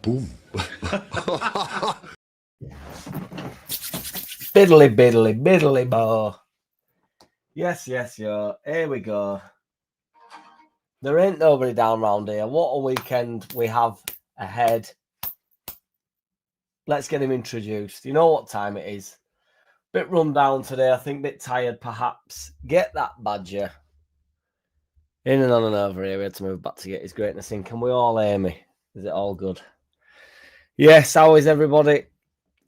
Boom. Biddly, biddly, biddly, bo. Yes, yo. Here we go. There ain't nobody down round here. What a weekend we have ahead. Let's get him introduced. You know what time it is. Bit run down today. I think a bit tired, perhaps. Get that badger. In and on and over here. We had to move back to get his greatness in. Can we all hear me? Is it all good? Yes, how is everybody?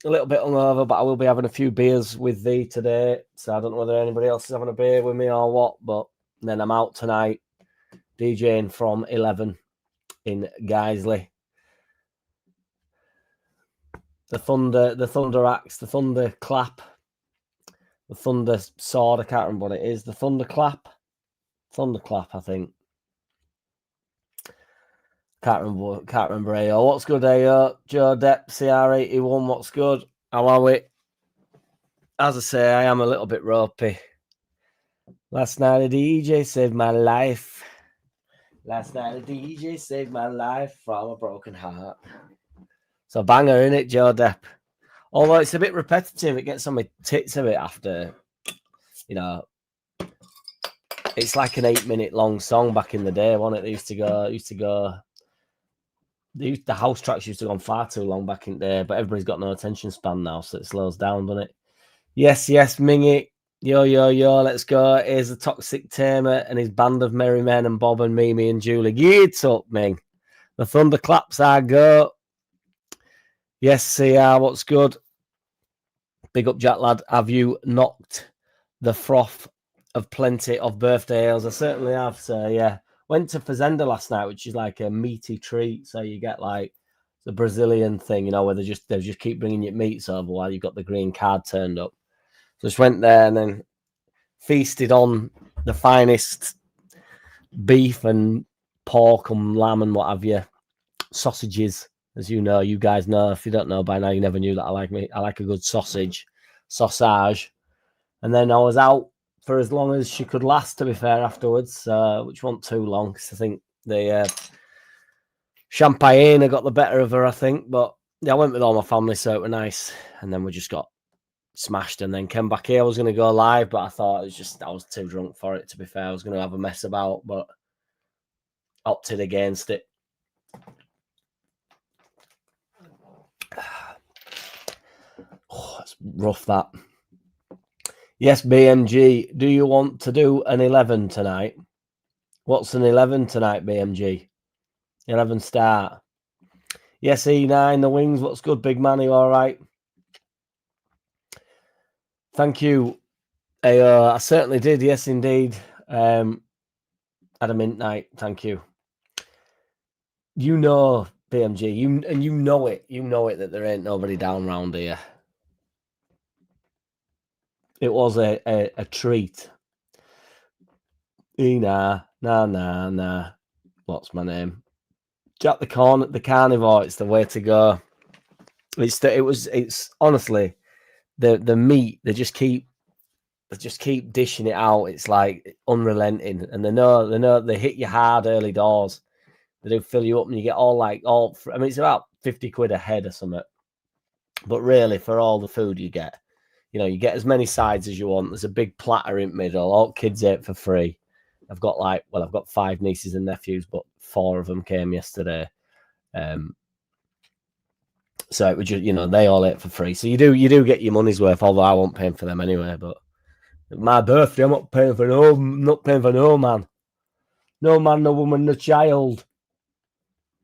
A little bit hungover, but I will be having a few beers with thee today. So I don't know whether anybody else is having a beer with me or what. But then I'm out tonight, DJing from 11 in Guiseley. The thunder axe, the thunder clap, the thunder sword. I can't remember what it is. The thunder clap, I think. Can't remember. AO. What's good, AO? Joe Depp, CR81. What's good? How are we? As I say, I am a little bit ropey. Last night a DJ saved my life. Last night a DJ saved my life from a broken heart. So banger, innit, Joe Depp? Although it's a bit repetitive, it gets on my tits a bit after, you know. It's like an 8-minute long song back in the day, wasn't it? They used to go. The house tracks used to go on far too long back in the day, but everybody's got no attention span now, so it slows down, doesn't it? Yes, Mingy. Yo, let's go. Here's the Toxic Tamer and his band of merry men and Bob and Mimi and Julie. Get up, Ming. The thunderclaps are go. Yes, CR, what's good? Big up, Jack lad. Have you knocked the froth of plenty of birthday ales? I certainly have, so yeah. Went to Fazenda last night, which is like a meaty treat. So you get like the Brazilian thing, you know, where they just keep bringing you meats over while you've got the green card turned up. So just went there and then feasted on the finest beef and pork and lamb and what have you. Sausages, as you know, you guys know. If you don't know by now, you never knew that I like a good sausage. And then I was out for as long as she could last, to be fair, afterwards, which wasn't too long, because I think the champagne got the better of her, I think. But yeah, I went with all my family, so it was nice. And then we just got smashed and then came back here. I was going to go live, but I thought I was too drunk for it, to be fair. I was going to have a mess about, but opted against it. Oh, it's rough, that. Yes, BMG, do you want to do an 11 tonight? What's an 11 tonight, BMG? 11 start. Yes, E9, the wings, what's good, big man? Are you all right? Thank you. I certainly did, yes, indeed. Had a mint night, thank you. You know, BMG, you know it that there ain't nobody down round here. It was a treat. Nah. What's my name? Jack the Carnivore. It's the way to go. It's honestly the meat. They just keep dishing it out. It's like unrelenting, and they know they hit you hard early doors. They do fill you up, and you get all. I mean, it's about 50 quid a head or something. But really, for all the food you get, you know, you get as many sides as you want. There's a big platter in the middle. All kids ate for free. I've got 5 nieces and nephews, but 4 of them came yesterday. So it was just, you know, they all ate for free. So you do get your money's worth, although I won't pay for them anyway. But my birthday, I'm not paying for no man. No man, no woman, no child.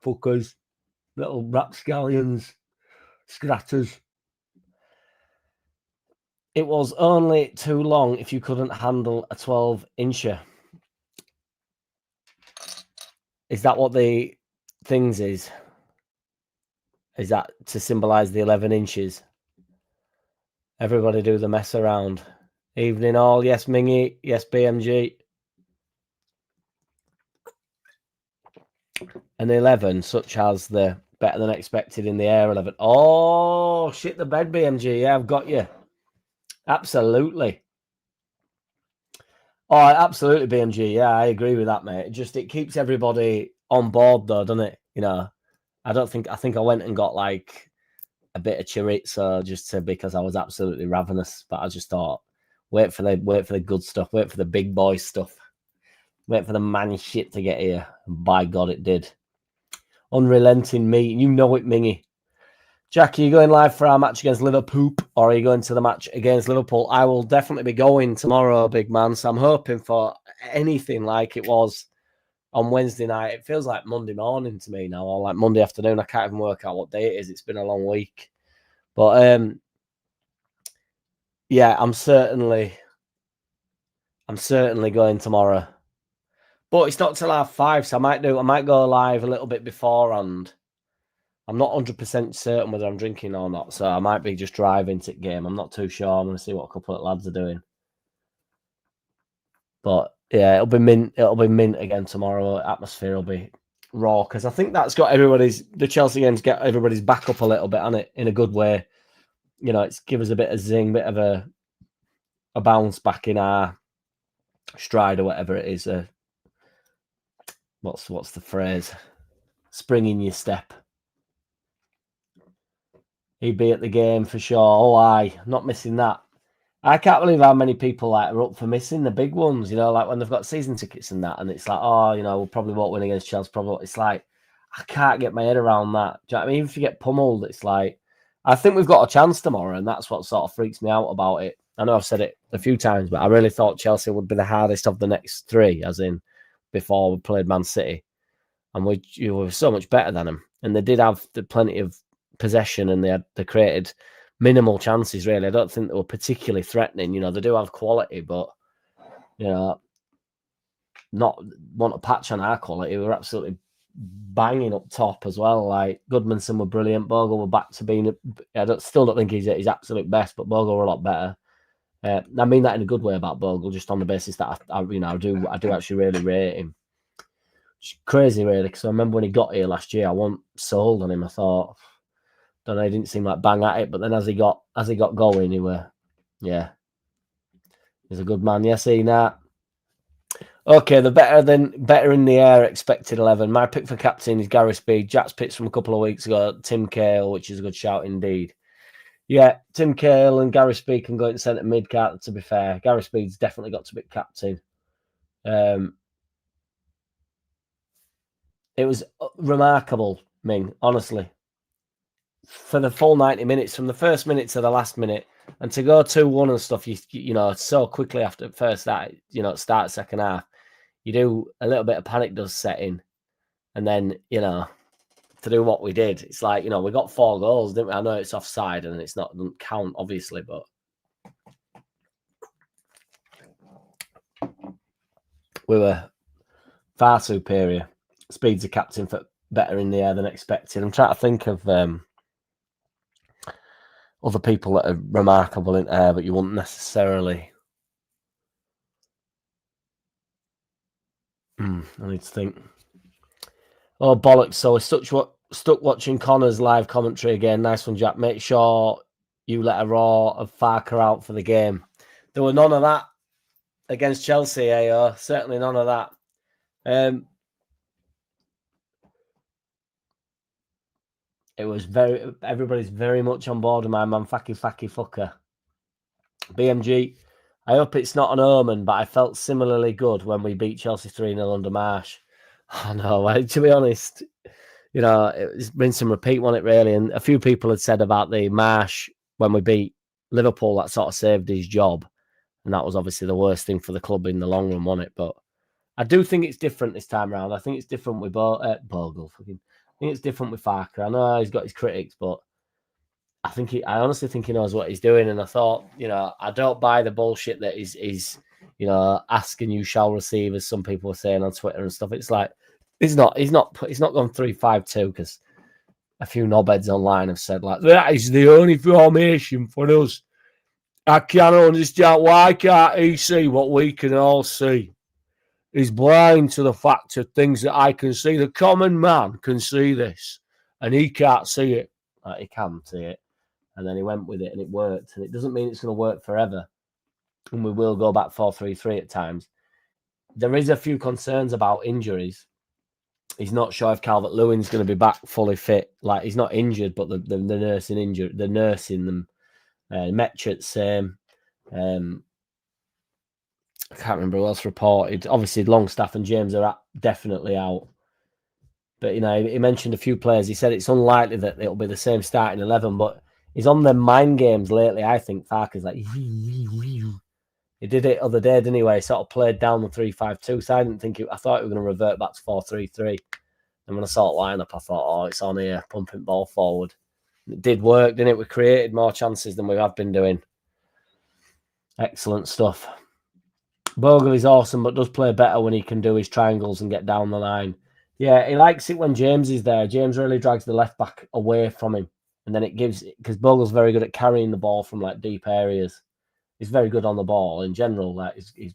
Fuckers. Little rapscallions. Scratters. It was only too long if you couldn't handle a 12-incher. Is that what the things is? Is that to symbolise the 11 inches? Everybody do the mess around. Evening all. Yes, Mingy. Yes, BMG. An 11, such as the better than expected in the air 11. Oh, shit the bed, BMG. Yeah, I've got you. Absolutely. Oh, absolutely, BMG. Yeah, I agree with that, mate. It keeps everybody on board, though, doesn't it? You know, I think I went and got like a bit of chorizo because I was absolutely ravenous. But I just thought, wait for the good stuff, wait for the big boy stuff, wait for the man shit to get here. And by God, it did. Unrelenting me, you know it, Mingy. Jack, are you going live for our match against Liverpool, or are you going to the match against Liverpool? I will definitely be going tomorrow, big man. So I'm hoping for anything like it was on Wednesday night. It feels like Monday morning to me now, or like Monday afternoon. I can't even work out what day it is. It's been a long week. But yeah, I'm certainly going tomorrow. But it's not till 5:30, so I might go live a little bit beforehand. I'm not 100% certain whether I'm drinking or not, so I might be just driving to the game. I'm not too sure. I'm going to see what a couple of lads are doing. But yeah, it'll be mint. It'll be mint again tomorrow. Atmosphere will be raw because I think that's got the Chelsea games get everybody's back up a little bit, and it in a good way. You know, it's give us a bit of zing, bit of a bounce back in our stride or whatever it is. What's the phrase? Spring in your step. He'd be at the game for sure. Oh, aye, not missing that. I can't believe how many people are up for missing the big ones. You know, like when they've got season tickets and that, and it's like, oh, we'll probably won't win against Chelsea. Probably, it's like I can't get my head around that. Do you know what I mean? Even if you get pummeled, it's like I think we've got a chance tomorrow, and that's what sort of freaks me out about it. I know I've said it a few times, but I really thought Chelsea would be the hardest of the next three, as in before we played Man City, and we were so much better than them, and they did have plenty of possession, and they created minimal chances, really. I don't think they were particularly threatening. They do have quality, but not want to patch on our quality. We were absolutely banging up top as well. Like Goodmanson were brilliant. Bogle were back to being. Still don't think he's at his absolute best, but Bogle were a lot better. I mean that in a good way about Bogle, just on the basis that I do actually really rate him. It's crazy, really, because I remember when he got here last year, I wasn't sold on him. I thought, don't know, he didn't seem like bang at it, but then as he got going, he's a good man. Yes, Nat. Okay, the better in the air expected 11. My pick for captain is Gary Speed. Jack's picks from a couple of weeks ago, Tim Cahill, which is a good shout indeed. Yeah, Tim Cahill and Gary Speed can go into centre mid. To be fair, Gary Speed's definitely got to be captain. It was remarkable, Ming, honestly. For the full 90 minutes, from the first minute to the last minute, and to go 2-1 and stuff, you know, so quickly after first that, start second half, you do a little bit of panic does set in, and then, to do what we did, it's like, we got 4 goals, didn't we? I know it's offside and doesn't count, obviously, but we were far superior. Speed's a captain for better in the air than expected. I'm trying to think of other people that are remarkable in air, but you wouldn't necessarily. I need to think. Oh, bollocks. So we're stuck watching Connor's live commentary again. Nice one, Jack. Make sure you let a raw of Farker out for the game. There were none of that against Chelsea, certainly none of that. It was everybody's very much on board with my man, Facky Fucker. BMG, I hope it's not an omen, but I felt similarly good when we beat Chelsea 3-0 under Marsh. I know, to be honest, it's been some repeat on it, really. And a few people had said about the Marsh when we beat Liverpool, that sort of saved his job. And that was obviously the worst thing for the club in the long run, wasn't it? But I do think it's different this time around. I think it's different with Bogle. I think it's different with Farker. I know he's got his critics, but I honestly think he knows what he's doing. And I thought, I don't buy the bullshit that he's asking you shall receive, as some people were saying on Twitter and stuff. It's like, he's not gone 3-5-2 because a few knobheads online have said, like, that is the only formation for us. I can't understand, why can't he see what we can all see? He's blind to the fact of things that I can see. The common man can see this, and he can't see it. He can see it. And then he went with it, and it worked. And it doesn't mean it's going to work forever. And we will go back 4-3-3 at times. There is a few concerns about injuries. he's not sure if Calvert-Lewin's going to be back fully fit. Like, he's not injured, but they're nursing them. Metchett, same. I can't remember who else reported. Obviously, Longstaff and James are definitely out. But, he mentioned a few players. He said it's unlikely that it'll be the same starting 11, but he's on them mind games lately, I think. Farke's like, he did it other day, didn't he, where he sort of played down the 3-5-2, so I didn't think I thought he was going to revert back to 4-3-3. And when I saw the lineup, I thought, oh, it's on here, pumping ball forward. It did work, didn't it? We created more chances than we have been doing. Excellent stuff. Bogle is awesome, but does play better when he can do his triangles and get down the line. Yeah, he likes it when James is there. James really drags the left back away from him. And then it gives, because Bogle's very good at carrying the ball from like deep areas. He's very good on the ball in general. Like he's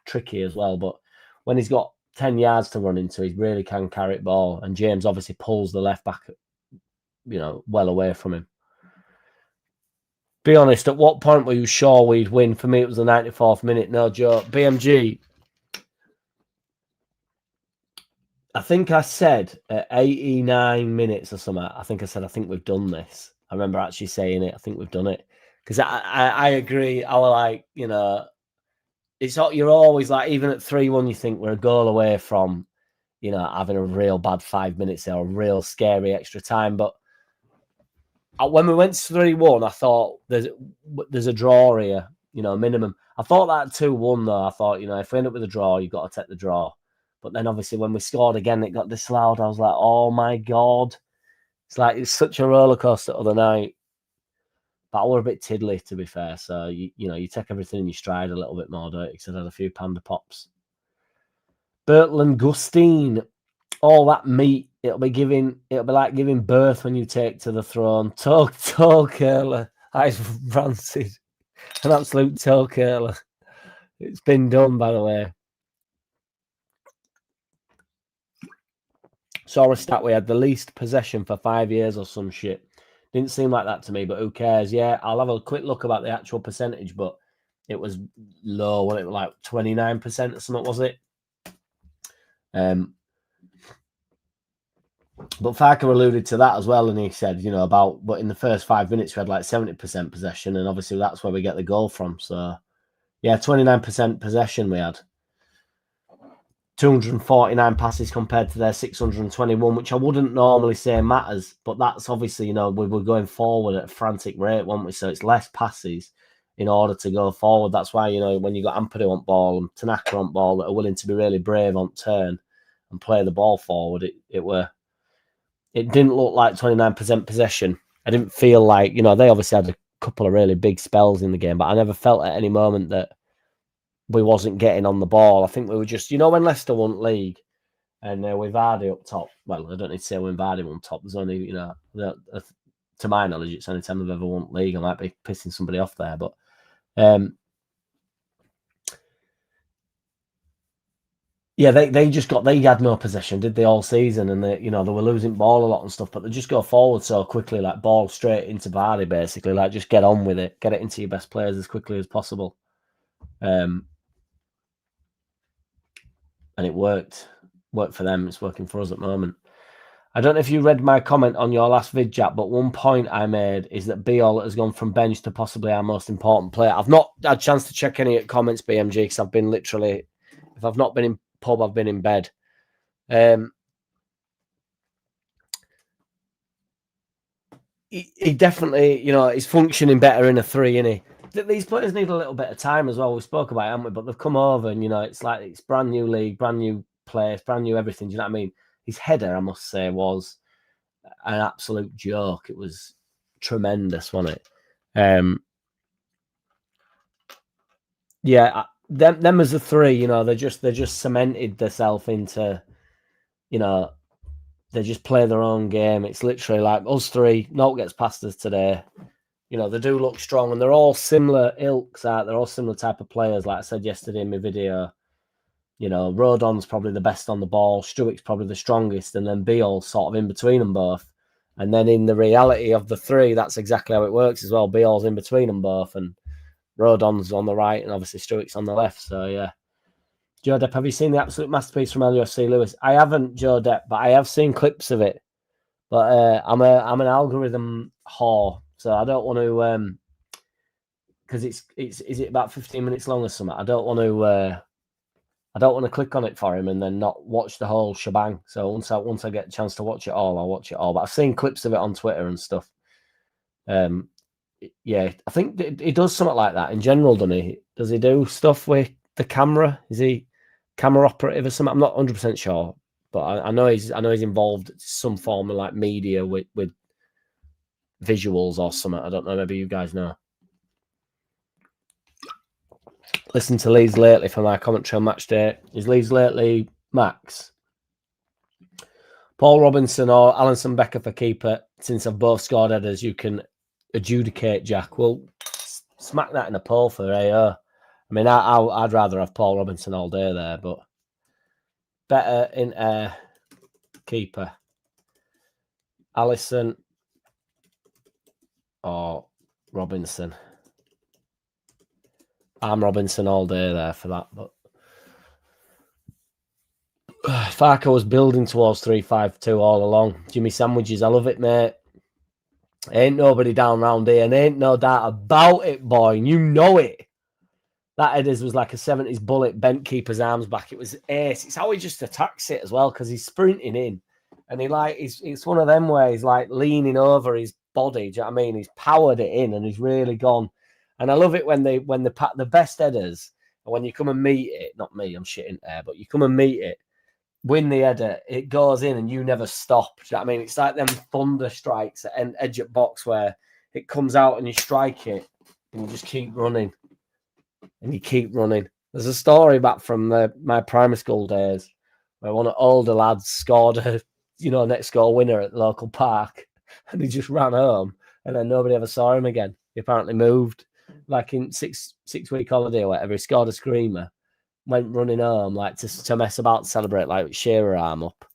tricky as well. But when he's got 10 yards to run into, he really can carry the ball. And James obviously pulls the left back, well away from him. Be honest, at what point were you sure we'd win? For me, it was the 94th minute. No joke. BMG, I think I said at 89 minutes or something, I think we've done this. I remember actually saying it. I think we've done it. Because I agree. I was like, you're always like, even at 3-1, you think we're a goal away from, having a real bad 5 minutes there, a real scary extra time. But when we went 3-1, I thought there's a draw here, minimum. I thought that 2-1 though. I thought, if we end up with a draw, you've got to take the draw. But then obviously when we scored again, it got disallowed. I was like, oh my God. It's such a roller coaster the other night. But I was a bit tiddly, to be fair. So, you take everything in your stride a little bit more, don't you? Because I had a few panda pops. Bertland Gustine. All that meat, it'll be like giving birth when you take to the throne. Toe curler. That's rancid. An absolute toe curler. It's been done, by the way. Saw a stat we had the least possession for 5 years or some shit. Didn't seem like that to me, but who cares? Yeah, I'll have a quick look about the actual percentage, but it was low. What, it was like 29% or something, was it? But Farker alluded to that as well, and he said, but in the first 5 minutes we had like 70% possession, and obviously that's where we get the goal from. So, yeah, 29% possession we had. 249 passes compared to their 621, which I wouldn't normally say matters, but that's obviously, we were going forward at a frantic rate, weren't we? So it's less passes in order to go forward. That's why, when you got Ampadu on ball and Tanaka on ball that are willing to be really brave on turn and play the ball forward, it didn't look like 29% possession. I didn't feel like, they obviously had a couple of really big spells in the game, but I never felt at any moment that we wasn't getting on the ball. I think we were just, when Leicester won league and with Vardy up top, well, I don't need to say when Vardy won top. There's only, to my knowledge, it's the only time they've ever won league. I might be pissing somebody off there, but yeah, they had no possession, did they, all season? And they were losing ball a lot and stuff, but they just go forward so quickly, like ball straight into Vardy, basically, like just get on with it, get it into your best players as quickly as possible. And it worked for them. It's working for us at the moment. I don't know if you read my comment on your last vid, Jack, but one point I made is that Biol has gone from bench to possibly our most important player. I've not had a chance to check any comments, BMG, because I've been literally, if I've not been in pub, I've been in bed. He definitely, he's functioning better in a 3, isn't he? These players need a little bit of time as well. We spoke about it, haven't we? But they've come over and, it's like it's brand new league, brand new place, brand new everything. Do you know what I mean? His header, I must say, was an absolute joke. It was tremendous, wasn't it? Yeah, them as a 3, they just cemented themselves into, they just play their own game. It's literally like us 3, no one gets past us today. They do look strong, and they're all similar ilks, they're all similar type of players. Like I said yesterday in my video, Rodon's probably the best on the ball, Struick's probably the strongest, and then Biol's sort of in between them both. And then in the reality of the 3, that's exactly how it works as well. Biol's in between them both, and Rodon's on the right, and obviously Struick's on the left. So, yeah, Joe Depp, have you seen the absolute masterpiece from LUFC Lewis? I haven't, Joe Depp, but I have seen clips of it. But I'm an algorithm whore, so I don't want to because is it about 15 minutes long or something? I don't want to click on it for him and then not watch the whole shebang. So once I get a chance to watch it all, I'll watch it all. But I've seen clips of it on Twitter and stuff. Yeah, I think he does something like that in general, doesn't he? Does he do stuff with the camera? Is he camera operative or something? I'm not 100% sure, but I know he's involved in some form of like media with visuals or something. I don't know. Maybe you guys know. Listen to Leeds lately for my commentary on match day. Is Leeds lately Max? Paul Robinson or Alison Becker for keeper? Since I've both scored headers, you can adjudicate, Jack. Well, smack that in a poll for AO. I mean, I'd rather have Paul Robinson all day there, but better in air keeper. Allison or Robinson? I'm Robinson all day there for that, but Farker was building towards 3-5-2 all along. Jimmy Sandwiches, I love it, mate. Ain't nobody down round here, and ain't no doubt about it, boy. And you know it. That headers was like a 70s bullet, bent keeper's arms back. It was ace. It's how he just attacks it as well, because he's sprinting in. And it's one of them where he's like leaning over his body. Do you know what I mean? He's powered it in and he's really gone. And I love it when the best headers, and when you come and meet it, not me, I'm shitting there, but you come and meet it, win the header, it goes in and you never stop. Do you know what I mean? It's like them thunder strikes at edge at box where it comes out and you strike it and you just keep running. And you keep running. There's a story back from my primary school days where one of the older lads scored a next goal winner at the local park, and he just ran home, and then nobody ever saw him again. He apparently moved, like in six-week holiday or whatever. He scored a screamer, went running home like to mess about, to celebrate, like Shearer arm up,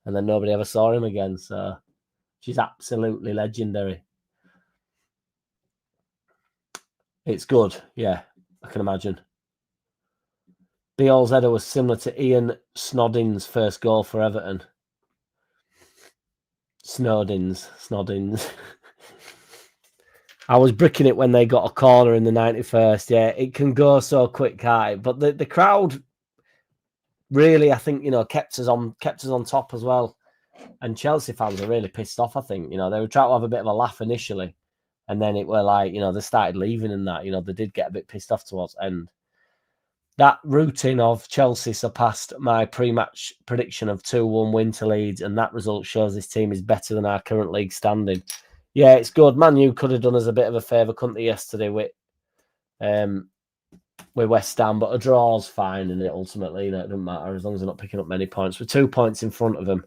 and then nobody ever saw him again. So she's absolutely legendary. It's good, yeah. I can imagine. Beale's header was similar to Ian Snodin's first goal for Everton. Snodins. I was bricking it when they got a corner in the 91st. Yeah, it can go so quick, can't it? But the crowd really, I think, kept us on top as well. And Chelsea fans are really pissed off, I think. They were trying to have a bit of a laugh initially. And then it were like, they started leaving and that, they did get a bit pissed off towards end. That routine of Chelsea surpassed my pre-match prediction of 2-1 win to Leeds, and that result shows this team is better than our current league standing. Yeah, it's good. Man U could have done us a bit of a favour, couldn't they, yesterday with West Ham, but a draw's fine, and it ultimately, it doesn't matter as long as they're not picking up many points. We're 2 points in front of them.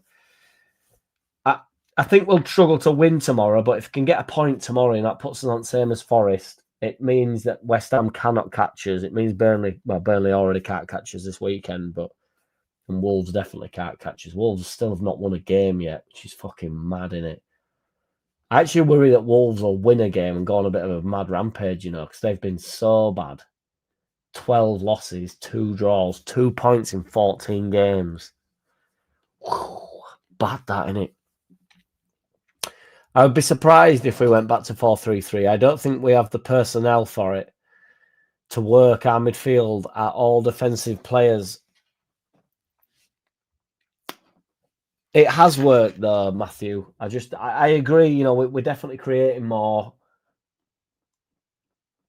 I think we'll struggle to win tomorrow, but if we can get a point tomorrow, and that puts us on the same as Forest, it means that West Ham cannot catch us. It means Burnley already can't catch us this weekend, and Wolves definitely can't catch us. Wolves still have not won a game yet, which is fucking mad, innit? I actually worry that Wolves will win a game and go on a bit of a mad rampage, because they've been so bad. 12 losses, 2 draws, 2 points in 14 games. Whew, bad that, innit? I would be surprised if we went back to 4-3-3. I don't think we have the personnel for it to work our midfield at all defensive players. It has worked though, Matthew. I agree, we're definitely creating more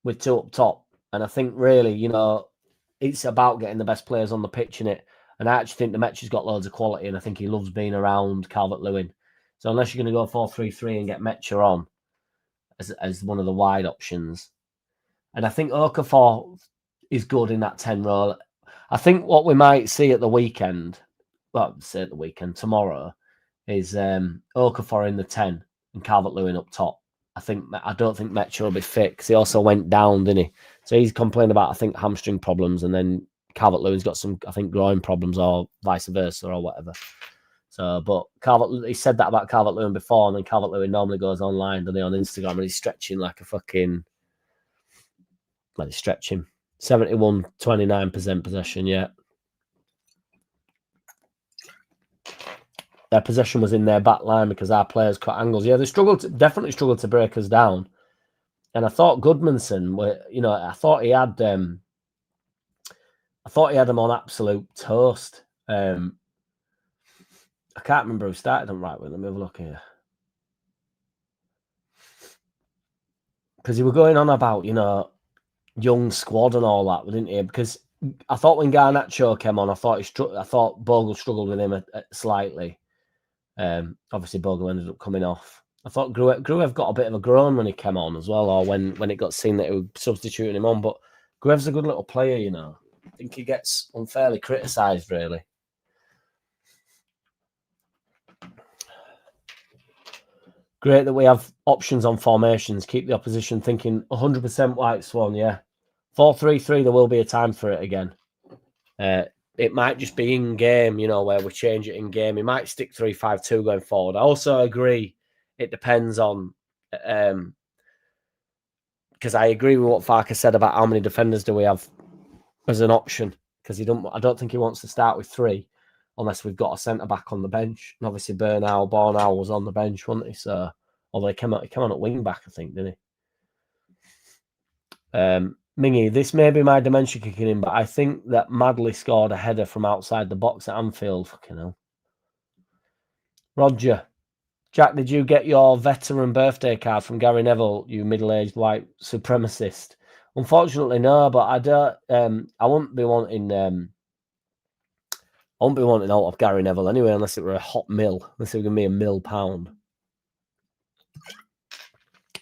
with 2 up top. And I think really, it's about getting the best players on the pitch in it. And I actually think the Metch has got loads of quality, and I think he loves being around Calvert-Lewin. So unless you're going to go 4-3-3 and get Metcher on as one of the wide options, and I think Okafor is good in that 10 role. I think what we might see at the weekend, tomorrow, is Okafor in the 10 and Calvert-Lewin up top. I don't think Metcher will be fit because he also went down, didn't he? So he's complaining about, I think, hamstring problems, and then Calvert-Lewin's got some, I think, groin problems or vice versa or whatever. So, but he said that about Calvert-Lewin before, and then Calvert-Lewin normally goes online, doesn't he, on Instagram, and he's stretching like a fucking... He's stretching. 71, 29% possession, yeah. their possession was in their back line because our players cut angles. Yeah, they definitely struggled to break us down. And I thought Goodmanson, I thought he had him on absolute toast. I can't remember who started him right with. Let me have a look here. Because he were going on about, young squad and all that, didn't he? Because I thought when Garnacho came on, I thought Bogle struggled with him slightly. Obviously, Bogle ended up coming off. I thought Gruev got a bit of a groan when he came on as well, or when it got seen that he was substituting him on. But Gruev's a good little player, I think he gets unfairly criticised, really. Great that we have options on formations. Keep the opposition thinking 100% White Swan, yeah. 4-3-3, there will be a time for it again. It might just be in-game, where we change it in-game. He might stick 3-5-2 going forward. I also agree it depends on... because I agree with what Farker said about how many defenders do we have as an option. Because I don't think he wants to start with 3 unless we've got a centre-back on the bench. And obviously Bornau was on the bench, wasn't he? So, although he came on at wing-back, I think, didn't he? Mingy, this may be my dementia kicking in, but I think that Madley scored a header from outside the box at Anfield. Fucking hell. Roger. Jack, did you get your veteran birthday card from Gary Neville, you middle-aged white supremacist? Unfortunately, no, but I don't. I won't be wanting. I won't be wanting out of Gary Neville anyway, unless it were a hot mill. Unless it were going to be a £1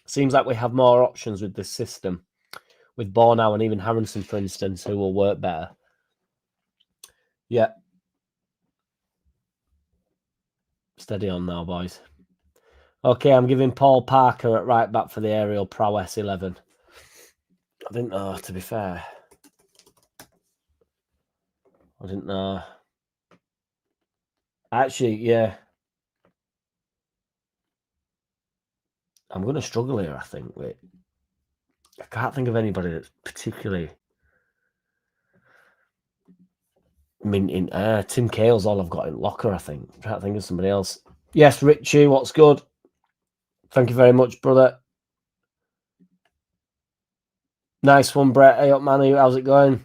Seems like we have more options with this system. With Bornau and even Harrison, for instance, who will work better. Yeah. Steady on now, boys. Okay, I'm giving Paul Parker at right back for the aerial prowess 11. I didn't know, to be fair. I didn't know. Actually, yeah. I'm going to struggle here, I think. Wait. I can't think of anybody that's particularly... minting. Tim Cale's all I've got in locker, I think. I'm trying to think of somebody else. Yes, Richie, what's good? Thank you very much, brother. Nice one, Brett. Hey up, man. How's it going?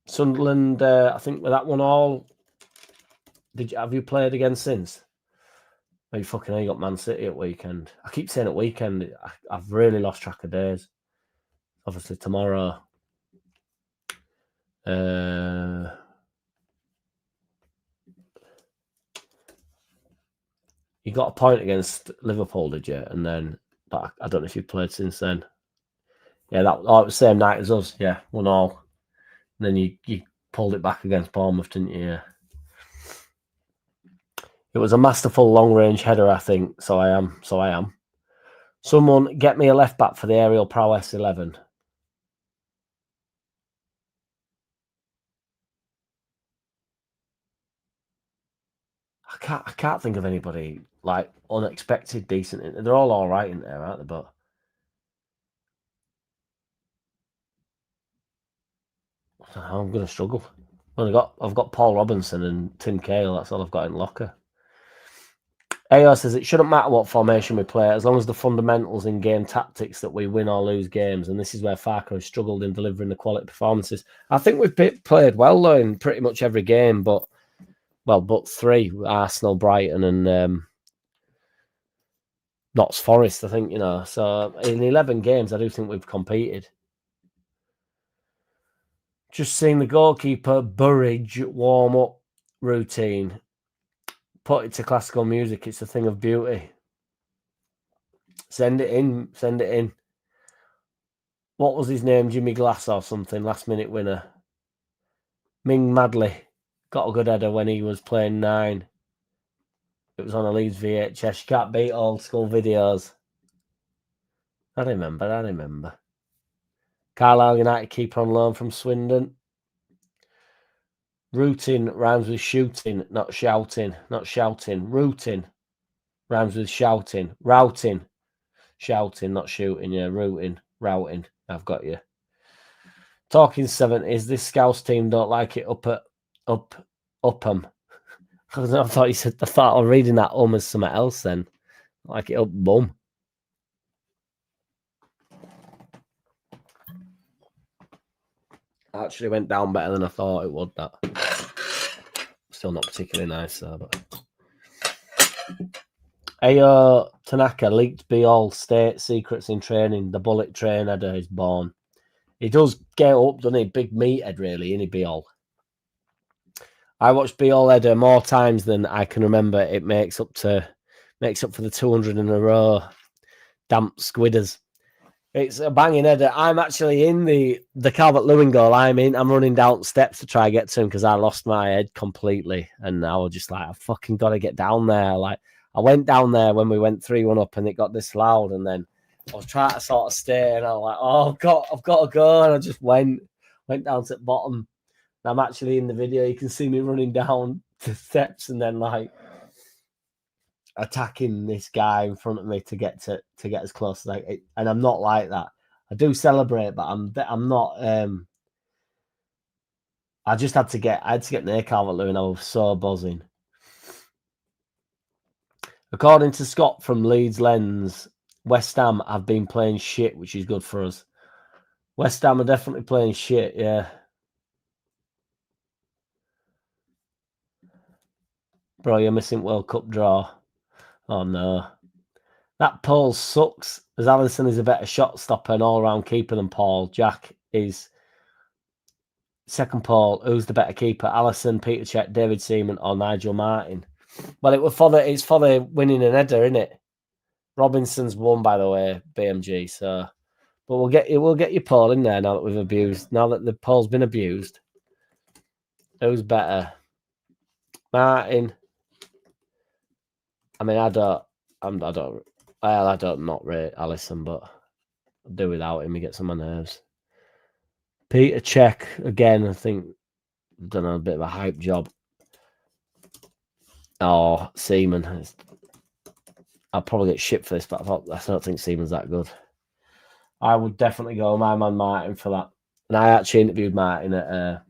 Sunderland, I think with that one all. Have you played again since? Oh, you fucking hell, you got Man City at weekend. I keep saying at weekend. I've really lost track of days. Obviously tomorrow. You got a point against Liverpool, did you? And then, but I don't know if you've played since then. Yeah, that was the same night as us. Yeah, 1-1. And then you pulled it back against Bournemouth, didn't you? Yeah. It was a masterful long-range header, I think. So I am. Someone get me a left back for the aerial prowess 11. I can't think of anybody like unexpected, decent. They're all right in there, aren't they? But I'm going to struggle. I've got Paul Robinson and Tim Cahill. That's all I've got in locker. AO says it shouldn't matter what formation we play, as long as the fundamentals in game tactics that we win or lose games. And this is where Farker has struggled in delivering the quality performances. I think we've played well though in pretty much every game, but 3: Arsenal, Brighton, and Notts Forest. I think So in 11 games, I do think we've competed. Just seeing the goalkeeper Burridge warm up routine. Put it to classical music. It's a thing of beauty. Send it in. What was his name? Jimmy Glass or something? Last minute winner. Ming Madley got a good header when he was playing 9. It was on a Leeds VHS. You can't beat old school videos. I remember. Carlisle United keeper on loan from Swindon. Rooting rhymes with shooting, not shouting. Rooting rhymes with shouting. Routing. Shouting, not shooting. Yeah, routing. I've got you. Talking 70s. This Scouse team don't like it up 'em. I thought you said. I thought I was reading that as something else. Then, like it up bum. Actually, went down better than I thought it would. That still not particularly nice, though. But Ayo Tanaka leaked be all state secrets in training. The bullet train header is born. He does get up, doesn't he? Big meathead, really, isn't he, be all? I watched Be All Header more times than I can remember. It makes up for the 200 in a row. Damp squidders. It's a banging header. I'm actually in the Calvert-Lewin goal. I'm running down steps to try and get to him because I lost my head completely. And I was just like, I fucking got to get down there. Like, I went down there when we went 3-1 up and it got this loud. And then I was trying to sort of stay and I was like, oh, I've got to go. And I just went down to the bottom. I'm actually in the video. You can see me running down the steps and then like attacking this guy in front of me to get as close as and I'm not like that. I do celebrate, but I'm not. I just had to get near Calvert-Lewin. I was so buzzing. According to Scott from Leeds Lens, West Ham have been playing shit, which is good for us. West Ham are definitely playing shit, yeah. Bro, you're missing World Cup draw. Oh, no. That Paul sucks, as Alisson is a better shot stopper and all-round keeper than Paul. Jack is second Paul. Who's the better keeper? Alisson, Peter Cech, David Seaman, or Nigel Martin? Well, it's for the winning an header, isn't it? Robinson's won, by the way, BMG. So, but we'll get your Paul in there now that we've abused. Now that the Paul's been abused, who's better? Martin. I mean, I don't not rate Alisson, but I'll do without him. He gets on my nerves. Peter Cech, again, I think done a bit of a hype job. Oh, Seaman. I'll probably get shit for this, but I don't think Seaman's that good. I would definitely go my man Martin for that. And I actually interviewed Martin at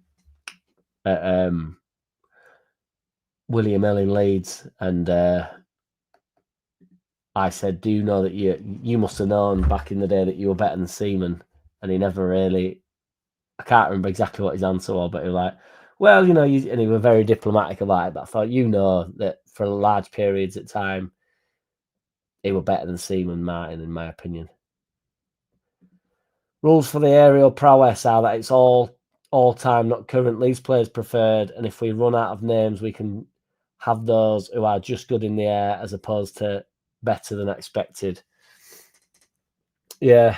William Hill in Leeds, and I said, "Do you know that you must have known back in the day that you were better than Seaman?" And he never really. I can't remember exactly what his answer was, but he was like, "Well, you know," and he was very diplomatic about it. But I thought, you know, that for large periods of time, he were better than Seaman Martin, in my opinion. Rules for the aerial prowess are that it's all time, not current. Leeds players preferred, and if we run out of names, we can have those who are just good in the air as opposed to better than expected. Yeah.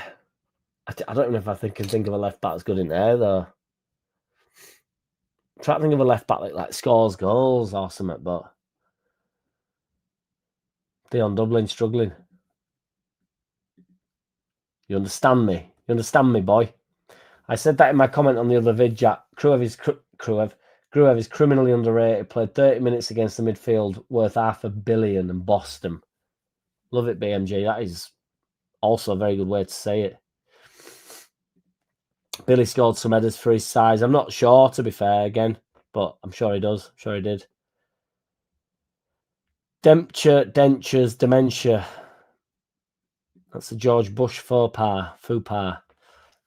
I don't know if I can think of a left back that's good in there, though. I'm trying to think of a left back that like scores goals or something, but Dion Dublin struggling. You understand me? You understand me, boy? I said that in my comment on the other vid, Jack. Gruev is criminally underrated. Played 30 minutes against the midfield worth $500 million and bossed them. Love it, BMG. That is also a very good way to say it. Billy scored some headers for his size. I'm not sure, to be fair, again, but I'm sure he does. I'm sure he did. Dentures, dementia. That's a George Bush faux pas.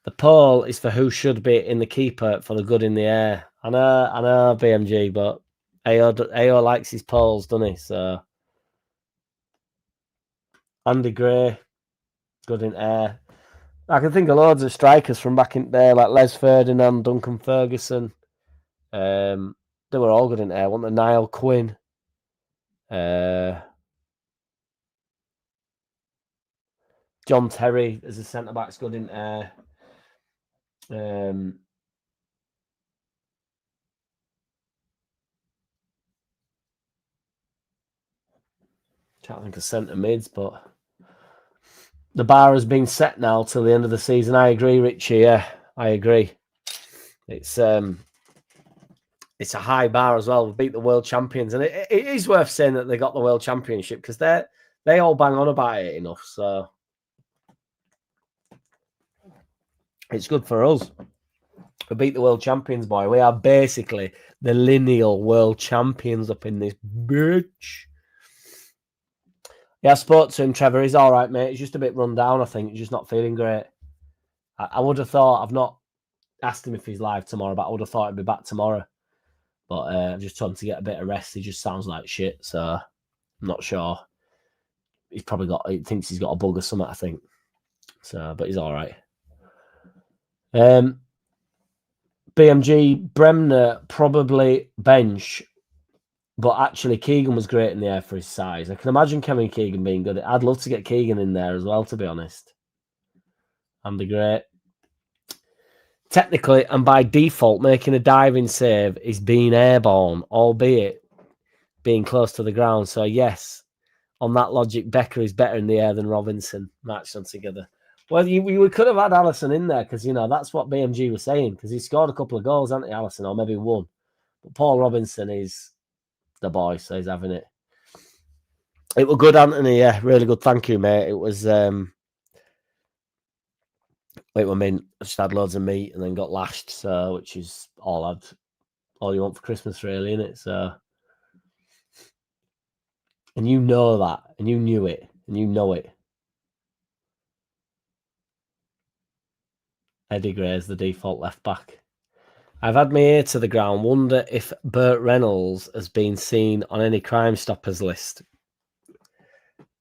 The pole is for who should be in the keeper for the good in the air. I know, BMG, but AO likes his poles, doesn't he? So Andy Gray, good in air. I can think of loads of strikers from back in there, like Les Ferdinand, Duncan Ferguson. They were all good in air. Wasn't there? Niall Quinn. John Terry as a centre back's good in air. Can't think of centre mids, but the bar has been set now till the end of the season. I agree, Richie. Yeah, I agree. It's a high bar as well. We beat the world champions, and it is worth saying that they got the world championship because they all bang on about it enough. So it's good for us. We beat the world champions, boy. We are basically the lineal world champions up in this bitch. Yeah, I spoke to him, Trevor. He's all right, mate. He's just a bit run down, I think. He's just not feeling great. I would have thought, I've not asked him if he's live tomorrow, but I would have thought he'd be back tomorrow. But I just told him to get a bit of rest. He just sounds like shit, so I'm not sure. He thinks he's got a bug or something, I think. So, but he's all right. BMG, Bremner, probably bench. But actually, Keegan was great in the air for his size. I can imagine Kevin Keegan being good. I'd love to get Keegan in there as well, to be honest. And be great. Technically, and by default, making a diving save is being airborne, albeit being close to the ground. So, yes, on that logic, Becker is better in the air than Robinson matched on together. Well, we could have had Allison in there because, that's what BMG was saying, because he scored a couple of goals, hasn't he, Allison, or maybe one. But Paul Robinson is the boy, so he's having it. It was good, Anthony. Yeah, really good. Thank you, mate. It was mint. I just had loads of meat and then got lashed, so which is all you want for Christmas, really, isn't it? So, and you know that, and you knew it, and you know it. Eddie Gray's the default left back. I've had my ear to the ground. Wonder if Burt Reynolds has been seen on any Crime Stoppers list.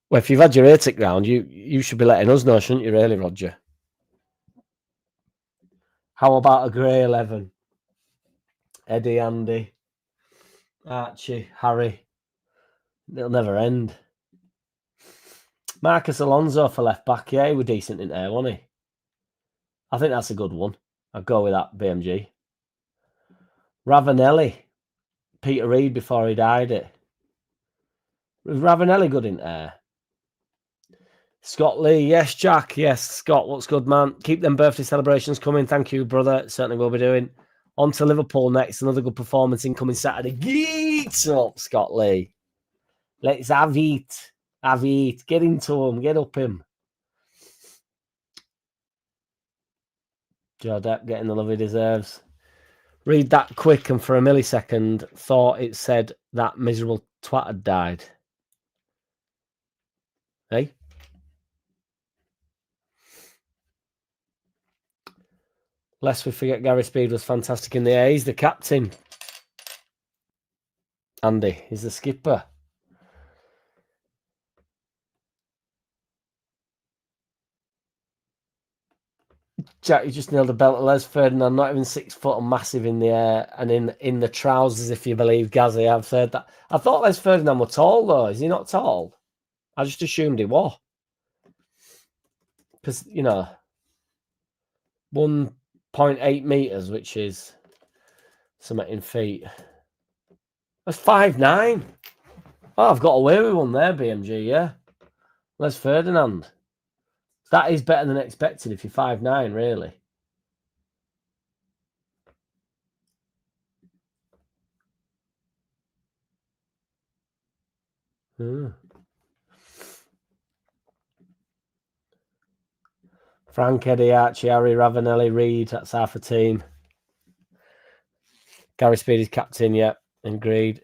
Well, if you've had your ear to the ground, you should be letting us know, shouldn't you, really, Roger? How about a grey 11? Eddie, Andy, Archie, Harry. It'll never end. Marcus Alonso for left back. Yeah, he was decent in there, wasn't he? I think that's a good one. I'll go with that, BMG. Ravanelli. Peter Reid before he died it. Was Ravanelli good in there? Scott Lee. Yes, Jack. Yes, Scott. What's good, man? Keep them birthday celebrations coming. Thank you, brother. Certainly will be doing. On to Liverpool next. Another good performance incoming Saturday. Get up, Scott Lee. Let's have it. Have it. Get into him. Get up him. Joe Depp getting the love he deserves. Read that quick, and for a millisecond, thought it said that miserable twat had died. Hey? Lest we forget, Gary Speed was fantastic in the air. He's the captain. Andy, he's the skipper. Jack, you just nailed a belt of Les Ferdinand, not even 6 foot and massive in the air and in the trousers, if you believe Gazzy. I've heard that. I thought Les Ferdinand were tall, though. Is he not tall? I just assumed he was. Because, 1.8 metres, which is something in feet. That's 5'9". Oh, I've got away with one there, BMG, yeah. Les Ferdinand. That is better than expected if you're 5'9", really. Frank, Eddie, Archie, Harry, Ravanelli, Reid. That's half a team. Gary Speed is captain, yeah. Agreed.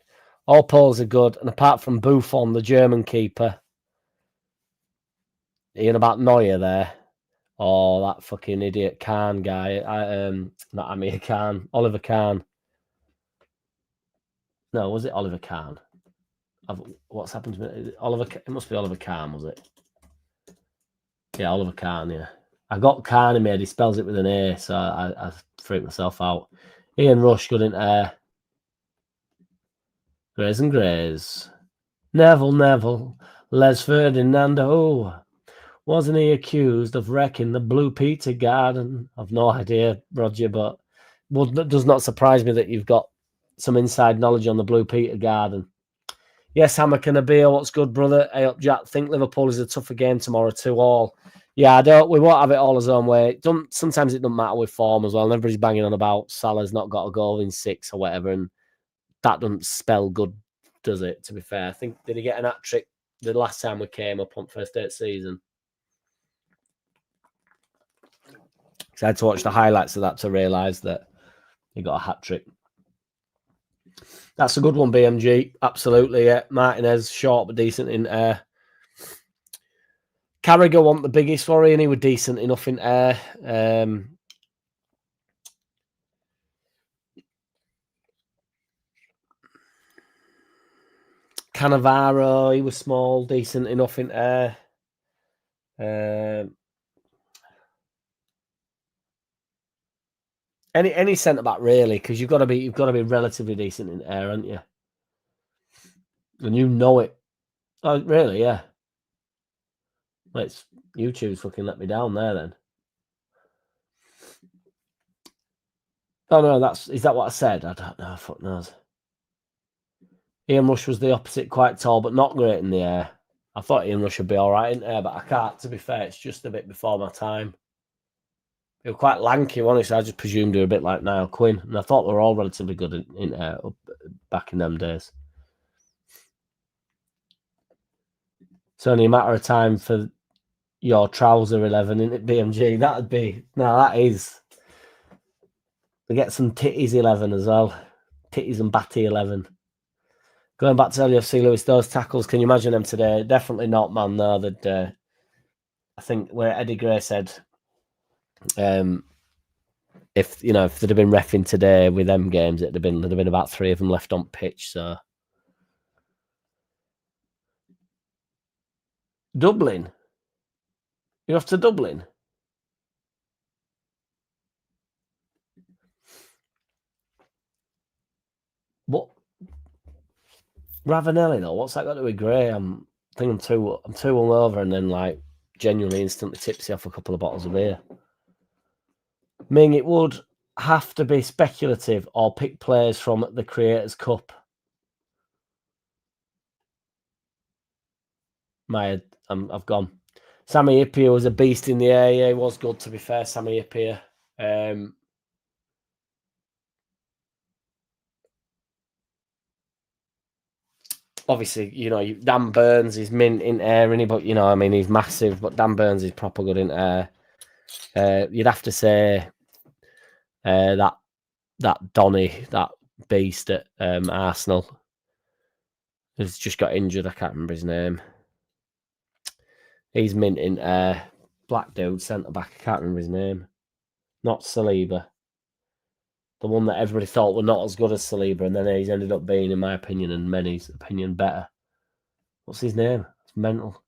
All polls are good. And apart from Buffon, the German keeper. Ian about Neuer there. Oh, that fucking idiot Kahn guy. Not Amir Khan. Oliver Kahn. No, was it Oliver Kahn? What's happened to me? It must be Oliver Kahn, was it? Yeah, Oliver Kahn, yeah. I got Kahn in me. He spells it with an A, so I freaked myself out. Ian Rush, good in air. Grays and Grays. Neville. Les Ferdinando. Wasn't he accused of wrecking the Blue Peter Garden? I've no idea, Roger, but it does not surprise me that you've got some inside knowledge on the Blue Peter Garden. Yes, Hammock and Abir, what's good, brother? Hey up, Jack. Think Liverpool is a tougher game tomorrow, 2-2. Yeah, we won't have it all his own way. Sometimes it doesn't matter with form as well. And everybody's banging on about Salah's not got a goal in 6 or whatever, and that doesn't spell good, does it, to be fair? I think, did he get an hat-trick the last time we came up on first day of season? So I had to watch the highlights of that to realise that He got a hat-trick. That's a good one, BMG. Absolutely, yeah. Martinez, short but decent in air. Carragher wasn't the biggest for him, and he was decent enough in air. Cannavaro, he was small, decent enough in air. Any centre back really, because you've got to be relatively decent in air, haven't you? And you know it. Oh, really? Yeah. Let's YouTube's fucking let me down there then. Oh no, is that what I said? I don't know. Fuck knows. Ian Rush was the opposite, quite tall but not great in the air. I thought Ian Rush would be all right in air, but I can't. To be fair, it's just a bit before my time. They were quite lanky, honestly. I just presumed they were a bit like Niall Quinn, and I thought they were all relatively good in air back in them days. It's only a matter of time for your trouser 11 in it, BMG. That'd be that is. We get some titties 11 as well. Titties and batty 11. Going back to LUFC, Lewis, those tackles, can you imagine them today? Definitely not, man. No, that I think where Eddie Gray said, if they'd have been reffing today with them games, there'd have been about 3 of them left on pitch. So Dublin, you're off to Dublin. What? Ravanelli though, what's that got to do with Gray? I'm too hungover, and then like genuinely instantly tipsy off a couple of bottles of beer. Ming, it would have to be speculative or pick players from the Creators Cup. I've gone. Sammy Hippier was a beast in the air. Yeah, he was good, to be fair, Sammy Hippier. Obviously, Dan Burns is mint in air, but he's massive. But Dan Burns is proper good in air. You'd have to say that Donny, that beast at Arsenal, has just got injured. I can't remember his name. He's mint in air. Black dude, centre back. I can't remember his name. Not Saliba. The one that everybody thought were not as good as Saliba, and then he's ended up being, in my opinion, and many's opinion, better. What's his name? It's mental.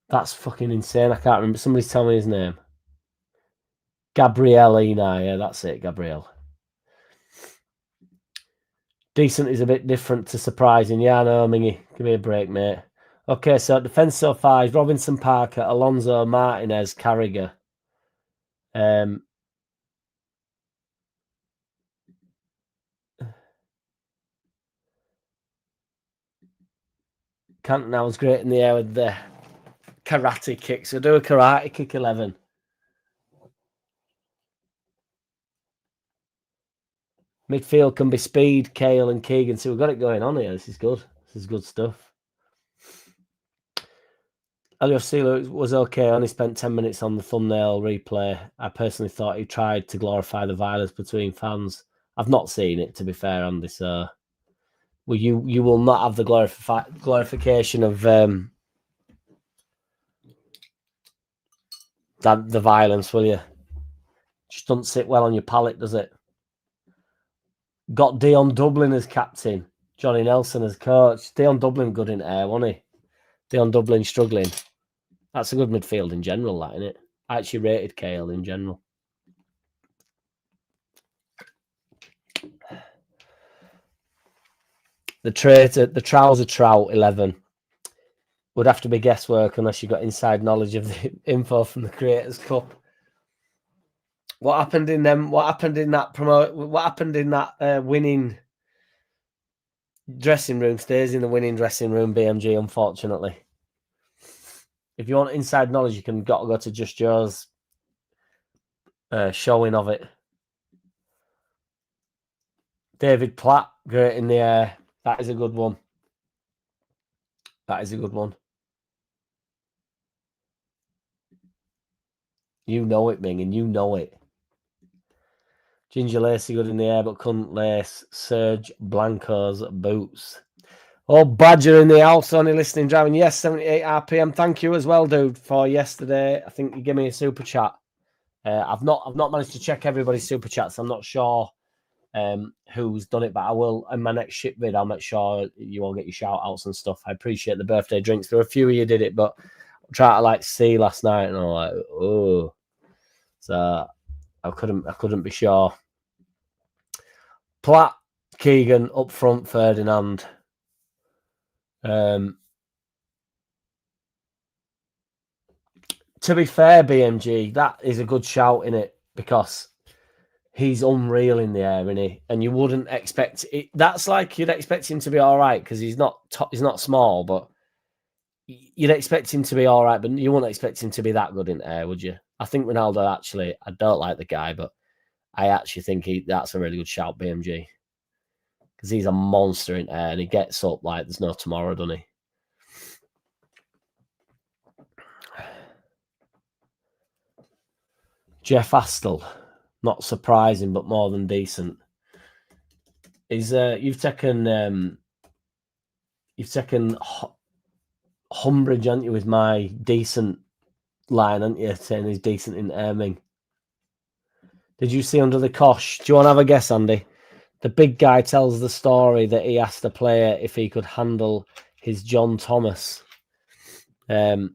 That's fucking insane. I can't remember. Somebody's telling me his name. Gabriel Eni. Yeah, that's it, Gabriel. Decent is a bit different to surprising. Yeah, I know, Mingy. Give me a break, mate. Okay, so defence so far is Robinson, Parker, Alonso, Martinez, Carragher. Cantona was great in the air with the karate kick. So do a karate kick 11. Midfield can be speed, Kale and Keegan. So we've got it going on here. This is good. This is good stuff. LUFC was okay. I only spent 10 minutes on the thumbnail replay. I personally thought he tried to glorify the violence between fans. I've not seen it, to be fair, Andy. So you will not have the glorification of the violence, will you? Just doesn't sit well on your palate, does it? Got Dion Dublin as captain, Johnny Nelson as coach. Dion Dublin good in air, wasn't he? Dion Dublin struggling. That's a good midfield in general, that, isn't it? I actually rated Kale in general. The trouser trout 11 would have to be guesswork unless you got inside knowledge of the info from the Creators Cup. What happened in them? What happened in that winning dressing room stays in the winning dressing room, BMG, unfortunately. If you want inside knowledge, you got to go to Just Joe's showing of it. David Platt, great in the air. That is a good one. That is a good one. You know it, Ming, and you know it. Ginger Lacey good in the air, but couldn't lace Serge Blanco's boots. Oh, Badger in the house, only listening, driving. Yes, 78 RPM. Thank you as well, dude, for yesterday. I think you gave me a super chat. I've not managed to check everybody's super chats. I'm not sure who's done it, but I will in my next ship vid. I'll make sure you all get your shout outs and stuff. I appreciate the birthday drinks. There were a few of you did it, but I tried to see last night, and I'm like, oh, so I couldn't be sure. Platt, Keegan up front, Ferdinand. To be fair, BMG, that is a good shout in it because he's unreal in the air, isn't he? And you wouldn't expect it. That's like you'd expect him to be all right because he's not small, but you'd expect him to be all right. But you wouldn't expect him to be that good in the air, would you? I think Ronaldo actually. I don't like the guy, but I actually think that's a really good shout, BMG, because he's a monster in air and he gets up like there's no tomorrow, doesn't he? Jeff Astle, not surprising, but more than decent. Is you've taken umbrage, haven't you, with my decent line, haven't you? Saying he's decent in aiming. Did you see Under the Cosh? Do you want to have a guess, Andy? The big guy tells the story that he asked the player if he could handle his John Thomas. Won't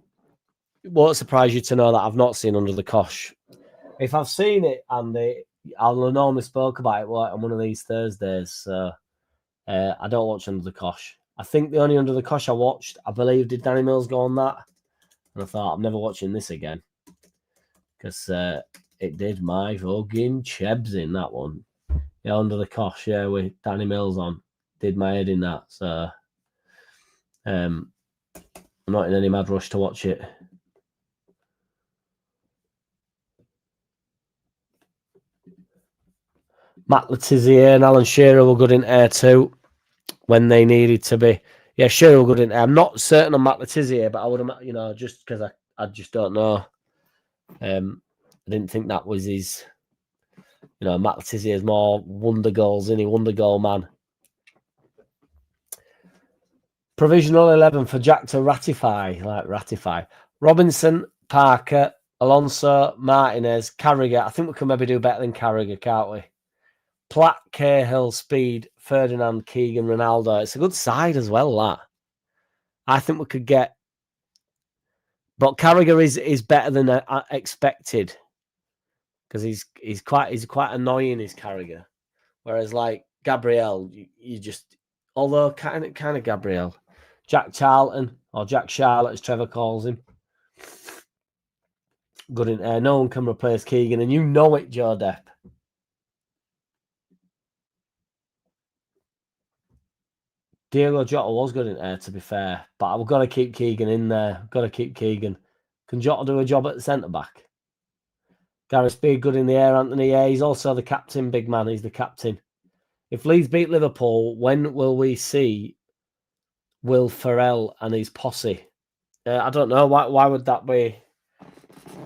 surprise you to know that I've not seen Under the Cosh. If I've seen it, Andy, I'll normally spoke about it on one of these Thursdays. So I don't watch Under the Cosh. I think the only Under the Cosh I watched, I believe, did Danny Mills go on that? And I thought, I'm never watching this again. Because it did my fucking chebs in that one. Yeah, Under the Cosh, yeah, with Danny Mills on. Did my head in that. So I'm not in any mad rush to watch it. Matt Letizia and Alan Shearer were good in air too when they needed to be. Yeah, Shearer were good in air. I'm not certain on Matt Letizia, but I would have, just because I just don't know. I didn't think that was his. Matt Letizia is more wonder goals, isn't he? Wonder goal man. Provisional 11 for Jack to ratify. Robinson, Parker, Alonso, Martinez, Carragher. I think we can maybe do better than Carragher, can't we? Platt, Cahill, Speed, Ferdinand, Keegan, Ronaldo. It's a good side as well, that. I think we could get... But Carragher is better than expected. Because he's quite annoying, his Carragher. Whereas, like, Gabriel, you just... Although, kind of Gabriel. Jack Charlton, or Jack Charlotte, as Trevor calls him. Good in air. No one can replace Keegan, and you know it, Joe Depp. Diego Jota was good in air, to be fair, but I've got to keep Keegan in there. Got to keep Keegan. Can Jota do a job at the centre back? Gareth Speed good in the air, Anthony. Yeah, he's also the captain, big man. He's the captain. If Leeds beat Liverpool, when will we see Will Ferrell and his posse? I don't know. Why would that be?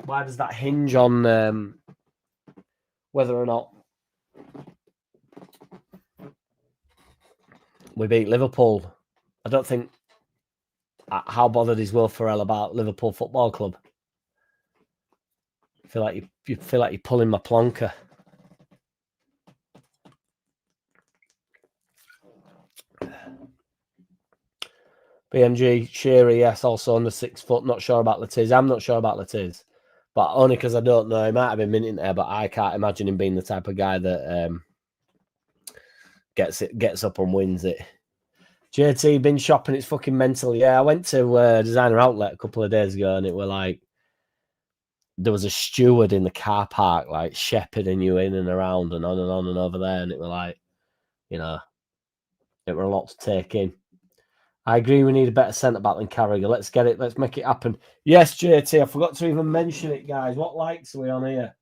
Why does that hinge on whether or not we beat Liverpool? I don't think. How bothered is Will Ferrell about Liverpool Football Club? I feel like you feel like you're pulling my plonker. BMG, Shearer, yes, also under 6 foot. Not sure about Latiz. I'm not sure about Latiz, but only because I don't know. He might have been minting there, but I can't imagine him being the type of guy that gets up and wins it. JT, been shopping, it's fucking mental. Yeah, I went to Designer Outlet a couple of days ago and it were like, there was a steward in the car park, like shepherding you in and around and on and over there. And it were like, it were a lot to take in. I agree we need a better centre-back than Carragher. Let's get it. Let's make it happen. Yes, JT, I forgot to even mention it, guys. What likes are we on here?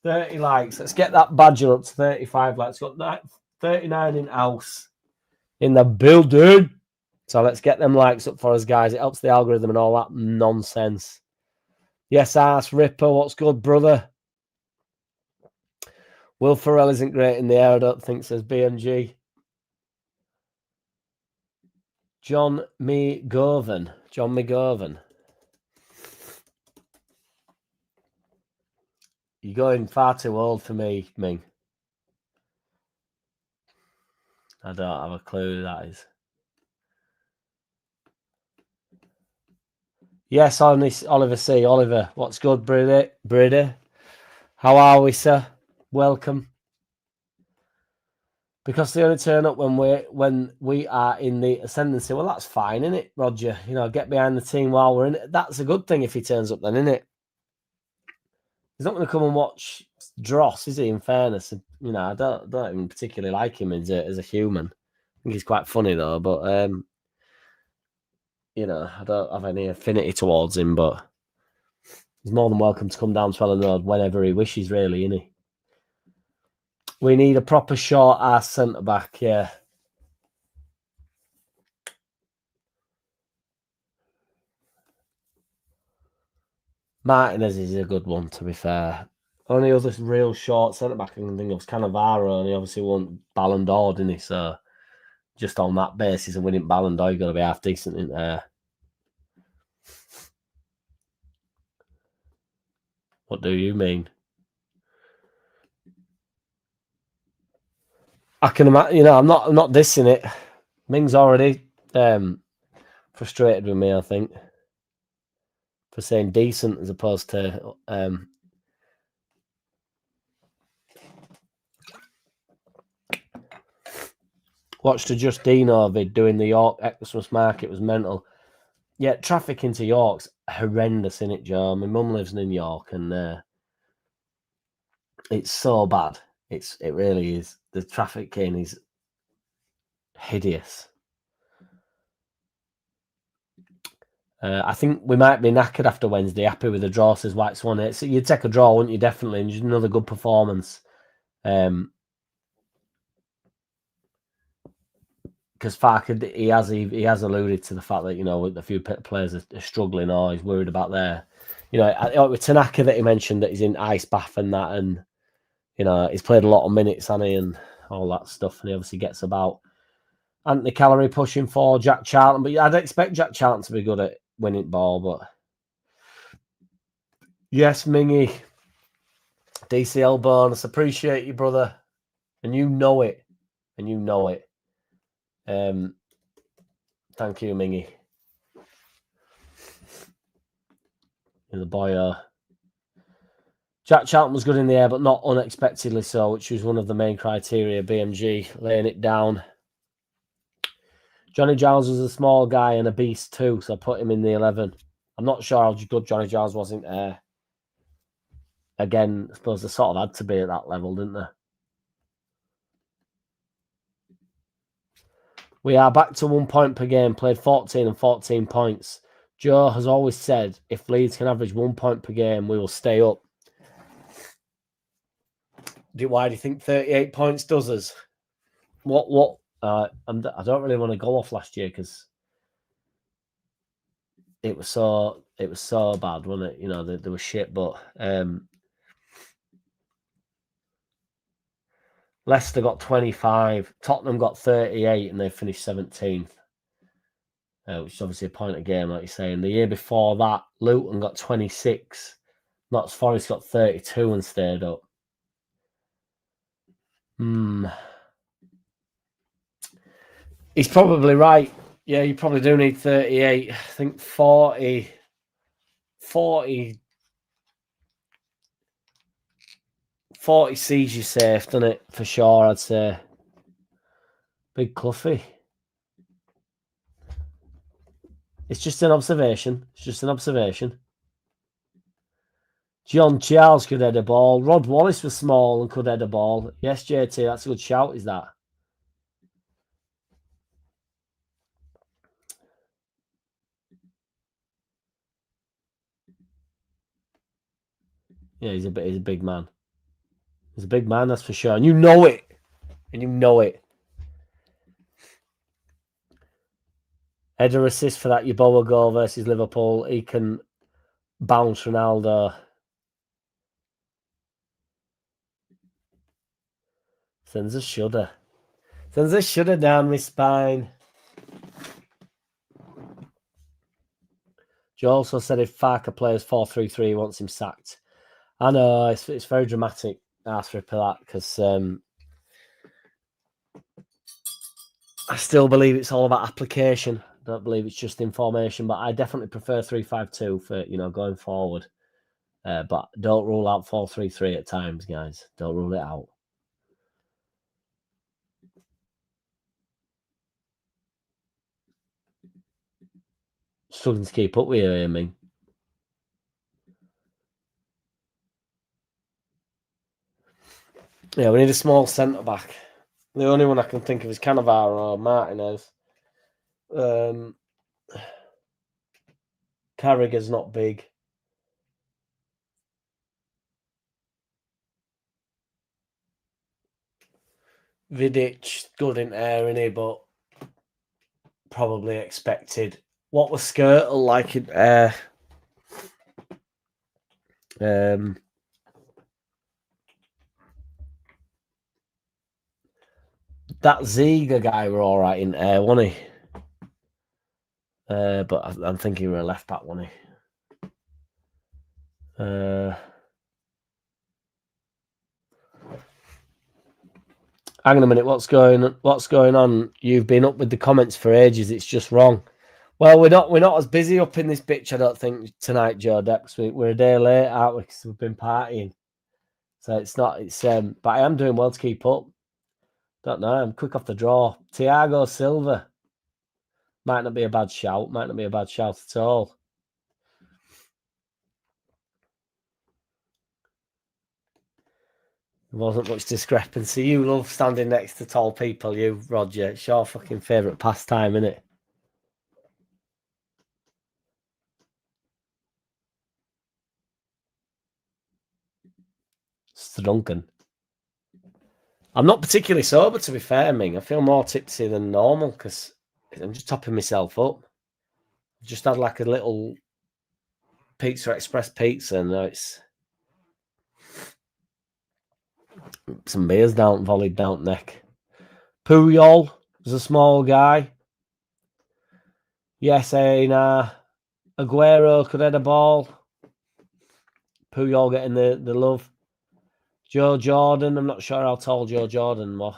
30 likes. Let's get that badger up to 35 likes. Got 39 in house. In the building. So let's get them likes up for us, guys. It helps the algorithm and all that nonsense. Yes, Arse Ripper, what's good, brother? Will Ferrell isn't great in the air, I don't think, says BMG. John McGovern. You're going far too old for me, Ming. I don't have a clue who that is. Yes, Oliver C. Oliver, what's good, Brady? How are we, sir? Welcome. Because they only turn up when we are in the ascendancy. Well, that's fine, isn't it, Roger? You know, get behind the team while we're in it. That's a good thing if he turns up then, isn't it? He's not going to come and watch Dross, is he? In fairness, you know, I don't even particularly like him as a human. I think he's quite funny though, but you know, I don't have any affinity towards him. But he's more than welcome to come down to Elland Road whenever he wishes, really, isn't he? We need a proper short ass centre back, yeah. Martinez is a good one, to be fair. Only other real short centre back I can think of is Cannavaro, and he obviously won Ballon d'Or, didn't he? So just on that basis of winning Ballon d'Or, you've got to be half decent in there. What do you mean? I can imagine. You know, I'm not dissing it. Ming's already frustrated with me, I think, for saying decent as opposed to watched the Justino vid doing the York Xmas market. It was mental. Yeah, traffic into York's horrendous, in it, Joe. My mum lives in York, and it's so bad. It really is. The traffic in is hideous. I think we might be knackered after Wednesday. Happy with the draw, says White Swan. So you'd take a draw, wouldn't you? Definitely, and just another good performance. Because Farker, he has alluded to the fact that, you know, a few players are struggling or he's worried about their, you know, with Tanaka that he mentioned that he's in ice bath and that, and you know he's played a lot of minutes, hasn't he, and all that stuff, and he obviously gets about. Anthony Callaway pushing for Jack Charlton, but I'd expect Jack Charlton to be good at winning ball. But yes, Mingy, DCL bonus, appreciate you, brother, and you know it, Thank you, Mingy. You're the boy. Jack Charlton was good in the air, but not unexpectedly so, which was one of the main criteria. BMG laying it down. Johnny Giles was a small guy and a beast too, so I put him in the 11. I'm not sure how good Johnny Giles was in there. Again, I suppose they sort of had to be at that level, didn't they? We are back to 1 point per game, played 14 and 14 points. Joe has always said if Leeds can average 1 point per game, we will stay up. Why do you think 38 points does us? What? I don't really want to go off last year because it was so bad, wasn't it? You know, they were shit, but Leicester got 25, Tottenham got 38, and they finished 17th, which is obviously a point a game, like you're saying. The year before that, Luton got 26, Notts Forest got 32 and stayed up. He's probably right. Yeah, you probably do need 38. I think 40 sees you safe, doesn't it? For sure, I'd say. Big Cluffy. It's just an observation. John Charles could head a ball. Rod Wallace was small and could head a ball. Yes, JT, that's a good shout, is that? Yeah, he's a big man. He's a big man, that's for sure. And you know it. Header assist for that Yeboah goal versus Liverpool. He can Bounce Ronaldo. Sends a shudder. Sends a shudder down my spine. Joe also said if Farker plays 4-3-3, he wants him sacked. I know, it's very dramatic, after that, because I still believe it's all about application. I don't believe it's just information, but I definitely prefer 3-5-2 for, going forward. But don't rule out 4-3-3 at times, guys. Don't rule it out. Struggling to keep up with you, I mean. Yeah, we need a small centre-back. The only one I can think of is Cannavaro or Martinez. Carragher's not big. Vidic, good in air, innit, but probably expected. What was Skirtle like in air? That Ziga guy were all right in air, wasn't he? But I'm thinking we were a left back, wasn't he? Hang on a minute, what's going on? You've been up with the comments for ages. It's just wrong. Well, we're not as busy up in this bitch, I don't think, tonight, Joe Dex. We're a day late, aren't we? Because we've been partying. So it's not. But I am doing well to keep up. Don't know. I'm quick off the draw. Thiago Silva might not be a bad shout. Might not be a bad shout at all. There wasn't much discrepancy. You love standing next to tall people, you, Roger. It's your fucking favourite pastime, isn't it? Strugglin. I'm not particularly sober, to be fair, Ming. I feel more tipsy than normal because I'm just topping myself up. I've just had like a little Pizza Express pizza, and now it's some beers volleyed down neck. Puyol is a small guy. Yes, Aguero could head a ball. Puyol getting the love. Joe Jordan, I'm not sure how tall Joe Jordan was.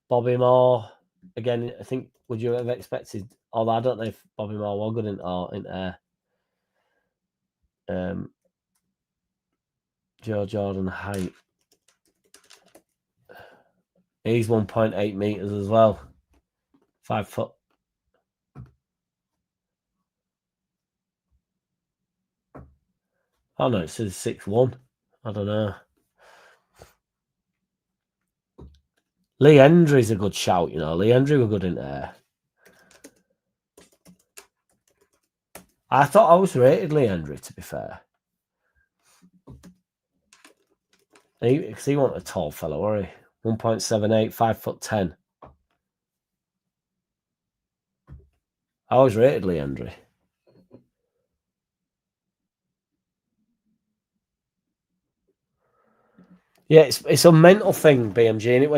Bobby Moore, again, I think, would you have expected, although I don't know if Bobby Moore was good in air. Joe Jordan height. He's 1.8 meters as well. 5 foot. Oh no, it says 6'1". I don't know. Lee Hendry's a good shout, Lee Hendry were good in there. I thought I was rated Lee Hendry, to be fair. Because he wasn't a tall fellow, were he? 1.78, 5'10". I was rated Lee Hendry. Yeah, it's a mental thing, BMG, and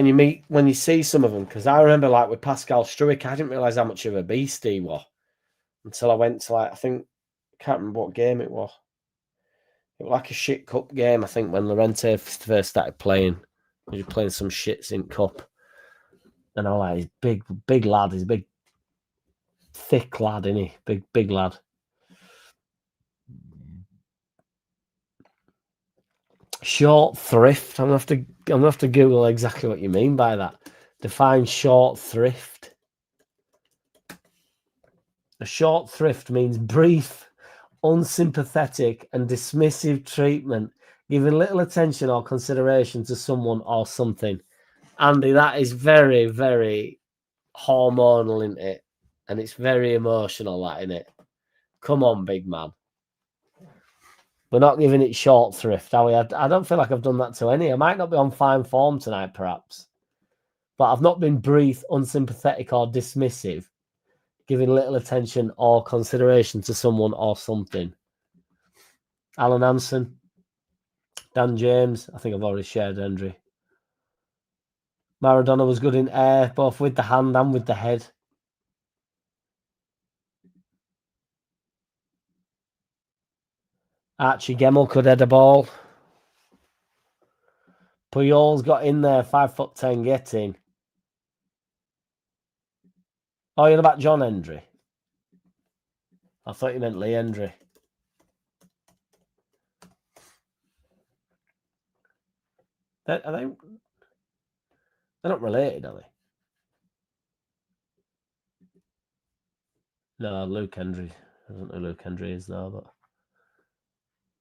when you see some of them. Because I remember, like with Pascal Struijk, I didn't realize how much of a beast he was until I went to I can't remember what game it was. It was like a shit cup game, I think, when Llorente first started playing. He was playing some shits in cup, and I was like, he's big lad. He's a big, thick lad, isn't he? Big lad. Short thrift. I'm gonna have to Google exactly what you mean by that. Define short thrift. A short thrift means brief, unsympathetic, and dismissive treatment, giving little attention or consideration to someone or something. Andy, that is very, very hormonal, isn't it? And it's very emotional, that, isn't it? Come on, big man. We're not giving it short thrift, are we? I don't feel like I've done that to any. I might not be on fine form tonight, perhaps. But I've not been brief, unsympathetic, or dismissive, giving little attention or consideration to someone or something. Alan Hansen. Dan James. I think I've already shared Hendry. Maradona was good in air, both with the hand and with the head. Archie Gemmell could head a ball. Puyol's got in there, 5'10", getting. Oh, you're about John Hendry? I thought you meant Lee Hendry. They're not related, are they? No, Luke Hendry. I don't know who Luke Hendry is though, but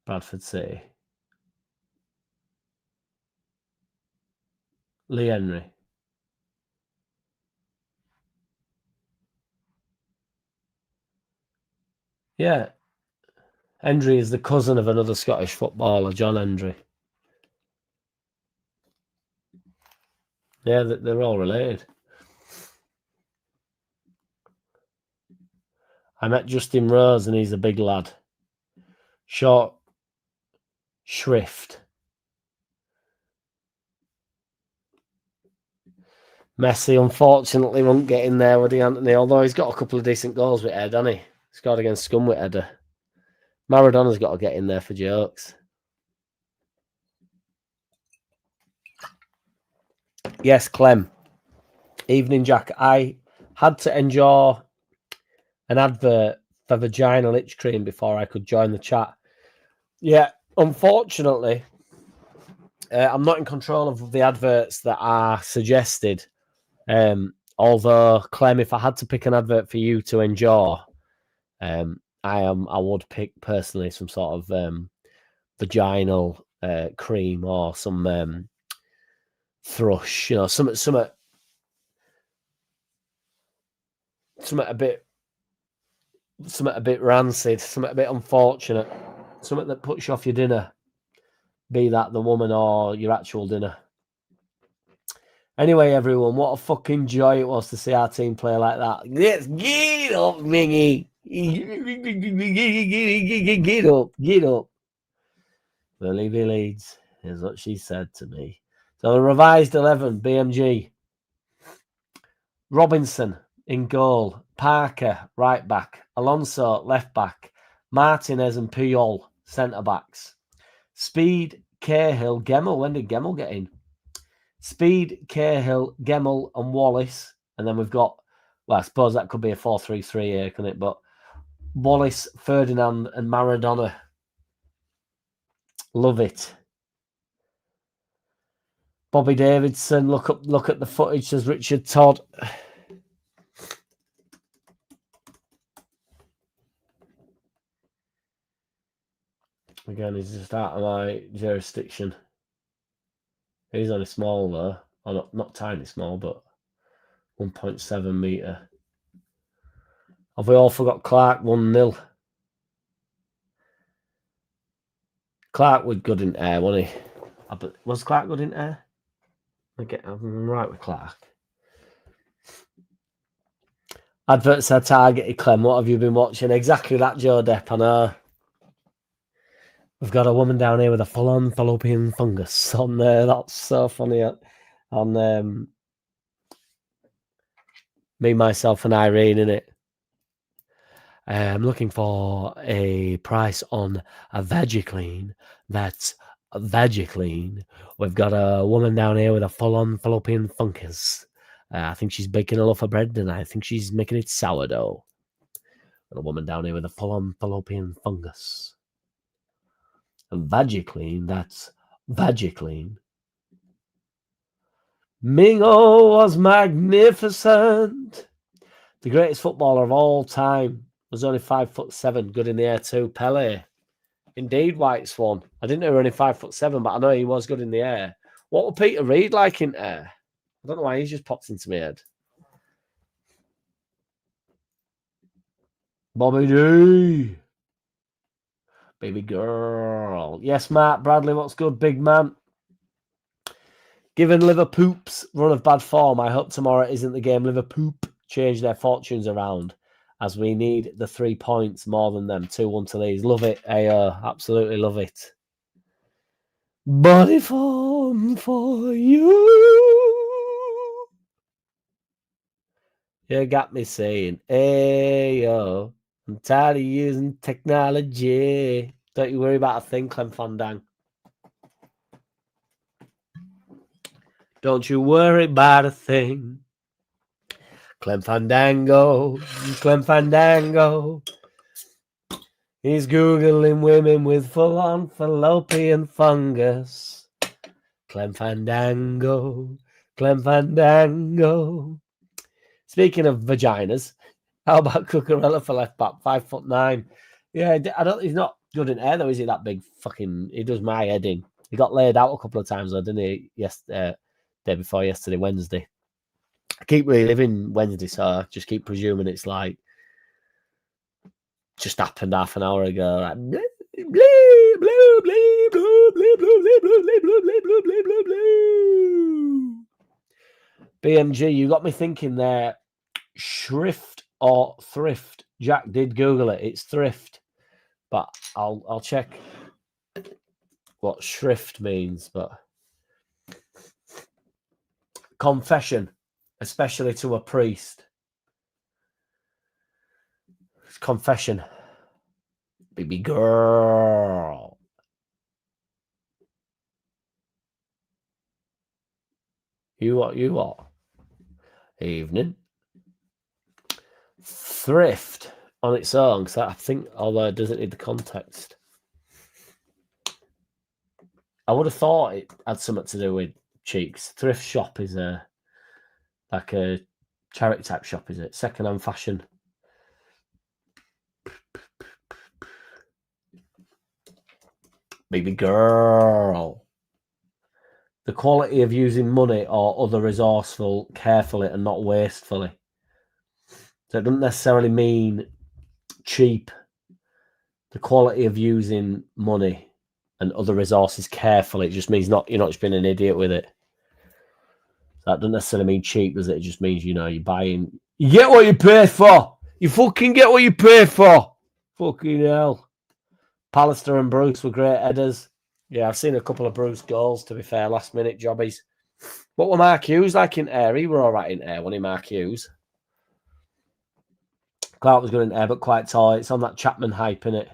Bradford City. Lee Henry. Yeah. Hendry is the cousin of another Scottish footballer, John Hendry. Yeah, they're all related. I met Justin Rose and he's a big lad. Short shrift. Messi, unfortunately, won't get in there, would he, Anthony? Although he's got a couple of decent goals with head, hasn't he? Scored against Scum with header. Maradona's got to get in there for jokes. Yes, Clem. Evening, Jack. I had to endure an advert for vaginal itch cream before I could join the chat. Yeah, unfortunately, I'm not in control of the adverts that are suggested. Although, Clem, if I had to pick an advert for you to endure, I would pick personally some sort of vaginal cream or some thrush, something a bit rancid, something a bit unfortunate, something that puts you off your dinner, be that the woman or your actual dinner. Anyway, everyone, what a fucking joy it was to see our team play like that. Let's get up, Mingy. Get up. Billy Leeds is what she said to me. So a revised 11, BMG. Robinson in goal. Parker, right back. Alonso, left back. Martinez and Puyol, centre backs. Speed, Cahill, Gemmell. When did Gemmell get in? Speed, Cahill, Gemmell, and Wallace. And then we've got, well, I suppose that could be a 4-3-3 here, couldn't it? But Wallace, Ferdinand, and Maradona. Love it. Bobby Davidson, look at the footage, says Richard Todd. Again, he's just out of my jurisdiction. He's only small though. Or not tiny small, but 1.7 metre. Have we all forgot Clark 1-0? Clark was good in air, wasn't he? Was Clark good in air? I'm right with Clark. Adverts are targeted, Clem. What have you been watching? Exactly that, Joe Depp. I know. We've got a woman down here with a full-on fallopian fungus on there. That's so funny. On me, myself, and Irene, innit? I'm looking for a price on a VeggieClean. That's a VeggieClean. We've got a woman down here with a full-on fallopian fungus. I think she's baking a loaf of bread, and I think she's making it sourdough. And a woman down here with a full-on fallopian fungus. And VeggieClean, that's VeggieClean. Mingo was magnificent. The greatest footballer of all time was only 5'7", good in the air too. Pele. Indeed, White Swan. I didn't know he was only 5'7", but I know he was good in the air. What would Peter Reid like in air? I don't know why he's just popped into my head. Bobby D. Baby girl. Yes, Matt Bradley, what's good, big man? Given Liverpool's run of bad form, I hope tomorrow isn't the game Liverpool change their fortunes around as we need the 3 points more than them. 2-1 to Leeds. Love it, AO. Absolutely love it. Body form for you. You got me saying, AO. I'm tired of using technology. Don't you worry about a thing, Clem Fandang. Don't you worry about a thing. Clem Fandango, Clem Fandango. He's Googling women with full-on fallopian fungus. Clem Fandango, Clem Fandango. Speaking of vaginas, how about Cucurella for left back, 5'9"? Yeah, he's not good in air though, is he? That big fucking. He does my head in. He got laid out a couple of times though, didn't he? Day before yesterday, Wednesday. I keep reliving Wednesday, so I just keep presuming it's like just happened half an hour ago. Like, blee, blee, blue, blee, blue, blee, blue, blee, blue, blee, blue, blee, blue, blee, blue, blue. BMG, you got me thinking there. Shrift or thrift? Jack did Google it. It's thrift, but I'll check what shrift means. But confession, especially to a priest. It's confession. Baby girl. You what? Evening. Thrift on its own, because I think, although it doesn't need the context, I would have thought it had something to do with cheeks. Thrift shop is like a charity type shop, is it? Second-hand fashion. Baby girl. The quality of using money or other resourceful carefully and not wastefully. So it doesn't necessarily mean cheap. The quality of using money and other resources carefully, it just means you're not just being an idiot with it. That doesn't necessarily mean cheap, does it? It just means, you're buying. You get what you pay for. You fucking get what you pay for. Fucking hell. Pallister and Bruce were great headers. Yeah, I've seen a couple of Bruce goals, to be fair, last minute jobbies. What were Mark Hughes like in air? He were all right in air, wasn't he, Mark Hughes? Clark was good in air, but quite tall. It's on that Chapman hype, innit?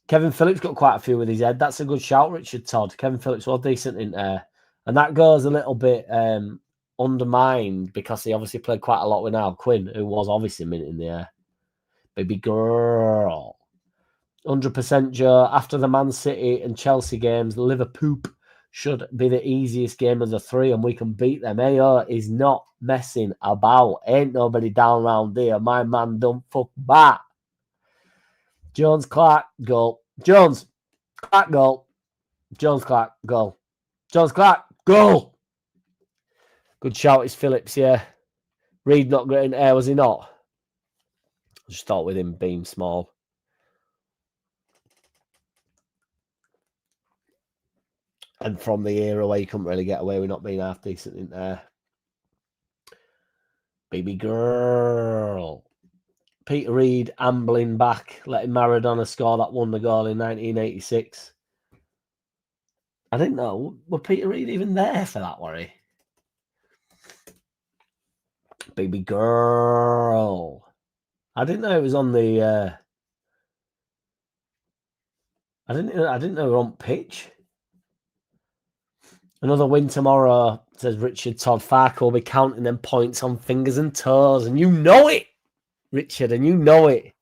Kevin Phillips got quite a few with his head. That's a good shout, Richard Todd. Kevin Phillips was decent in air. And that goes a little bit undermined because he obviously played quite a lot with Al Quinn, who was obviously minute in the air. Baby girl. 100% Joe. After the Man City and Chelsea games, Liverpool should be the easiest game of the three and we can beat them. AO is not messing about. Ain't nobody down round here. My man don't fuck back. Jones Clark, goal. Jones Clark, goal. Jones Clark, goal. Jones Clark, goal. Good shout, it's Phillips, yeah. Reed not great in air, was he not? Just thought with him being small. And from the era where you couldn't really get away with not being half decent in there. Baby girl. Peter Reid ambling back, letting Maradona score that won the goal in 1986. I didn't know. Were Peter Reid even there for that, worry? Baby girl. I didn't know it was on the... I didn't know we were on pitch. Another win tomorrow, says Richard Todd. Farke will be counting them points on fingers and toes. And you know it, Richard, and you know it.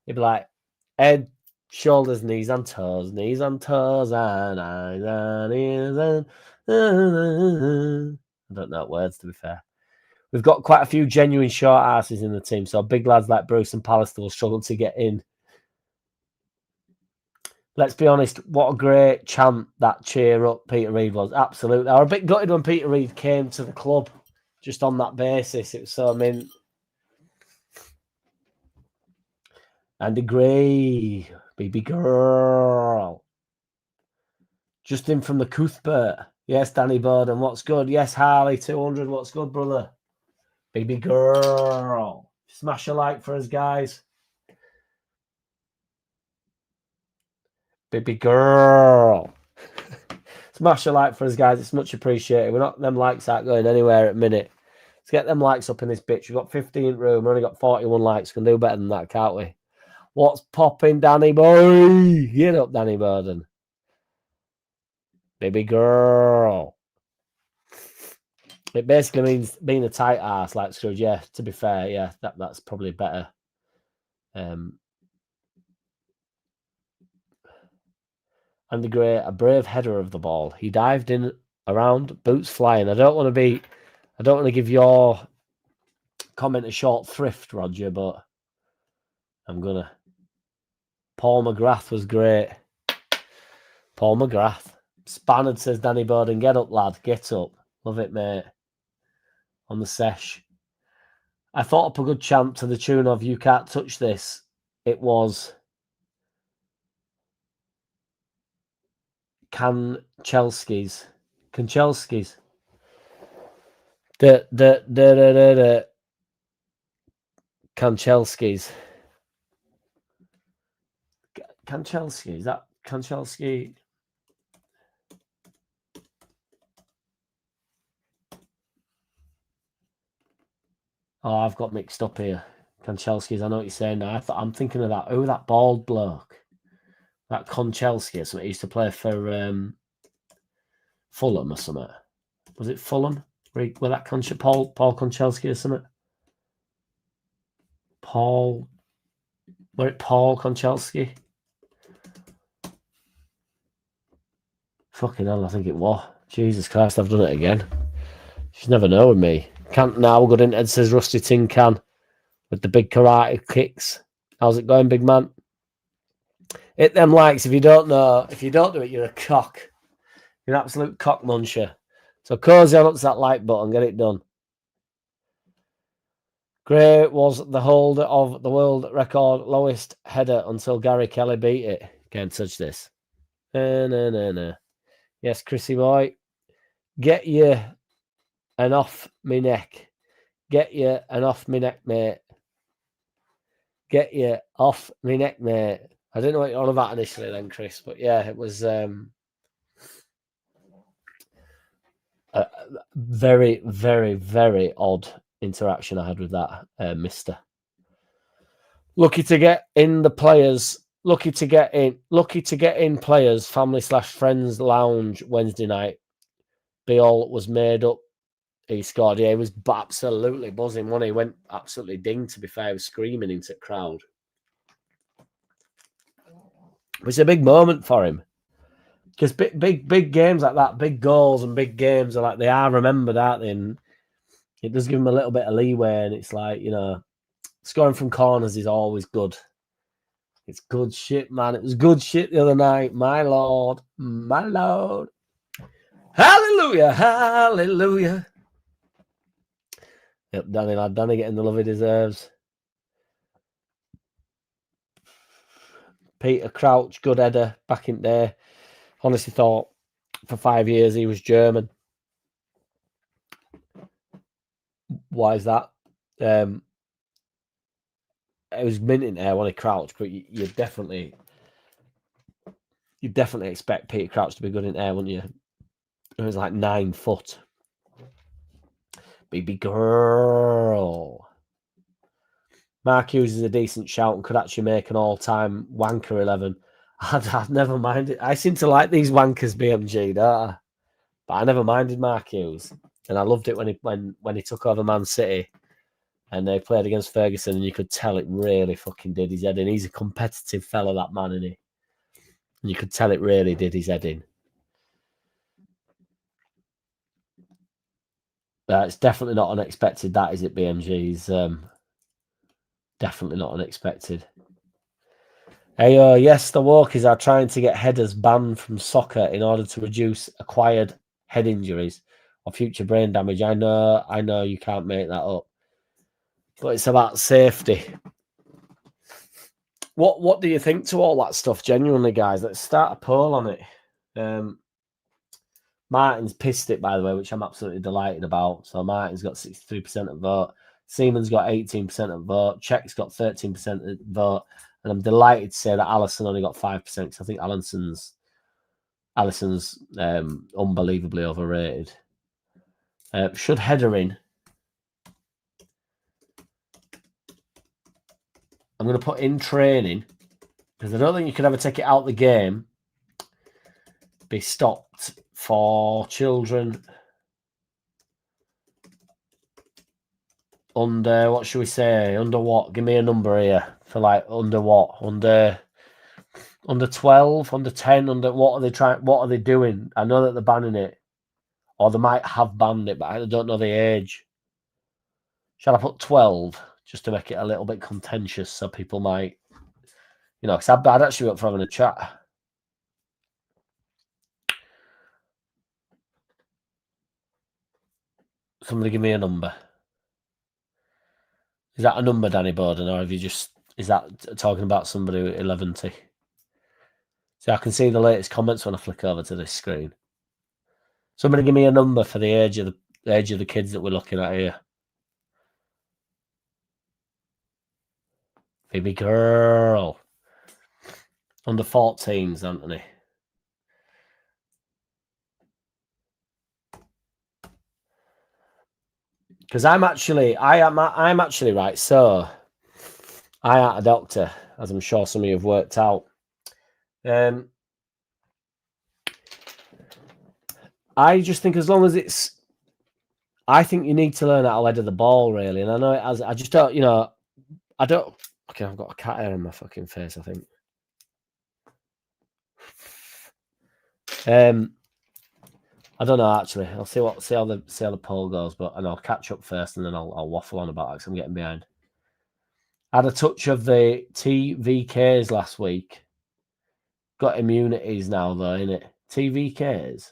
He'd be like, head, shoulders, knees and toes, and eyes and ears and... I don't know words, to be fair. We've got quite a few genuine short asses in the team, so big lads like Bruce and Pallister will struggle to get in. Let's be honest, what a great chant that cheer up Peter Reid was. Absolutely. I was a bit gutted when Peter Reid came to the club just on that basis. It was so mint. Andy Gray, baby girl. Justin from the Cuthbert. Yes, Danny Bowden, what's good? Yes, Harley, 200, what's good, brother? Baby girl. Smash a like for us, guys. Baby girl. Smash a like for us, guys. It's much appreciated. Them likes aren't going anywhere at the minute. Let's get them likes up in this bitch. We've got 15 room. We've only got 41 likes. We can do better than that, can't we? What's popping, Danny boy? Get up, Danny Burden. Baby girl. It basically means being a tight ass like Scrooge. Yeah, to be fair, yeah, that's probably better. And the Grey, a brave header of the ball. He dived in around, boots flying. I don't want to give your comment a short thrift, Roger, but I'm gonna. Paul McGrath was great. Paul McGrath. Spannard says Danny Bowden, get up, lad. Get up. Love it, mate. On the sesh. I thought up a good chant to the tune of You Can't Touch This. It was Kanchelski's. Kanchelski's. Kanchelski's. Kanchelski. Is that Kanchelski? Oh, I've got mixed up here. Kanchelski's. I know what you're saying now. I'm thinking of that. Oh, that bald bloke. That Konchelski or something. He used to play for Fulham or something. Was it Fulham? Where that Paul Konchelski or something? Paul Konchelski? Fucking hell, I think it was. Jesus Christ, I've done it again. She's never known me. Can't now. Good in. Ed says Rusty Tin Can with the big karate kicks. How's it going, big man? Hit them likes. If you don't do it, you're a cock. You're an absolute cock muncher. So cozy on up to that like button. Get it done. Gray was the holder of the world record lowest header until Gary Kelly beat it. Can't touch this. No. Yes, Chrissy boy. Get you and off me neck. Get you and off me neck, mate. Get you off me neck, mate. I didn't know what you're on about initially then, Chris, but yeah, it was a very, very, very odd interaction I had with that mister. Lucky to get in players family/friends lounge Wednesday night. Beal was made up. He scored. Yeah, he was absolutely buzzing when he went absolutely ding, to be fair. He was screaming into the crowd. It was a big moment for him. Because big games like that, big goals and big games they are remembered, aren't they? And it does give him a little bit of leeway, and it's like, scoring from corners is always good. It's good shit, man. It was good shit the other night. My Lord. My Lord. Hallelujah. Hallelujah. Yep, Danny, lad. Danny getting the love he deserves. Peter Crouch, good header back in there. Honestly thought for 5 years he was German. Why is that? It was minting there when he crouched, but you definitely expect Peter Crouch to be good in air, wouldn't you? It was like 9 foot. Baby girl. Mark Hughes is a decent shout and could actually make an all-time wanker 11. I'd never minded. I seem to like these wankers, BMG, don't I? But I never minded Mark Hughes, and I loved it when he took over Man City, and they played against Ferguson, and you could tell it really fucking did his head in. He's a competitive fella, that man, isn't he? And you could tell it really did his head in. It's definitely not unexpected, that, is it, BMG's? Definitely not unexpected. Hey, yes, the Walkies are trying to get headers banned from soccer in order to reduce acquired head injuries or future brain damage. I know you can't make that up, but it's about safety. What do you think to all that stuff, genuinely, guys? Let's start a poll on it. Martin's pissed it, by the way, which I'm absolutely delighted about. So Martin's got 63% of vote. Seaman's got 18% of the vote. Czech's got 13% of the vote. And I'm delighted to say that Alisson only got 5% because I think Alisson's unbelievably overrated. Should header in. I'm going to put in training because I don't think you could ever take it out the game. Be stopped for children under, what should we say? Under what? Give me a number here for like under what? Under 12, under 10, under what are they trying? What are they doing? I know that they're banning it, or they might have banned it, but I don't know the age. Shall I put 12 just to make it a little bit contentious so people might, because I'd actually be up for having a chat. Somebody give me a number. Is that a number, Danny Borden, or is that talking about somebody with 11? So I can see the latest comments when I flick over to this screen. Somebody give me a number for the age of the kids that we're looking at here. Baby girl. Under 14s, Anthony. Because I'm actually right. So I am a doctor, as I'm sure some of you have worked out. I just think as long as I think you need to learn how to header the ball, really. And I know it has, I just don't, okay, I've got a cat hair on my fucking face, I think. I don't know, actually. I'll see how the poll goes, and I'll catch up first and then I'll waffle on about it because I'm getting behind. I had a touch of the TVKs last week. Got immunities now, though, innit? TVKs.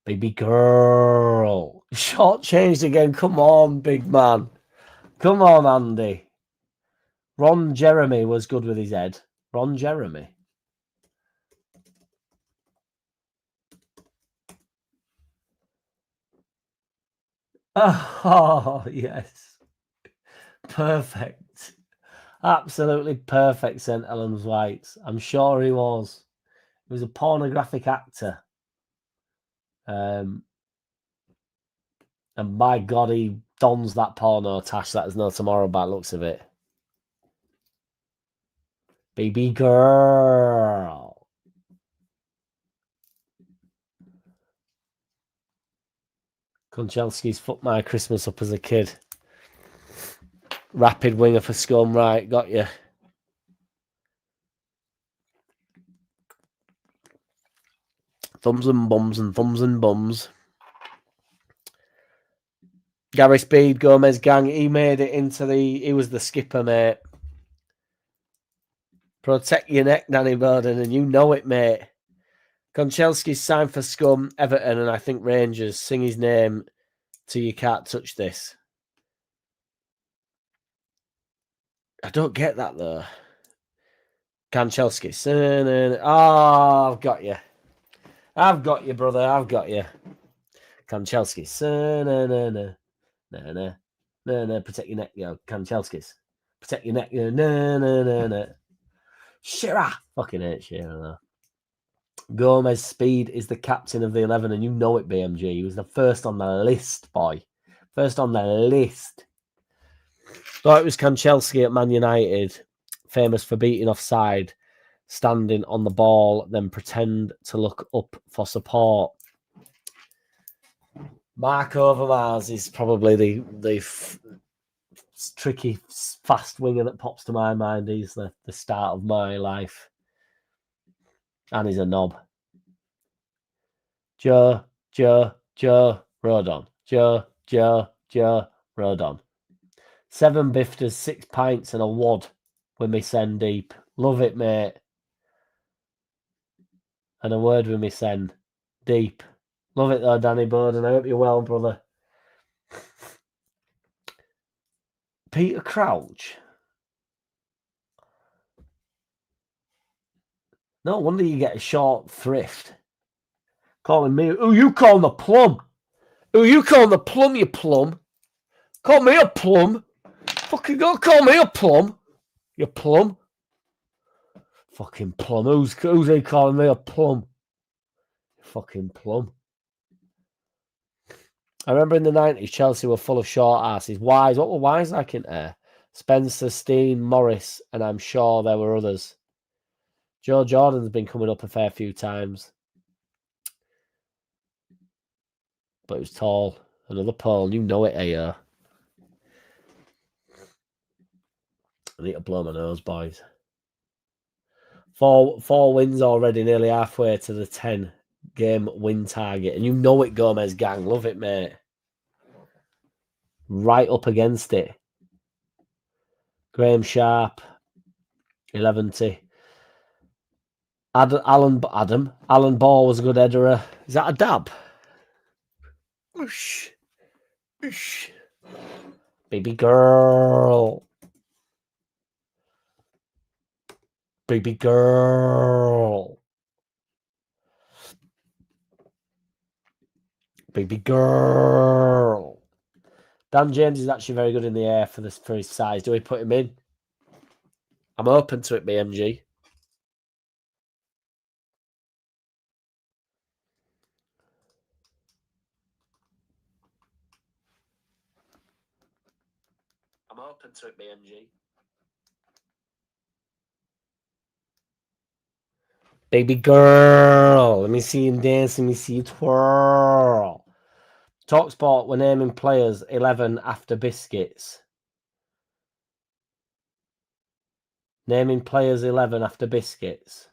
Baby girl. Shortchanged again. Come on, big man. Come on, Andy. Ron Jeremy was good with his head. Ron Jeremy. Oh, yes. Perfect. Absolutely perfect, St. Helens Whites. I'm sure he was. He was a pornographic actor. And by God, he dons that porno tash that is no tomorrow by the looks of it. Baby girl. Konchelski's fucked my Christmas up as a kid. Rapid winger for Scum, right, got you. Thumbs and bums and thumbs and bums. Gary Speed, Gomez gang, he made it into he was the skipper, mate. Protect your neck, Danny Bowden, and you know it, mate. Konchelski's signed for Scum, Everton, and I think Rangers. Sing his name till you can't touch this. I don't get that, though. Kanchelski. Oh, I've got you. I've got you, brother. I've got you. Kanchelski. Protect your neck, yo. Kanchelskis. Protect your neck, yo. Shearer. Fucking hate Shearer, though. Gomez Speed is the captain of the 11, and you know it, BMG. He was the first on the list, boy. First on the list. Thought it was Kanchelski at Man United, famous for beating offside, standing on the ball, then pretend to look up for support. Mark Overmars is probably the tricky, fast winger that pops to my mind. He's the start of my life. And he's a knob. Joe, Rodon. Joe, Rodon. 7 bifters, 6 pints and a wad with me send deep. Love it, mate. And a word with me send deep. Love it though, Danny Bowden. I hope you're well, brother. Peter Crouch. No wonder you get a short thrift. Calling me. Who you calling the plum? Who you calling the plum, you plum? Call me a plum. Fucking go call me a plum. You plum. Fucking plum. Who's he calling me a plum? Fucking plum. I remember in the 90s, Chelsea were full of short asses. Wise. What were Wise like in there? Spencer, Steen, Morris, and I'm sure there were others. Joe Jordan's been coming up a fair few times. But he was tall. Another Paul. You know it, AR. I need to blow my nose, boys. Four wins already, nearly halfway to the 10-game win target. And you know it, Gomez gang. Love it, mate. Right up against it. Graham Sharp, 11. Alan Ball was a good header. Is that a dab? Whoosh. Whoosh. Baby girl. Baby girl. Baby girl. Dan James is actually very good in the air for his size. Do we put him in? I'm open to it, BMG. I'm open to it, BMG. Baby girl. Let me see him dance. Let me see you twirl. TalkSport, we're naming players 11 after biscuits. Naming players 11 after biscuits.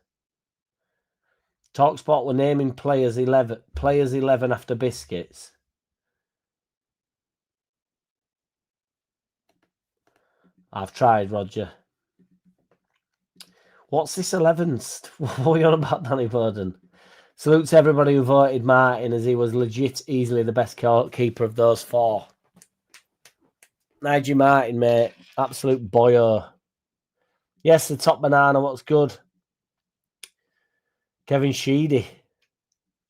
TalkSport, we're naming players 11 after biscuits. I've tried, Roger. What's this 11th? What are you on about, Danny Burden? Salute to everybody who voted Martin, as he was legit easily the best keeper of those four. Nigel Martin, mate. Absolute boyo. Yes, the top banana. What's good? Kevin Sheedy.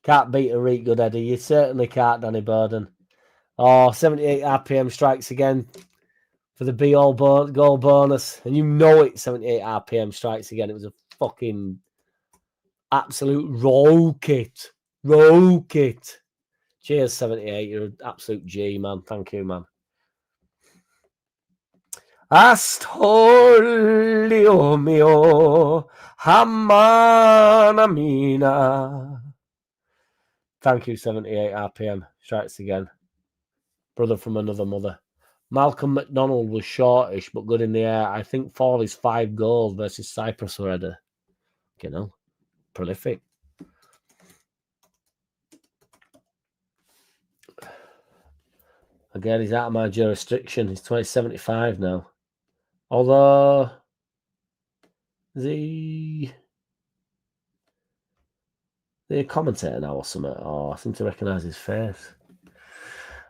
Can't beat a reek good header. You certainly can't, Danny Burden. Oh, 78 RPM strikes again for the be-all goal bonus. And you know it, 78 RPM strikes again. It was a fucking absolute rocket. Rocket. Cheers, 78. You're an absolute G, man. Thank you, man. Astolio mio, Hamana mina. Thank you, 78 RPM. Strikes again. Brother from another mother. Malcolm McDonald was shortish, but good in the air. I think 4 of his 5 goals versus Cyprus were header. You know, prolific. Again, he's out of my jurisdiction. He's 2075 now. Although, is he a commentator now or something? Oh, I seem to recognise his face.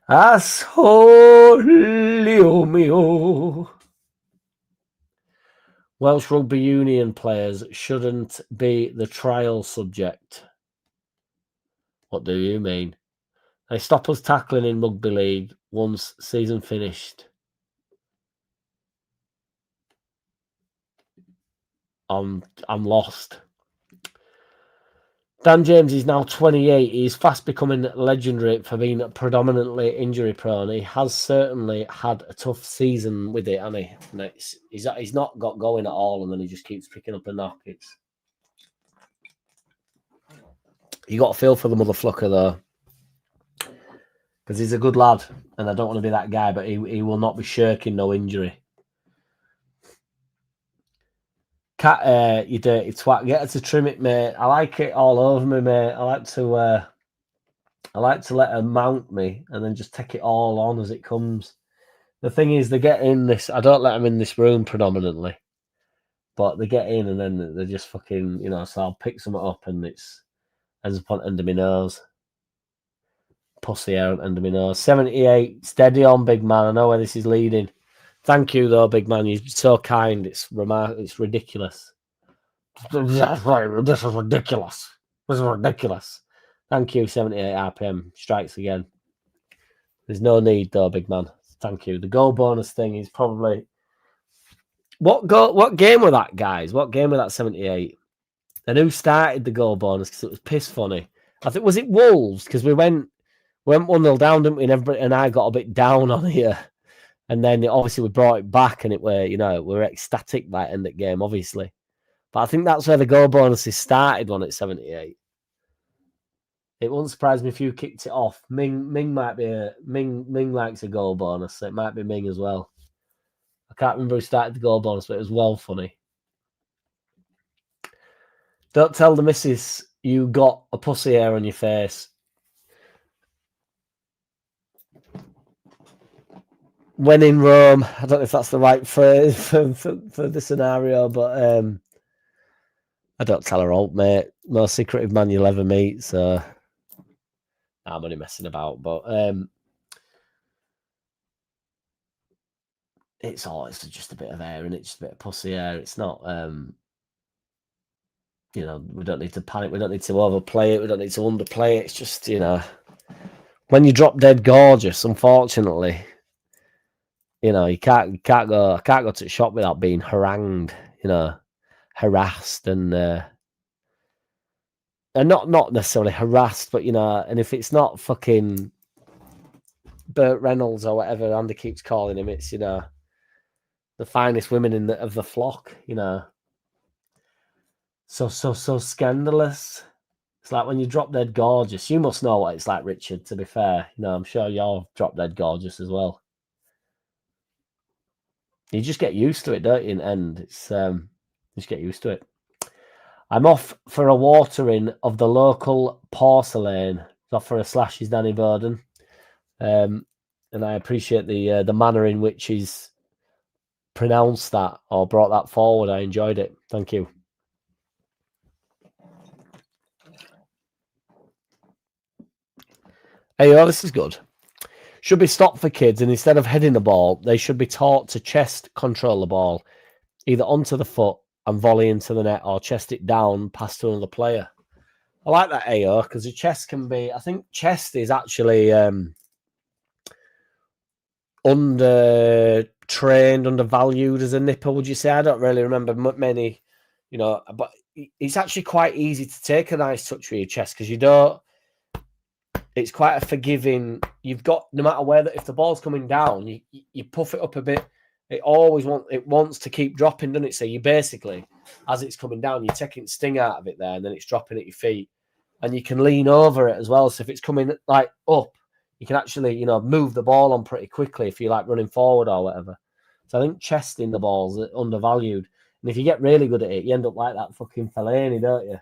Asshole mio. Welsh Rugby Union players shouldn't be the trial subject. What do you mean? They stop us tackling in rugby league once season finished. I'm lost. Dan James is now 28. He's fast becoming legendary for being predominantly injury prone. He has certainly had a tough season with it, hasn't he? He's not got going at all, and then he just keeps picking up a knock. You got to feel for the motherfucker though, because he's a good lad, and I don't want to be that guy, but he will not be shirking no injury. Cat, you dirty twat, get her to trim it, mate. I like it all over me, mate. I like to let her mount me and then just take it all on as it comes. The thing is, they get in this. I don't let them in this room predominantly, but they get in and then they're just fucking, So I'll pick something up and it's ends up on under my nose. Pussy out under my nose. 78, steady on, big man. I know where this is leading. Thank you, though, big man. You're so kind. It's ridiculous. This is ridiculous. This is ridiculous. Thank you, 78 RPM. Strikes again. There's no need, though, big man. Thank you. The goal bonus thing is probably... What game were that, guys? What game were that 78? And who started the goal bonus? Because it was piss funny. I think, was it Wolves? Because we went 1-0 down, didn't we? And everybody and I got a bit down on here. And then obviously we brought it back and we're ecstatic by the end of the game, obviously. But I think that's where the goal bonuses started on at 78. It wouldn't surprise me if you kicked it off. Ming might be Ming likes a goal bonus, so it might be Ming as well. I can't remember who started the goal bonus, but it was well funny. Don't tell the missus you got a pussy hair on your face. When in Rome, I don't know if that's the right phrase for the scenario, but I don't tell her alt, mate. Most secretive man you'll ever meet, so I'm only messing about. But it's just a bit of hair, and it's just a bit of pussy hair. It's not, we don't need to panic. We don't need to overplay it. We don't need to underplay it. It's just, when you drop dead gorgeous, unfortunately, you can't go to the shop without being harangued, harassed and not necessarily harassed, but and if it's not fucking Burt Reynolds or whatever Andy keeps calling him, it's the finest women of the flock, so scandalous. It's like when you drop dead gorgeous. You must know what it's like, Richard. To be fair, I'm sure you're drop dead gorgeous as well. You just get used to it, don't you? In the end, it's just get used to it. I'm off for a watering of the local porcelain. It's off for a slash, is Danny Bowden. And I appreciate the manner in which he's pronounced that or brought that forward. I enjoyed it. Thank you. Hey, this is good. Should be stopped for kids, and instead of heading the ball, they should be taught to chest control the ball, either onto the foot and volley into the net, or chest it down, pass to another player. I like that, AO, because the chest can be... I think chest is actually under-trained, undervalued as a nipper, would you say? I don't really remember many, but it's actually quite easy to take a nice touch with your chest, because you don't... It's quite a forgiving... You've got... No matter where... If the ball's coming down, you puff it up a bit. It wants to keep dropping, doesn't it? So you basically, as it's coming down, you're taking sting out of it there, and then it's dropping at your feet. And you can lean over it as well. So if it's coming like up, you can actually, move the ball on pretty quickly if you like running forward or whatever. So I think chesting the ball's undervalued. And if you get really good at it, you end up like that fucking Fellaini, don't you?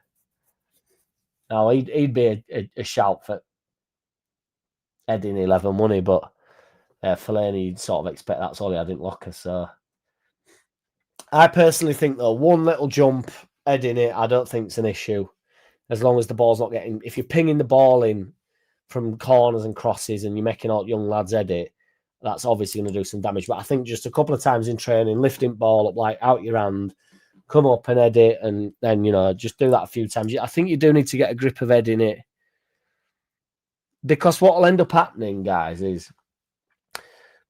No, he'd be a shout for heading 11 money, but Fellaini, you'd sort of expect that's all he had in locker. So I personally think, though, one little jump, heading it, I don't think it's an issue. As long as the ball's not getting... If you're pinging the ball in from corners and crosses and you're making all young lads head it, that's obviously going to do some damage. But I think just a couple of times in training, lifting ball up, like out your hand, come up and head it, and then, just do that a few times. I think you do need to get a grip of heading it. Because what will end up happening, guys, is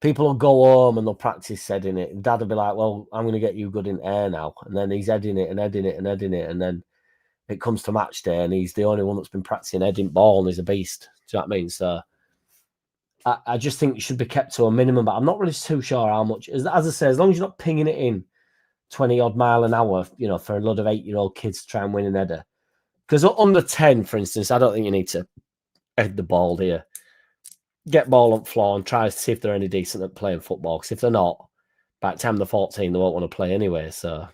people will go home and they'll practice heading it. And Dad will be like, well, I'm going to get you good in air now. And then he's heading it and heading it and heading it. And then it comes to match day and he's the only one that's been practicing heading ball and he's a beast. Do you know what I mean? So I just think it should be kept to a minimum, but I'm not really too sure how much. As I say, as long as you're not pinging it in 20-odd mile an hour, for a lot of 8-year-old kids to try and win an header. Because under 10, for instance, I don't think you need to head the ball here. Get ball on floor and try to see if they're any decent at playing football. Because if they're not, by the time they're 14, they won't want to play anyway. So,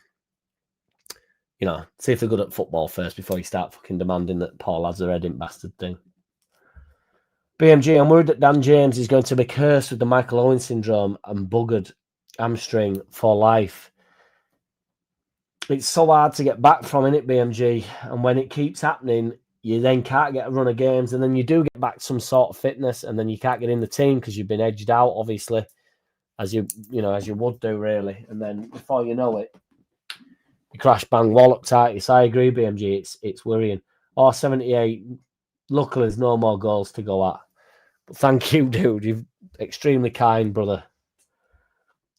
see if they're good at football first before you start fucking demanding that poor lads are heading bastard thing. BMG, I'm worried that Dan James is going to be cursed with the Michael Owen syndrome and buggered hamstring for life. It's so hard to get back from, innit, BMG? And when it keeps happening, you then can't get a run of games, and then you do get back some sort of fitness, and then you can't get in the team because you've been edged out, obviously, as you would do, really. And then before you know it, you crash bang wallop tight. I agree, BMG. It's worrying. 78. Luckily, there's no more goals to go at. But thank you, dude. You're extremely kind, brother.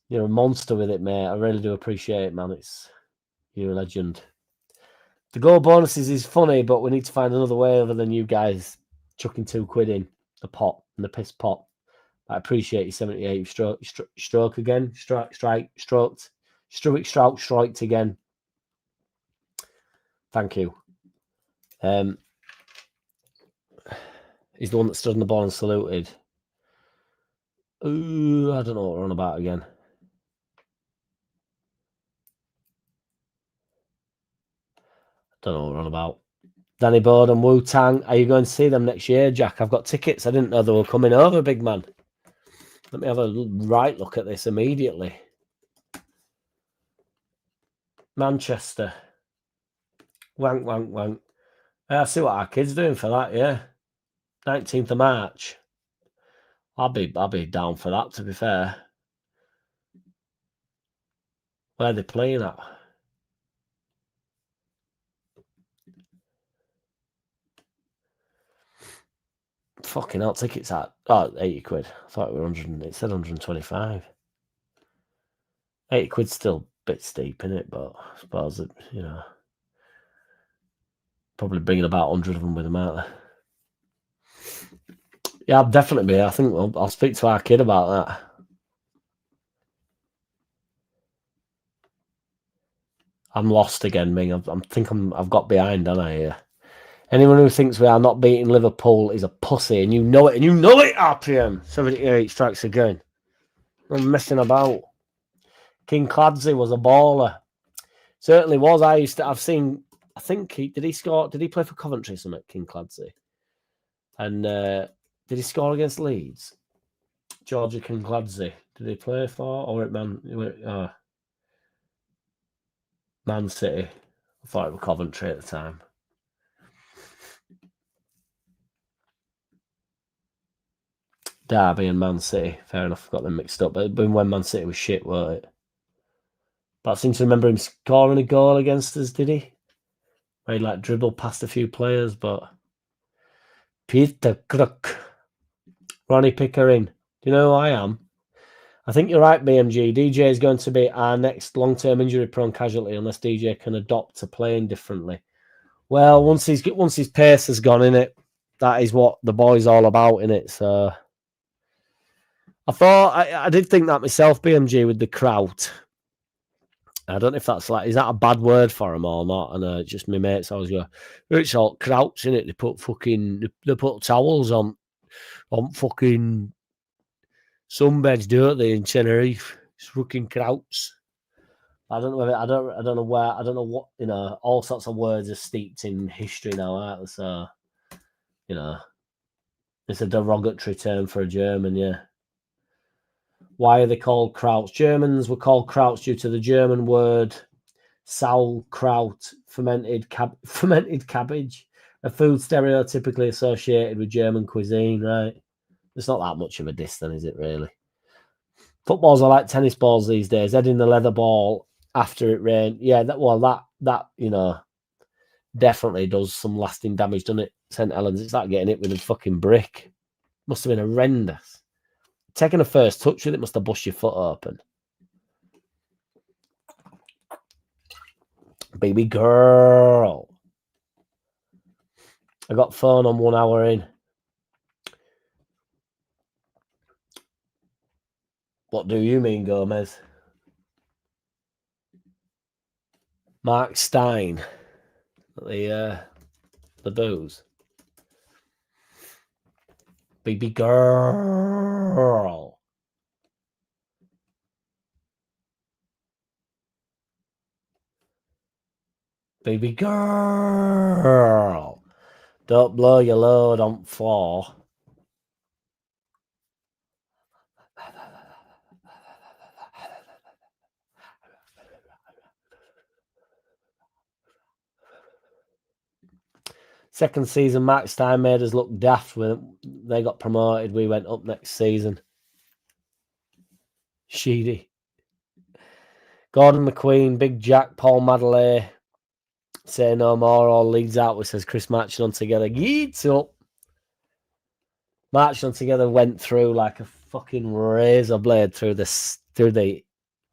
You're a monster with it, mate. I really do appreciate it, man. You're a legend. The goal bonuses is funny, but we need to find another way other than you guys chucking £2 in the pot, in the piss pot. I appreciate you 78 stroke again. Stroked again. Thank you. He's the one that stood on the ball and saluted. Ooh, I don't know what we're on about again. Don't know what we're on about. Danny Bode and Wu Tang. Are you going to see them next year, Jack? I've got tickets. I didn't know they were coming over, big man. Let me have a right look at this immediately. Manchester. Wank, wank, wank. I'll see what our kid's doing for that, yeah. 19th of March. I'll be down for that, to be fair. Where are they playing at? Fucking hell, tickets at 80 quid. I thought it were 100. It said 125. 80 quid's still a bit steep, innit? But I suppose that, you know, probably bringing about 100 of them with them, aren't they? Yeah, I'll definitely be. I think I'll speak to our kid about that. I'm lost again, Ming. I've got behind, haven't I? Here. Anyone who thinks we are not beating Liverpool is a pussy, and you know it, RPM. 78 strikes again. I'm messing about. King Clancy was a baller. Certainly was. I think did he score? Did he play for Coventry or something, King Clancy? And did he score against Leeds? Georgia King Clancy. Did he play for or at Man City? I thought it was Coventry at the time. Derby and Man City. Fair enough, got them mixed up. But when Man City was shit, weren't it? But I seem to remember him scoring a goal against us, did he? Where he like dribbled past a few players, but Peter Crook. Ronnie Pickering. Do you know who I am? I think you're right, BMG. DJ is going to be our next long-term injury-prone casualty unless DJ can adopt to playing differently. Well, once his pace has gone in it, that is what the boy's all about in it. So I thought I did think that myself, BMG, with the kraut. I don't know if that's is that a bad word for him or not? And just my mates always go, it's all krauts in it. They put towels on fucking sunbeds, don't they, in Tenerife? It's fucking krauts. I don't know. I don't know where. I don't know what. You know, all sorts of words are steeped in history now, aren't they? So, you know, it's a derogatory term for a German. Yeah. Why are they called krauts? Germans were called krauts due to the German word Sauerkraut, fermented cabbage, a food stereotypically associated with German cuisine. Right. It's not that much of a diss, then, is it? Really. Footballs are like tennis balls these days. Heading the leather ball after it rained. Yeah, that you know, definitely does some lasting damage, doesn't it? St. Helens, it's like getting hit with a fucking brick. Must have been horrendous. Taking a first touch with it must have bust your foot open. Baby girl. I got phone on 1 hour in. What do you mean, Gomez? Mark Stein. The booze. Baby girl. Baby girl. Don't blow your load on floor. Second season, Mark Stein made us look daft when they got promoted. We went up next season. Sheedy. Gordon McQueen, Big Jack, Paul Madeley. Say no more, all leads out, which says Chris matching on together. Yeets up. marched on together, went through like a fucking razor blade through the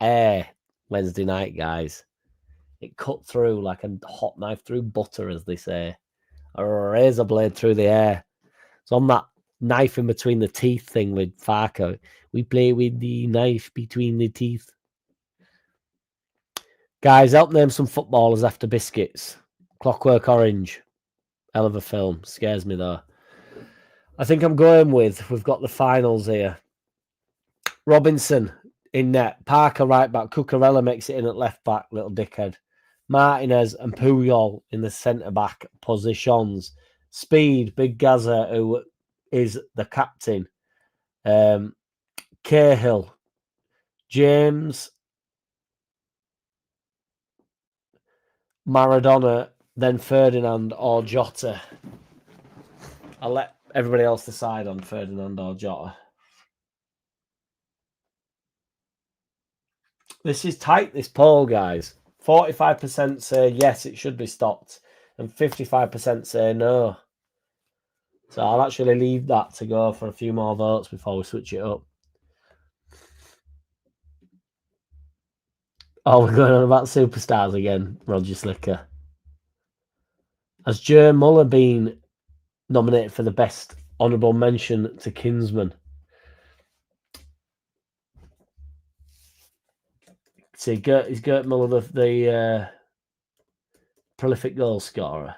air Wednesday night, guys. It cut through like a hot knife through butter, as they say. A razor blade through the air. So on that knife in between the teeth thing with Farco, we play with the knife between the teeth. Guys, help name some footballers after biscuits. Clockwork Orange. Hell of a film. Scares me, though. I think I'm going with, we've got the finals here. Robinson in net. Parker right back. Cucurella makes it in at left back, little dickhead. Martinez and Puyol in the centre-back positions. Speed, Big Gaza, who is the captain. Cahill. James. Maradona, then Ferdinand or Jota. I'll let everybody else decide on Ferdinand or Jota. This is tight, this poll, guys. 45% say yes, it should be stopped, and 55% say no. So I'll actually leave that to go for a few more votes before we switch it up. Oh, we're going on about superstars again, Roger Slicker. Has Joe Muller been nominated for the best honourable mention to Kinsman? See, is Gert Muller the prolific goal scorer?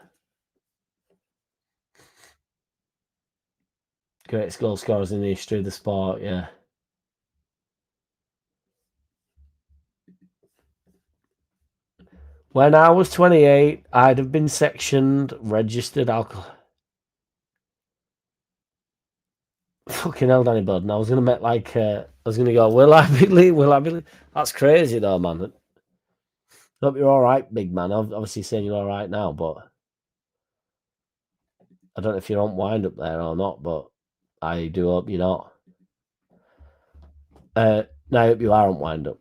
Greatest goal scorers in the history of the sport, yeah. When I was 28, I'd have been sectioned, registered alcohol. Fucking hell, Danny Bud. And I was going to make like, I was going to go, will I be? That's crazy though, man. Hope you're all right, big man. I'm obviously saying you're all right now, but I don't know if you're on wind up there or not, but I do hope you're not. I hope you are on wind up.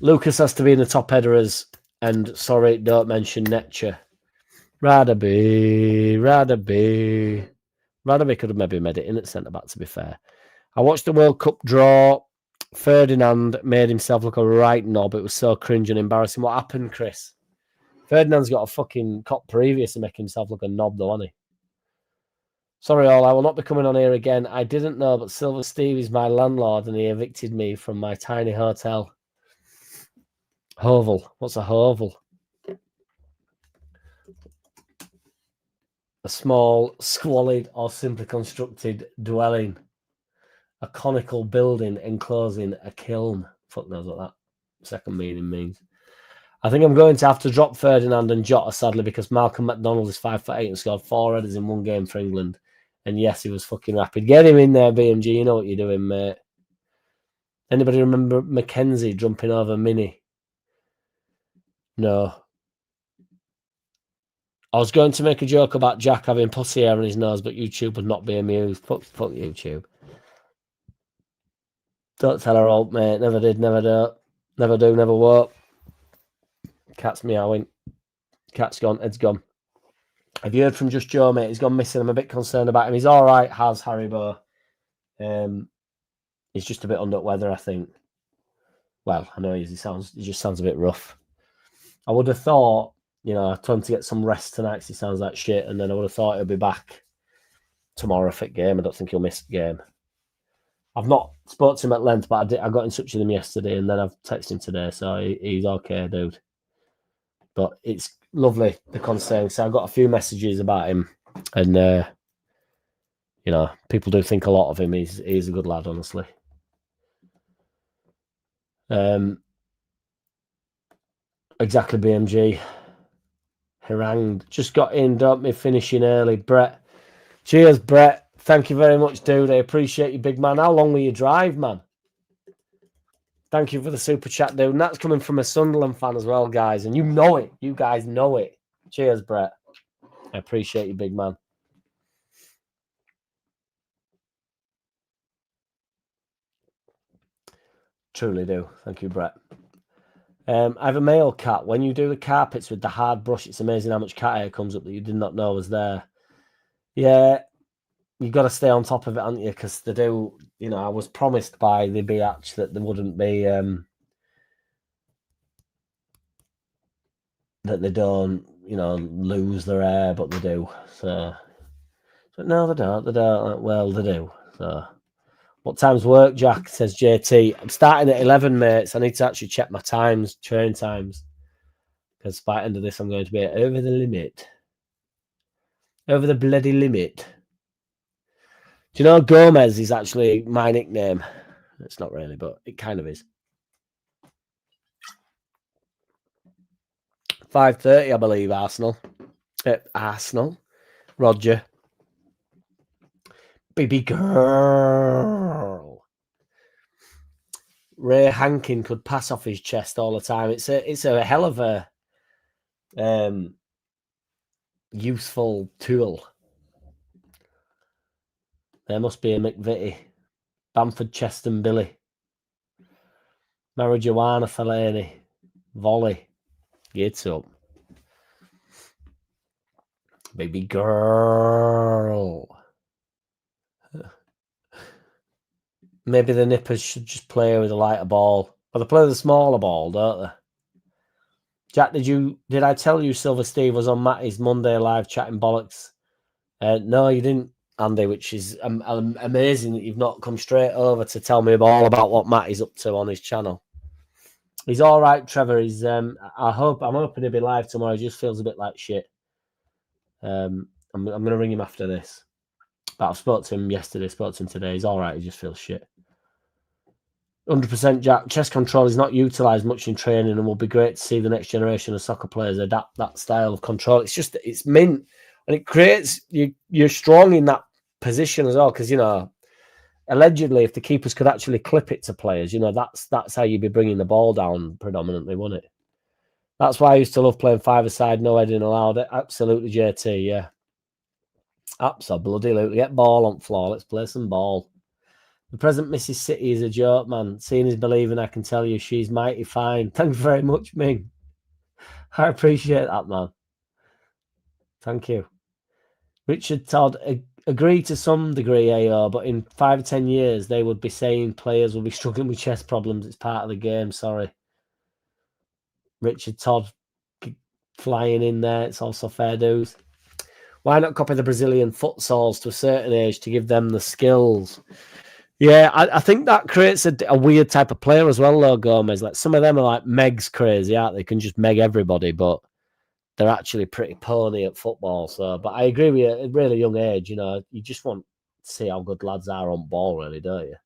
Lucas has to be in the top headers, and sorry, don't mention Netcher. Radaby could have maybe made it in at centre back, to be fair. I watched the World Cup draw. Ferdinand made himself look a right knob. It was so cringe and embarrassing. What happened, Chris? Ferdinand's got a fucking cop previous to make himself look a knob, though, hasn't he? Sorry, all. I will not be coming on here again. I didn't know, but Silver Steve is my landlord, and he evicted me from my tiny hotel. Hovel. What's a hovel? A small, squalid, or simply constructed dwelling. A conical building enclosing a kiln. Fuck knows what that second meaning means. I think I'm going to have to drop Ferdinand and Jota, sadly, because Malcolm McDonald is 5'8" and scored 4 headers in one game for England. And yes, he was fucking rapid. Get him in there, BMG. You know what you're doing, mate. Anybody remember Mackenzie jumping over Mini? No. I was going to make a joke about Jack having pussy hair on his nose, but YouTube would not be amused. Fuck YouTube. Don't tell her old, mate. Never did, never do. Never do, never will. Cat's meowing. Cat's gone, Ed's gone. Have you heard from Just Joe, mate? He's gone missing. I'm a bit concerned about him. He's all right, has Haribo. He's just a bit under the weather, I think. Well, I know he just sounds a bit rough. I would have thought, I told him to get some rest tonight because he sounds like shit, and then I would have thought he'll be back tomorrow for game. I don't think he'll miss the game. I've not spoke to him at length, but I got in touch with him yesterday, and then I've texted him today, so he's okay, dude. But it's lovely, the concern. So I got a few messages about him, and people do think a lot of him. He's a good lad, honestly. Exactly, BMG. Harangued. Just got in, don't be finishing early. Brett. Cheers, Brett. Thank you very much, dude. I appreciate you, big man. How long will you drive, man? Thank you for the super chat, dude. And that's coming from a Sunderland fan as well, guys. And you know it. You guys know it. Cheers, Brett. I appreciate you, big man. Truly do. Thank you, Brett. I have a male cat. When you do the carpets with the hard brush, it's amazing how much cat hair comes up that you did not know was there. Yeah. you've got to stay on top of it, haven't you? Because they do, I was promised by the BH that there wouldn't be, that they don't, lose their air, but they do. So, but no, they don't. They don't. Well, they do. So, what time's work, Jack? Says JT. I'm starting at 11, mates. I need to actually check my times, train times. Because by the end of this, I'm going to be over the limit. Over the bloody limit. Do you know Gomez is actually my nickname? It's not really, but it kind of is. 5:30, I believe, Arsenal. Arsenal. Roger. Baby girl. Ray Hankin could pass off his chest all the time. It's a hell of a useful tool. There must be a McVitie. Bamford, Cheston, Billy. Marijuana, Fellaini. Volley. Gets up. Baby girl. Maybe the nippers should just play with a lighter ball. But they play with a smaller ball, don't they? Jack, did I tell you Silver Steve was on Matty's Monday live chatting bollocks? No, you didn't, Andy, which is amazing that you've not come straight over to tell me all about what Matty's up to on his channel. He's all right, Trevor. He's I'm hoping he'll be live tomorrow. He just feels a bit like shit. I'm going to ring him after this. But I've spoke to him yesterday, spoke to him today. He's all right. He just feels shit. 100% Jack. Chest control is not utilised much in training and will be great to see the next generation of soccer players adapt that style of control. It's mint. And it creates, you're strong in that position as well. Because, allegedly, if the keepers could actually clip it to players, that's how you'd be bringing the ball down predominantly, wouldn't it? That's why I used to love playing five-a-side, no heading allowed. Absolutely, JT, yeah. Absolutely. Get ball on floor. Let's play some ball. The present Mrs. City is a joke, man. Seeing is believing, I can tell you she's mighty fine. Thanks very much, Ming. I appreciate that, man. Thank you. Richard Todd, agree to some degree, AO, but in 5 or 10 years, they would be saying players will be struggling with chest problems. It's part of the game, sorry. Richard Todd flying in there. It's also fair dues. Why not copy the Brazilian futsals to a certain age to give them the skills? Yeah, I think that creates a weird type of player as well, though, Gomez. Like, some of them are like Megs crazy, aren't they? Can just meg everybody, but they're actually pretty pony at football. So, but I agree with you, at a really young age, you just want to see how good lads are on ball, really, don't you?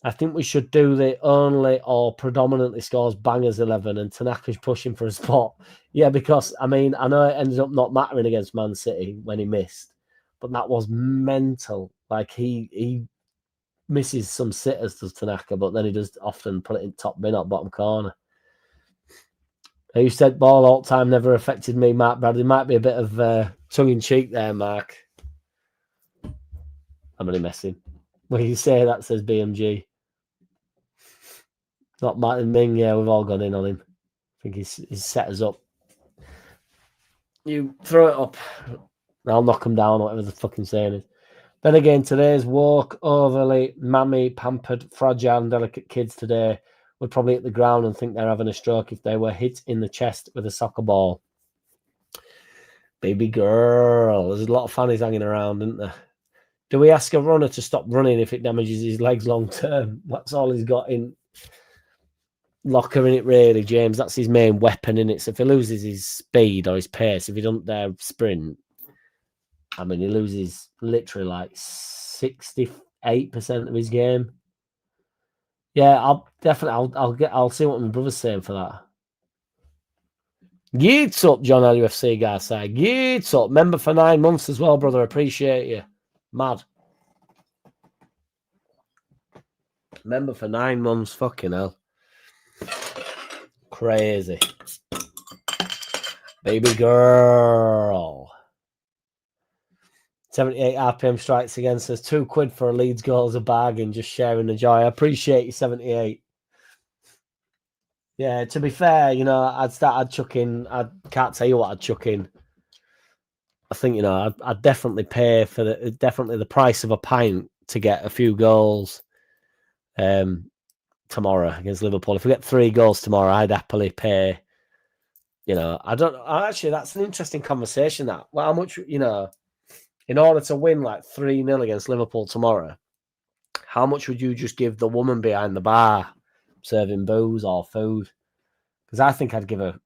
I think we should do the only or predominantly scores bangers 11 and Tanaka's pushing for a spot. Yeah, because, I know it ended up not mattering against Man City when he missed, but that was mental. Like, he misses some sitters, does Tanaka, but then he does often put it in top bin or bottom corner. You said ball all time never affected me, Mark Bradley. Might be a bit of tongue-in-cheek there, Mark. I'm only messing. When you say that, says BMG. Not Martin Ming, yeah, we've all gone in on him. I think he's set us up. You throw it up, I'll knock him down, whatever the fucking saying is. Then again, today's woke, overly mammy, pampered, fragile and delicate kids today would probably hit the ground and think they're having a stroke if they were hit in the chest with a soccer ball. Baby girl. There's a lot of fannies hanging around, isn't there? Do we ask a runner to stop running if it damages his legs long term? That's all he's got in locker in it, really, James. That's his main weapon in it. So if he loses his speed or his pace, if he doesn't dare sprint, he loses literally like 68% of his game. Yeah, I'll see what my brother's saying for that. Yeets up, John LUFC guy side. Yeets up. Member for 9 months as well, brother. Appreciate you. Mad. Member for 9 months. Fucking hell. Crazy. Baby girl. 78 RPM strikes again. Says £2 for a Leeds goal is a bargain. Just sharing the joy. I appreciate you, 78. Yeah, to be fair, I'd chuck in. I can't tell you what I'd chuck in. I think, I'd definitely pay for definitely the price of a pint to get a few goals tomorrow against Liverpool. If we get 3 goals tomorrow, I'd happily pay. Actually, that's an interesting conversation. That how much, in order to win like 3-0 against Liverpool tomorrow, how much would you just give the woman behind the bar serving booze or food? Because I think I'd give her.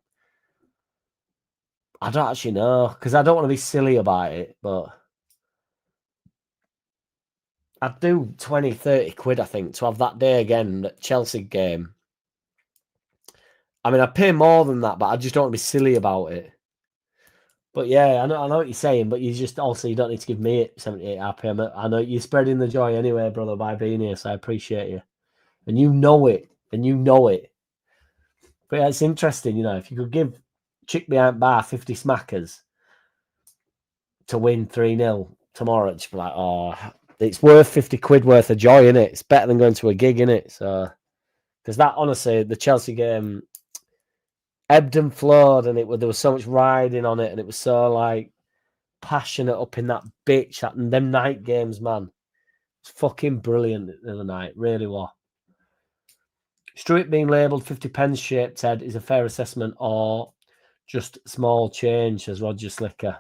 I don't actually know, because I don't want to be silly about it, but I'd do 20, 30 quid, I think, to have that day again, at Chelsea game. I mean, I'd pay more than that, but I just don't want to be silly about it. But yeah, I know what you're saying, but you don't need to give me 78 RPM. I know you're spreading the joy anyway, brother, by being here, so I appreciate you. And you know it. But yeah, it's interesting, if you could give chick behind bar 50 smackers to win 3-0 tomorrow, it's be like, oh, it's worth 50 quid worth of joy, innit? It's better than going to a gig, innit? So, because that, honestly, the Chelsea game ebbed and flowed, and there was so much riding on it, and it was so, like, passionate up in that bitch. Them night games, man. It's fucking brilliant the other night. Really was. Struett being labelled 50 pence shaped head is a fair assessment, or just small change, says Roger Slicker.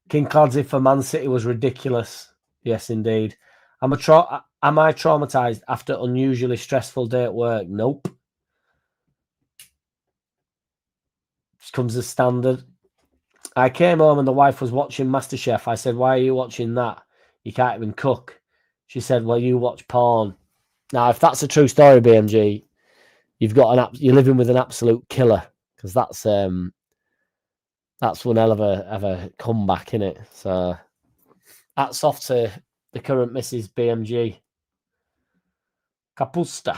King Clancy for Man City was ridiculous. Yes, indeed. Am I traumatised after unusually stressful day at work? Nope. Just comes as standard. I came home and the wife was watching MasterChef. I said, why are you watching that? You can't even cook. She said, well, you watch porn. Now, if that's a true story, BMG, you're living with an absolute killer, because that's one hell of a comeback, innit? So hats off to the current Mrs. BMG. Capusta,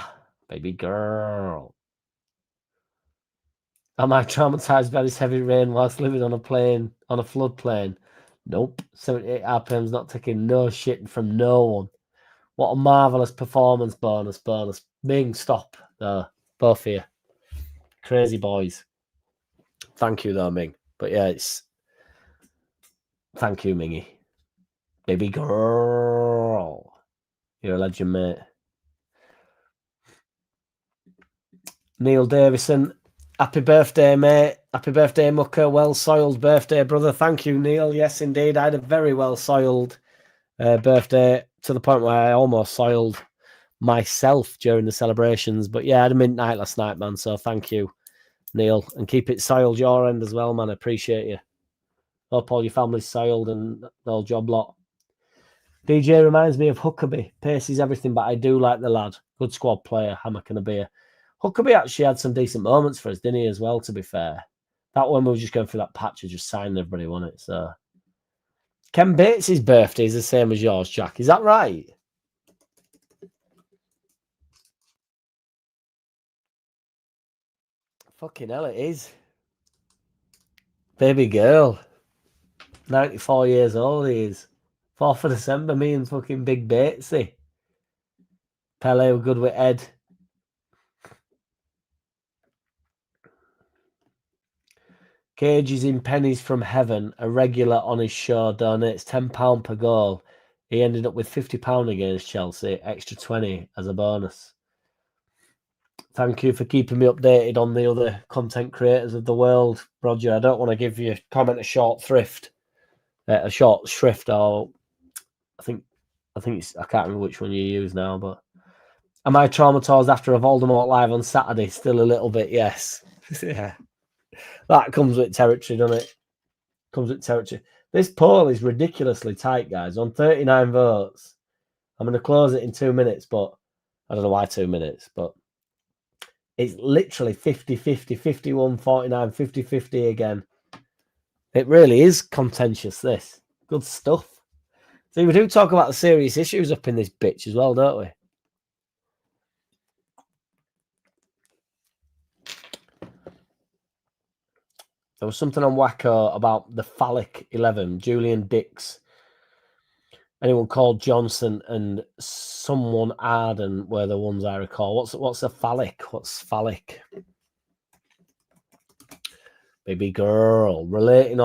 baby girl. Am I traumatized by this heavy rain whilst living on a floodplain? Nope. 78 RPM's not taking no shit from no one. What a marvellous performance. Bonus. Ming, stop. Both of you. Crazy boys. Thank you, though, Ming. But yeah, thank you, Mingy. Baby girl. You're a legend, mate. Neil Davison. Happy birthday, mate. Happy birthday, Mucker. Well-soiled birthday, brother. Thank you, Neil. Yes, indeed. I had a very well-soiled birthday, to the point where I almost soiled myself during the celebrations. But yeah, I had a midnight last night, man. So thank you, Neil. And keep it soiled your end as well, man. I appreciate you. Hope all your family's soiled and the whole job lot. DJ reminds me of Huckabee. Pace is everything, but I do like the lad. Good squad player, hammock and a beer. Huckabee actually had some decent moments for us, didn't he, as well, to be fair? That one, we were just going through that patch of just signing everybody, wasn't it? So, Ken Bates' birthday is the same as yours, Jack. Is that right? Fucking hell, it is. Baby girl. 94 years old he is. 4th of December, me and fucking Big Batesy. Pele were good with Ed. Cage is in pennies from heaven. A regular on his show donates £10 per goal. He ended up with £50 against Chelsea, extra 20 as a bonus. Thank you for keeping me updated on the other content creators of the world, Roger. I don't want to give you a short shrift, or I think it's, I can't remember which one you use now, but am I traumatized after a Voldemort live on Saturday? Still a little bit, yes. Yeah. That comes with territory, doesn't it? Comes with territory. This poll is ridiculously tight, guys. On 39 votes. I'm going to close it in 2 minutes, but I don't know why 2 minutes, but it's literally 50-50, 51-49, 50-50 again. It really is contentious, this. Good stuff. See, we do talk about the serious issues up in this bitch as well, don't we? There was something on Wacko about the phallic 11, Julian Dix, anyone called Johnson, and someone Arden were the ones I recall. What's a phallic? What's phallic? Baby girl. Relating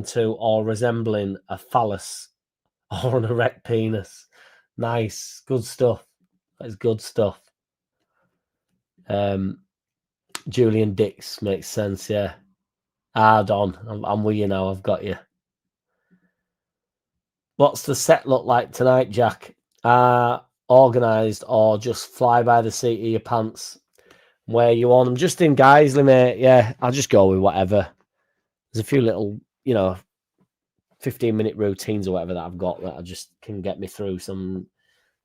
to or resembling a phallus or an erect penis. Nice. Good stuff. That's good stuff. Julian Dix makes sense, yeah. Hard on. I'm with you now. I've got you. What's the set look like tonight, Jack? Organised or just fly by the seat of your pants? Where you on? I'm just in Guiseley, mate. Yeah, I'll just go with whatever. There's a few little, 15-minute routines or whatever that I've got that I just can get me through some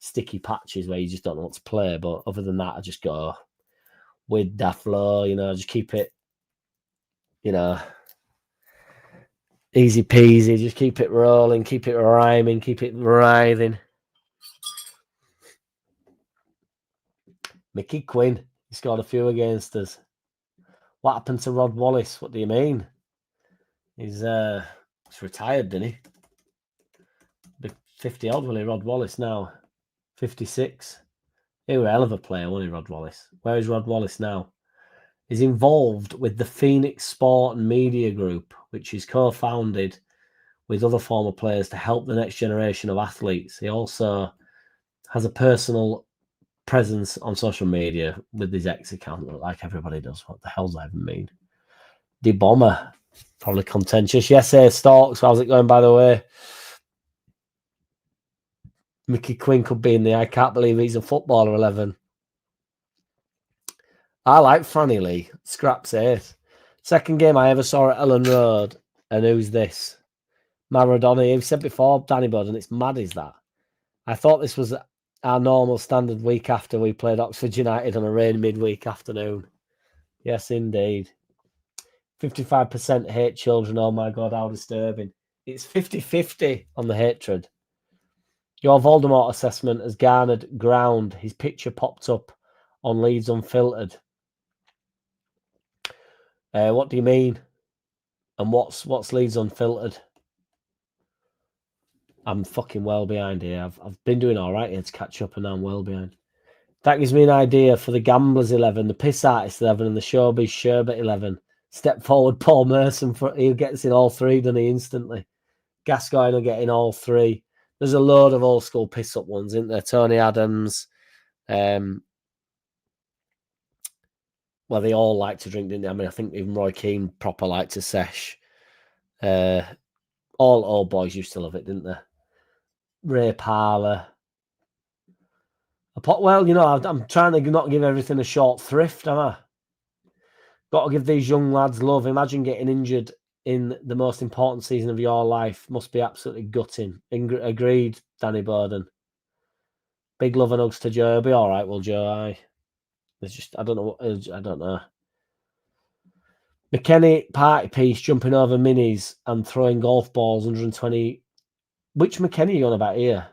sticky patches where you just don't know what to play. But other than that, I just go with that flow, just keep it, easy peasy. Just keep it rolling, keep it rhyming, keep it writhing. Mickey Quinn, he scored a few against us. What happened to Rod Wallace? What do you mean? He's retired, didn't he? 50 odd, will he, Rod Wallace now? 56. He was a hell of a player, wasn't he, Rod Wallace? Where is Rod Wallace now? He's involved with the Phoenix Sport and Media Group, which is co-founded with other former players to help the next generation of athletes. He also has a personal presence on social media with his ex account, like everybody does. What the hell's that even mean? The Bomber, probably contentious. Yes, Storks, how's it going, by the way? Mickey Quinn could be in the I can't believe he's a footballer 11. I like Franny Lee. Scraps 8. Second game I ever saw at Elland Road. And who's this? Maradona. You've said before, Danny Bud, and it's mad, is that? I thought this was our normal standard week after we played Oxford United on a rainy midweek afternoon. Yes, indeed. 55% hate children. Oh my God, how disturbing. It's 50-50 on the hatred. Your Voldemort assessment has garnered ground. His picture popped up on Leeds Unfiltered. What do you mean? And what's Leeds Unfiltered? I'm fucking well behind here. I've been doing all right here to catch up, and now I'm well behind. That gives me an idea for the Gamblers 11, the Piss Artist 11, and the Showbiz Sherbet 11. Step forward, Paul Merson. He gets in all three, doesn't he, instantly? Gascoigne will get in all three. There's a load of old school piss up ones, isn't there? Tony Adams. Well, they all like to drink, didn't they? I mean, I think even Roy Keane proper liked to sesh. All old boys used to love it, didn't they? Ray Parlour. Well, I'm trying to not give everything a short thrift, am I? Got to give these young lads love. Imagine getting injured in the most important season of your life. Must be absolutely gutting. Agreed, Danny Borden. Big love and hugs to Joe. He'll be all right, will Joe? There's just, I don't know. McKenny party piece jumping over minis and throwing golf balls 120. Which McKenny are you on about here?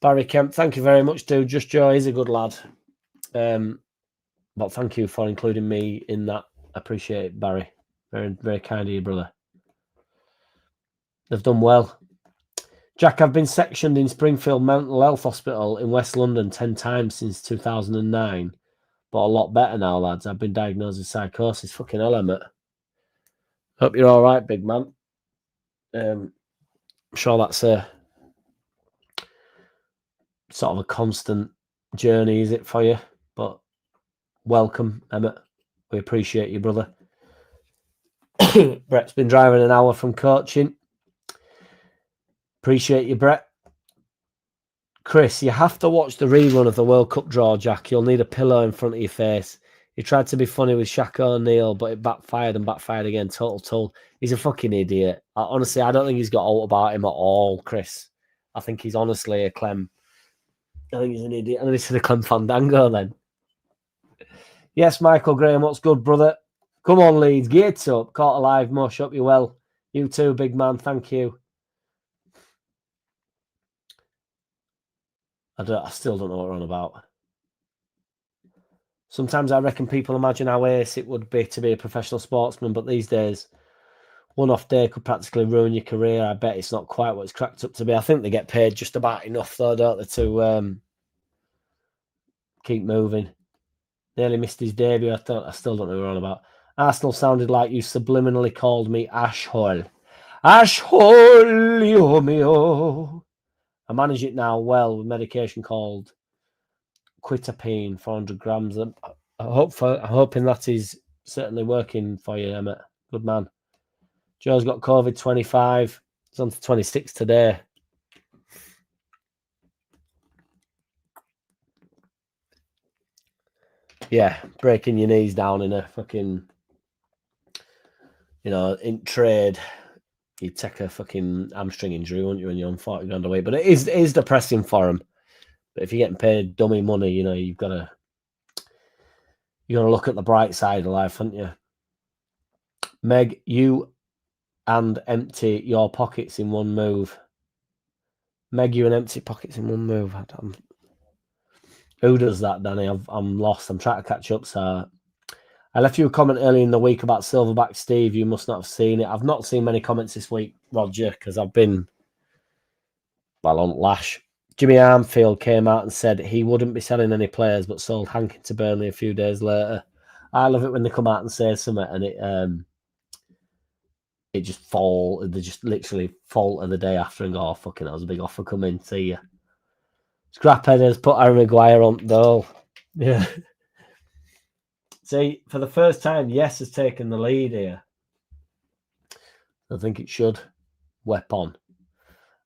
Barry Kemp, thank you very much, dude. Just Joe, he's a good lad. But thank you for including me in that. I appreciate it, Barry. Very, very kind of you, brother. They've done well. Jack, I've been sectioned in Springfield Mental Health Hospital in West London 10 times since 2009. But a lot better now, lads. I've been diagnosed with psychosis. Fucking hell, Emmett. Hope you're all right, big man. I'm sure that's a sort of a constant journey, is it, for you? But welcome, Emmett. We appreciate you, brother. Brett's been driving an hour from coaching. Appreciate you, Brett. Chris, you have to watch the rerun of the World Cup draw, Jack. You'll need a pillow in front of your face. He tried to be funny with Shaq O'Neal, but it backfired and backfired again. Total tool. He's a fucking idiot. Honestly, I don't think he's got all about him at all, Chris. I think he's honestly a Clem. I think he's an idiot. And this is a Clem Fandango then. Yes, Michael Graham, what's good, brother? Come on, Leeds. Gates up. Caught alive, Mush. Hope you well. You too, big man. Thank you. I still don't know what we're on about. Sometimes I reckon people imagine how ace it would be to be a professional sportsman, but these days, one off day could practically ruin your career. I bet it's not quite what it's cracked up to be. I think they get paid just about enough, though, don't they, to keep moving. Nearly missed his debut. I still don't know what we're on about. Arsenal sounded like you subliminally called me Ashhole. Ashhole, oh mio. I manage it now well with medication called quitapine, 400 grams. I'm hoping that is certainly working for you, Emmett. Good man. Joe's got COVID 25. He's on to 26 today. Yeah, breaking your knees down in a fucking, in trade. You'd take a fucking hamstring injury, wouldn't you, when you're on 40 grand away? But it is depressing for him. But if you're getting paid dummy money, you've got to look at the bright side of life, haven't you? Meg, you and empty your pockets in one move. Meg, you and empty pockets in one move. Who does that, Danny? I'm lost. I'm trying to catch up, sir. I left you a comment early in the week about Silverback Steve. You must not have seen it. I've not seen many comments this week, Roger, because I've been, on lash. Jimmy Armfield came out and said he wouldn't be selling any players, but sold Hankin to Burnley a few days later. I love it when they come out and say something and it just fall. They just literally falter the day after and go, oh, fucking, that was a big offer coming. See ya. Scrapheaders put Harry Maguire on though. Yeah. See, for the first time, Yes has taken the lead here. I think it should. Weapon.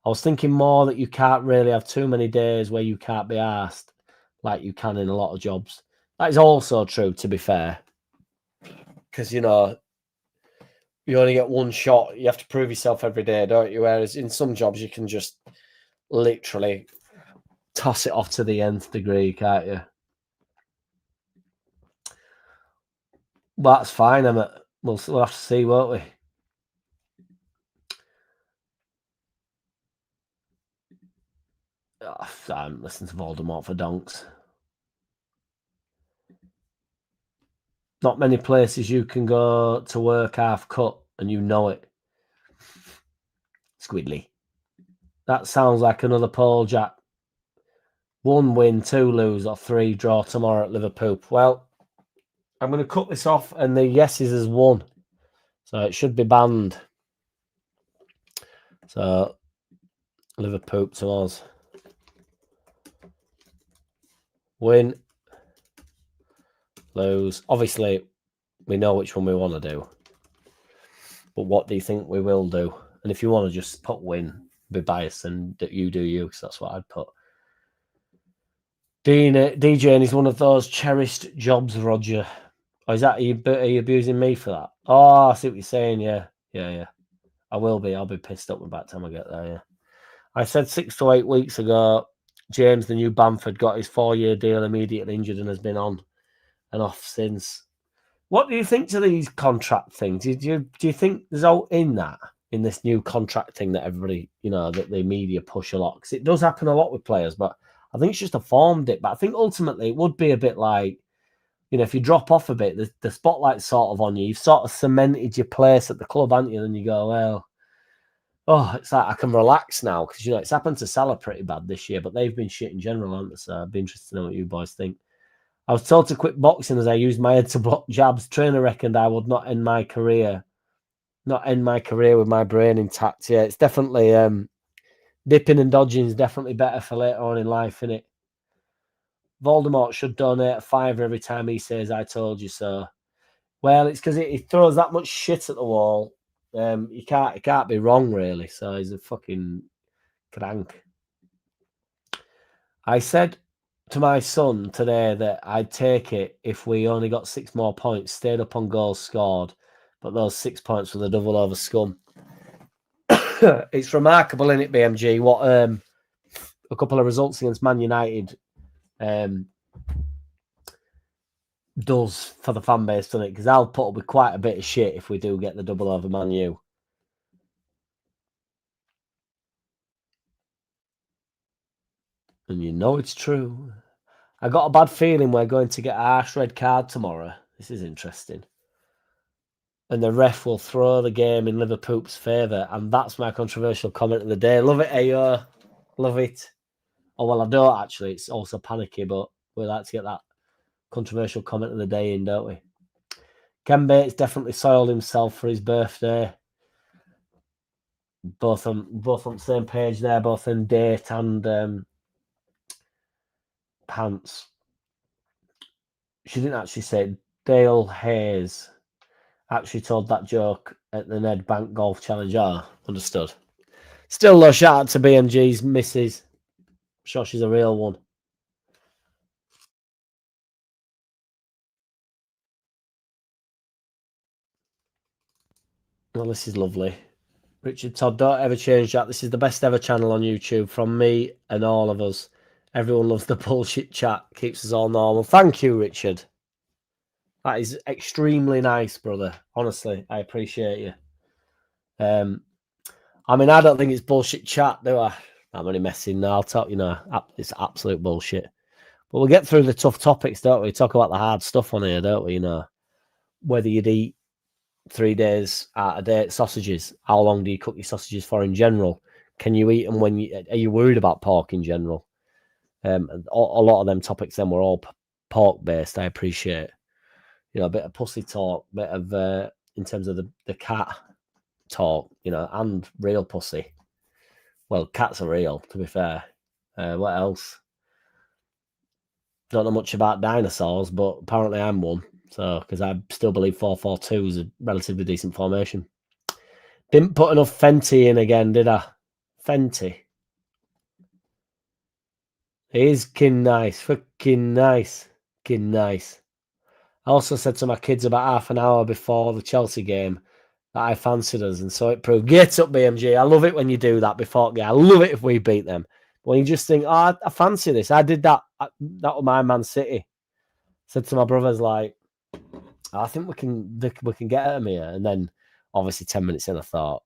I was thinking more that you can't really have too many days where you can't be asked like you can in a lot of jobs. That is also true, to be fair. Because, you only get one shot. You have to prove yourself every day, don't you? Whereas in some jobs, you can just literally toss it off to the nth degree, can't you? But that's fine, Emmett. We'll have to see, won't we? Oh, I haven't listened to Voldemort for donks. Not many places you can go to work half cut and you know it. Squidly. That sounds like another poll, Jack. 1 win, 2 lose, or 3 draw tomorrow at Liverpool. Well, I'm going to cut this off, and the yeses has won. So it should be banned. So, Liverpool to us. Win. Lose. Obviously, we know which one we want to do. But what do you think we will do? And if you want to just put win, be biased, and you do you, because that's what I'd put. DJing is one of those cherished jobs, Roger. Or is that, are you abusing me for that? Oh, I see what you're saying, yeah. I will be. I'll be pissed up by the time I get there, yeah. I said 6 to 8 weeks ago, James, the new Bamford, got his 4-year deal, immediately injured, and has been on and off since. What do you think to these contract things? Do you think there's all in this new contract thing that everybody, that the media push a lot? Because it does happen a lot with players, but I think it's just a form dip. But I think ultimately it would be a bit like, if you drop off a bit, the spotlight's sort of on you. You've sort of cemented your place at the club, haven't you? And you go, well, it's like I can relax now because, it's happened to Salah pretty bad this year, but they've been shit in general, haven't they? So I'd be interested to know what you boys think. I was told to quit boxing as I used my head to block jabs. Trainer reckoned I would not end my career with my brain intact. Yeah, it's definitely dipping and dodging is definitely better for later on in life, isn't it? Voldemort should donate a $5 every time he says I told you so. Well, it's because he throws that much shit at the wall. He can't be wrong, really. So he's a fucking crank. I said to my son today that I'd take it if we only got 6 more points, stayed up on goals scored, but those 6 points were the double over scum. It's remarkable, isn't it, BMG, what a couple of results against Man United does for the fan base, doesn't it? Because I'll put up with quite a bit of shit if we do get the double over Man U. And it's true. I got a bad feeling we're going to get a harsh red card tomorrow. This is interesting. And the ref will throw the game in Liverpool's favour. And that's my controversial comment of the day. Love it, Ayo. Love it. Oh, well, I don't actually. It's also panicky, but we like to get that controversial comment of the day in, don't we? Ken Bates definitely soiled himself for his birthday. Both on the same page there, both in date and pants. She didn't actually say it. Dale Hayes actually told that joke at the Ned Bank Golf Challenge. Ah, understood. Still, though, shout out to BMG's missus. I'm sure she's a real one. Well, this is lovely. Richard Todd, don't ever change that. This is the best ever channel on YouTube from me and all of us. Everyone loves the bullshit chat. Keeps us all normal. Thank you, Richard. That is extremely nice, brother. Honestly, I appreciate you. I mean, I don't think it's bullshit chat, do I? I'm only messing now. I'll talk, it's absolute bullshit. But we'll get through the tough topics, don't we? Talk about the hard stuff on here, don't we? Whether you'd eat 3 days out of date sausages. How long do you cook your sausages for in general? Can you eat them are you worried about pork in general? A lot of them topics then were all pork based. I appreciate, a bit of pussy talk, bit of in terms of the cat talk, and real pussy. Well, cats are real, to be fair. What else? Don't know much about dinosaurs, but apparently I'm one. So, because I still believe 4-4-2 is a relatively decent formation. Didn't put enough Fenty in again, did I? Fenty. It is kin nice. Fucking nice. Kin nice. I also said to my kids about half an hour before the Chelsea game that I fancied us, and so it proved. Get up, BMG. I love it when you do that before. Yeah, I love it if we beat them. When you just think, oh, I fancy this. I did that. That was my Man City. Said to my brothers, like, I think we can get at them here. And then, obviously, 10 minutes in, I thought,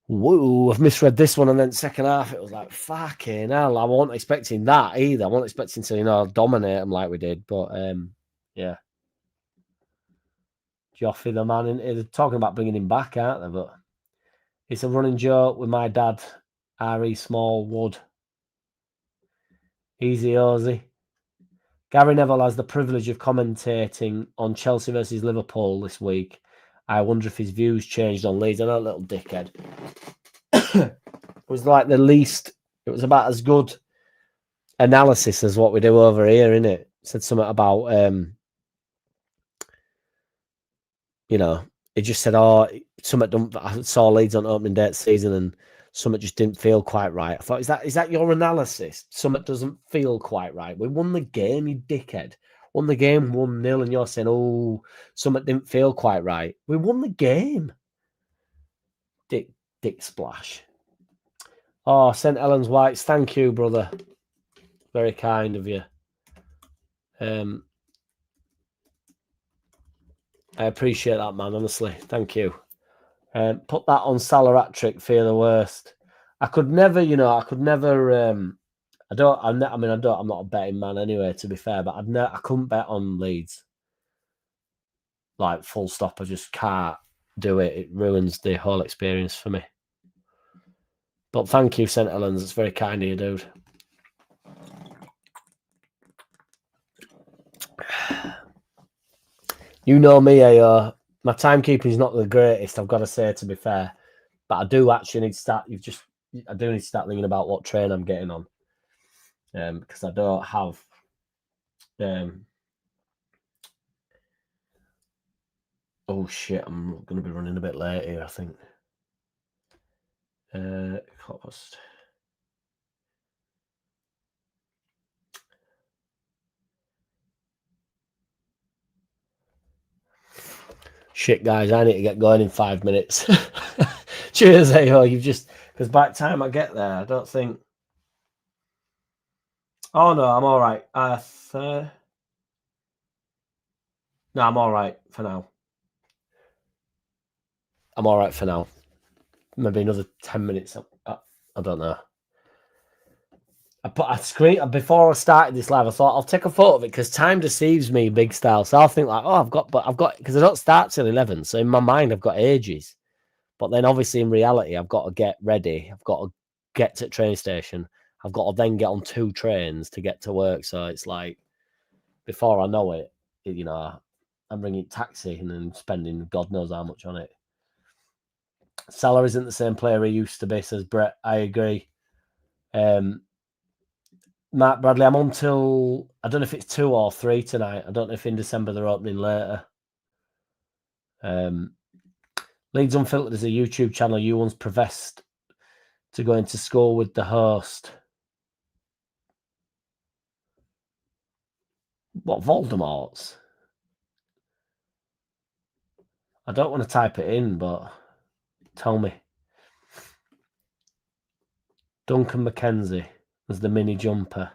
whoa, I've misread this one. And then second half, it was like, fucking hell. I wasn't expecting that either. I wasn't expecting to, dominate them like we did. But, yeah. Joffrey, the man, they're talking about bringing him back, aren't they? But it's a running joke with my dad, R.E. Smallwood. Easy Ozzy. Gary Neville has the privilege of commentating on Chelsea versus Liverpool this week. I wonder if his views changed on Leeds. I know, little dickhead. It was like it was about as good analysis as what we do over here, innit? Said something about, it just said, I saw Leeds on opening day season and something just didn't feel quite right. I thought, is that your analysis? Something doesn't feel quite right. We won the game, you dickhead. Won the game 1-0, and you're saying, oh, something didn't feel quite right. We won the game. Dick splash. Oh, St. Helens Whites, thank you, brother. Very kind of you. I appreciate that, man, honestly. Thank you. Put that on Salah hat-trick, fear the worst. I could never, I'm not a betting man anyway, to be fair, but I couldn't bet on Leeds. Like, full stop. I just can't do it. It ruins the whole experience for me. But thank you, St. Helens. It's very kind of you, dude. You know me, my timekeeping is not the greatest, I've got to say, to be fair. But I do actually need to start. I do need to start thinking about what train I'm getting on, because I don't have. Oh shit! I'm going to be running a bit late here, I think. Cost. Shit, guys, I need to get going in 5 minutes. Cheers, Ayo. Because by the time I get there, I don't think. Oh no, I'm all right. No, I'm all right for now. I'm all right for now. Maybe another 10 minutes. I don't know. I put a screen before I started this live. I thought I'll take a photo of it because time deceives me, big style. So I'll think like, oh, I've got because I don't start till 11. So in my mind, I've got ages. But then obviously in reality, I've got to get ready. I've got to get to the train station. I've got to then get on 2 trains to get to work. So it's like, before I know it, I'm bringing taxi and then spending God knows how much on it. Salah isn't the same player he used to be, says Brett. I agree. Matt Bradley, I'm on till, I don't know if it's 2 or 3 tonight. I don't know if in December they're opening later. Leeds Unfiltered is a YouTube channel. You once professed to go into school with the host. What, Voldemort's? I don't want to type it in, but tell me. Duncan McKenzie was the mini jumper.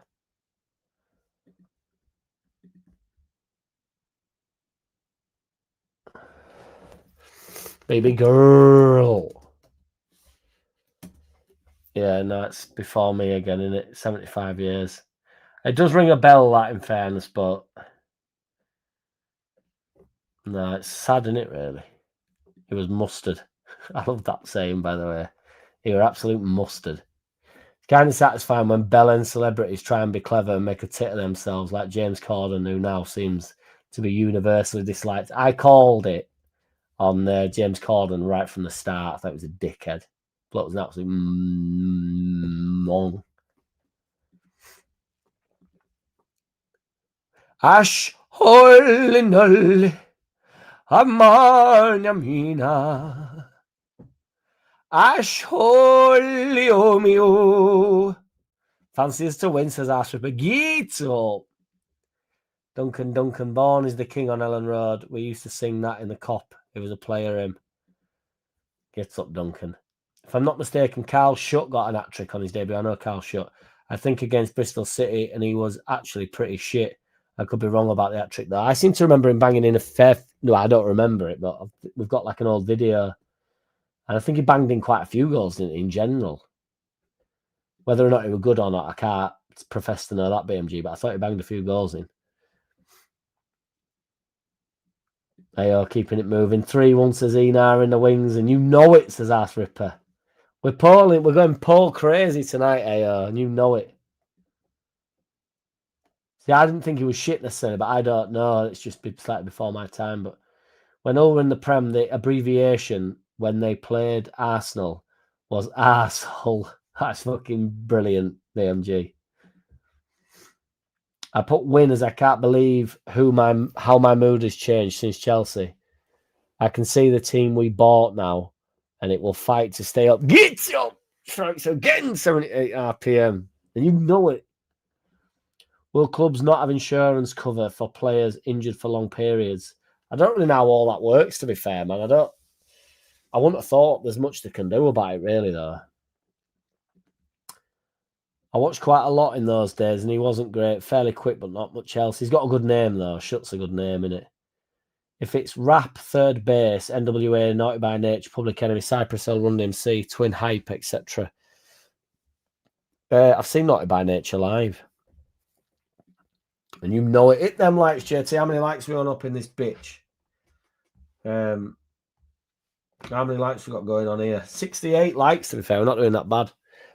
Baby girl. Yeah, no, it's before me again, isn't it? 75 years. It does ring a bell, that, in fairness, but no, it's sad, isn't it, really? He was mustard. I love that saying, by the way. He was absolute mustard. It's kind of satisfying when bell-end celebrities try and be clever and make a tit of themselves, like James Corden, who now seems to be universally disliked. I called it on James Corden right from the start. I thought he was a dickhead. Bloke was an absolute mong. Ash holy nulli amania mina. Ash holy omeo. Fancies to win, says Arship. Get up. Duncan Bourne is the king on Ellen Road. We used to sing that in the Cop. It was a player hymn. Get up, Duncan. If I'm not mistaken, Carl Shutt got an hat-trick on his debut. I know Carl Shutt. I think against Bristol City, and he was actually pretty shit. I could be wrong about the hat-trick, though. I seem to remember him banging in a fair... No, I don't remember it, but we've got like an old video. And I think he banged in quite a few goals in general. Whether or not he was good or not, I can't profess to know that, BMG, but I thought he banged a few goals in. They are keeping it moving. 3-1, says Enar in the wings, and you know it, says Arse Ripper. We're going Paul crazy tonight, AO, and you know it. See, I didn't think he was shit necessarily, but I don't know. It's just been slightly before my time. But when over in the Prem, the abbreviation when they played Arsenal was arsehole. That's fucking brilliant, BMG. I put win as I can't believe how my mood has changed since Chelsea. I can see the team we bought now, and it will fight to stay up. Get up! Strikes again, 78 RPM. And you know it. Will clubs not have insurance cover for players injured for long periods? I don't really know how all that works, to be fair, man. I wouldn't have thought there's much they can do about it, really, though. I watched quite a lot in those days, and he wasn't great. Fairly quick, but not much else. He's got a good name, though. Shutt's a good name, innit? If it's Rap, Third Base, NWA, Naughty by Nature, Public Enemy, Cypress Hill, Run DMC, Twin Hype, etc. I've seen Naughty by Nature live. And you know it. Hit them likes, JT. How many likes we on up in this bitch? How many likes we got going on here? 68 likes, to be fair. We're not doing that bad.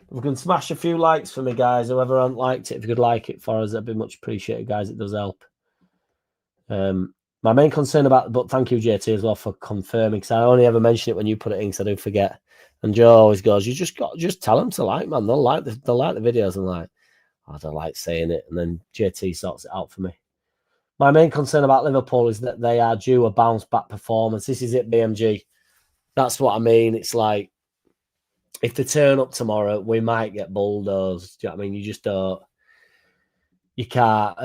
If we can smash a few likes for me, guys. Whoever hasn't liked it, if you could like it for us, that'd be much appreciated, guys. It does help. My main concern but thank you, JT, as well, for confirming, because I only ever mention it when you put it in, because I do forget. And Joe always goes, you just tell them to like, man. They'll like the videos, and like, I don't like saying it. And then JT sorts it out for me. My main concern about Liverpool is that they are due a bounce back performance. This is it, BMG. That's what I mean. It's like, if they turn up tomorrow, we might get bulldozed. Do you know what I mean? You just don't. You can't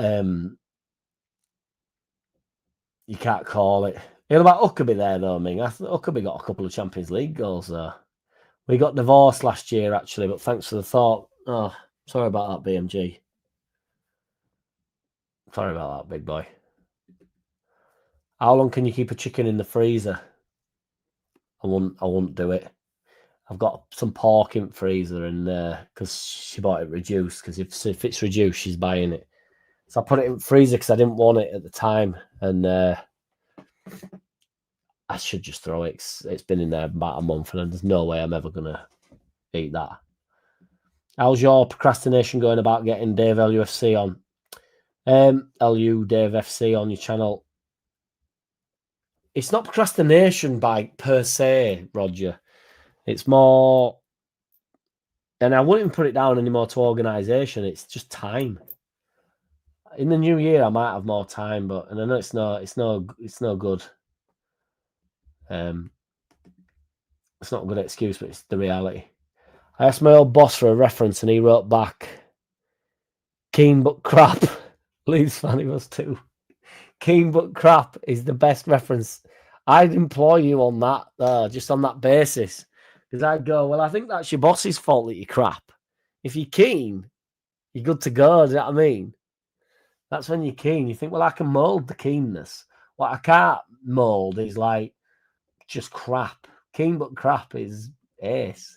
call it. You know about Huckabee there, though, Ming. I think Huckabee got a couple of Champions League goals, though. We got divorced last year, actually, but thanks for the thought. Oh, sorry about that, BMG. Sorry about that, big boy. How long can you keep a chicken in the freezer? I won't do it. I've got some pork in the freezer, and because she bought it reduced, because if it's reduced, she's buying it. So I put it in the freezer because I didn't want it at the time, and I should just throw it. It's been in there about a month, and there's no way I'm ever going to eat that. How's your procrastination going about getting Dave LUFC on? LU Dave FC on your channel. it's not procrastination by per se, Roger. It's more, and I wouldn't even put it down anymore to organisation. It's just time. In the new year, I might have more time, but and I know it's no good. It's not a good excuse, but it's the reality. I asked my old boss for a reference, and he wrote back, "Keen but crap." Leeds fan he was too. Keen but crap is the best reference. I'd employ you on that, just on that basis. Because I'd go, well, I think that's your boss's fault that you're crap. If you're keen, you're good to go. Do you know what I mean? That's when you're keen. You think, well, I can mould the keenness. What I can't mould is like just crap. Keen but crap is ace.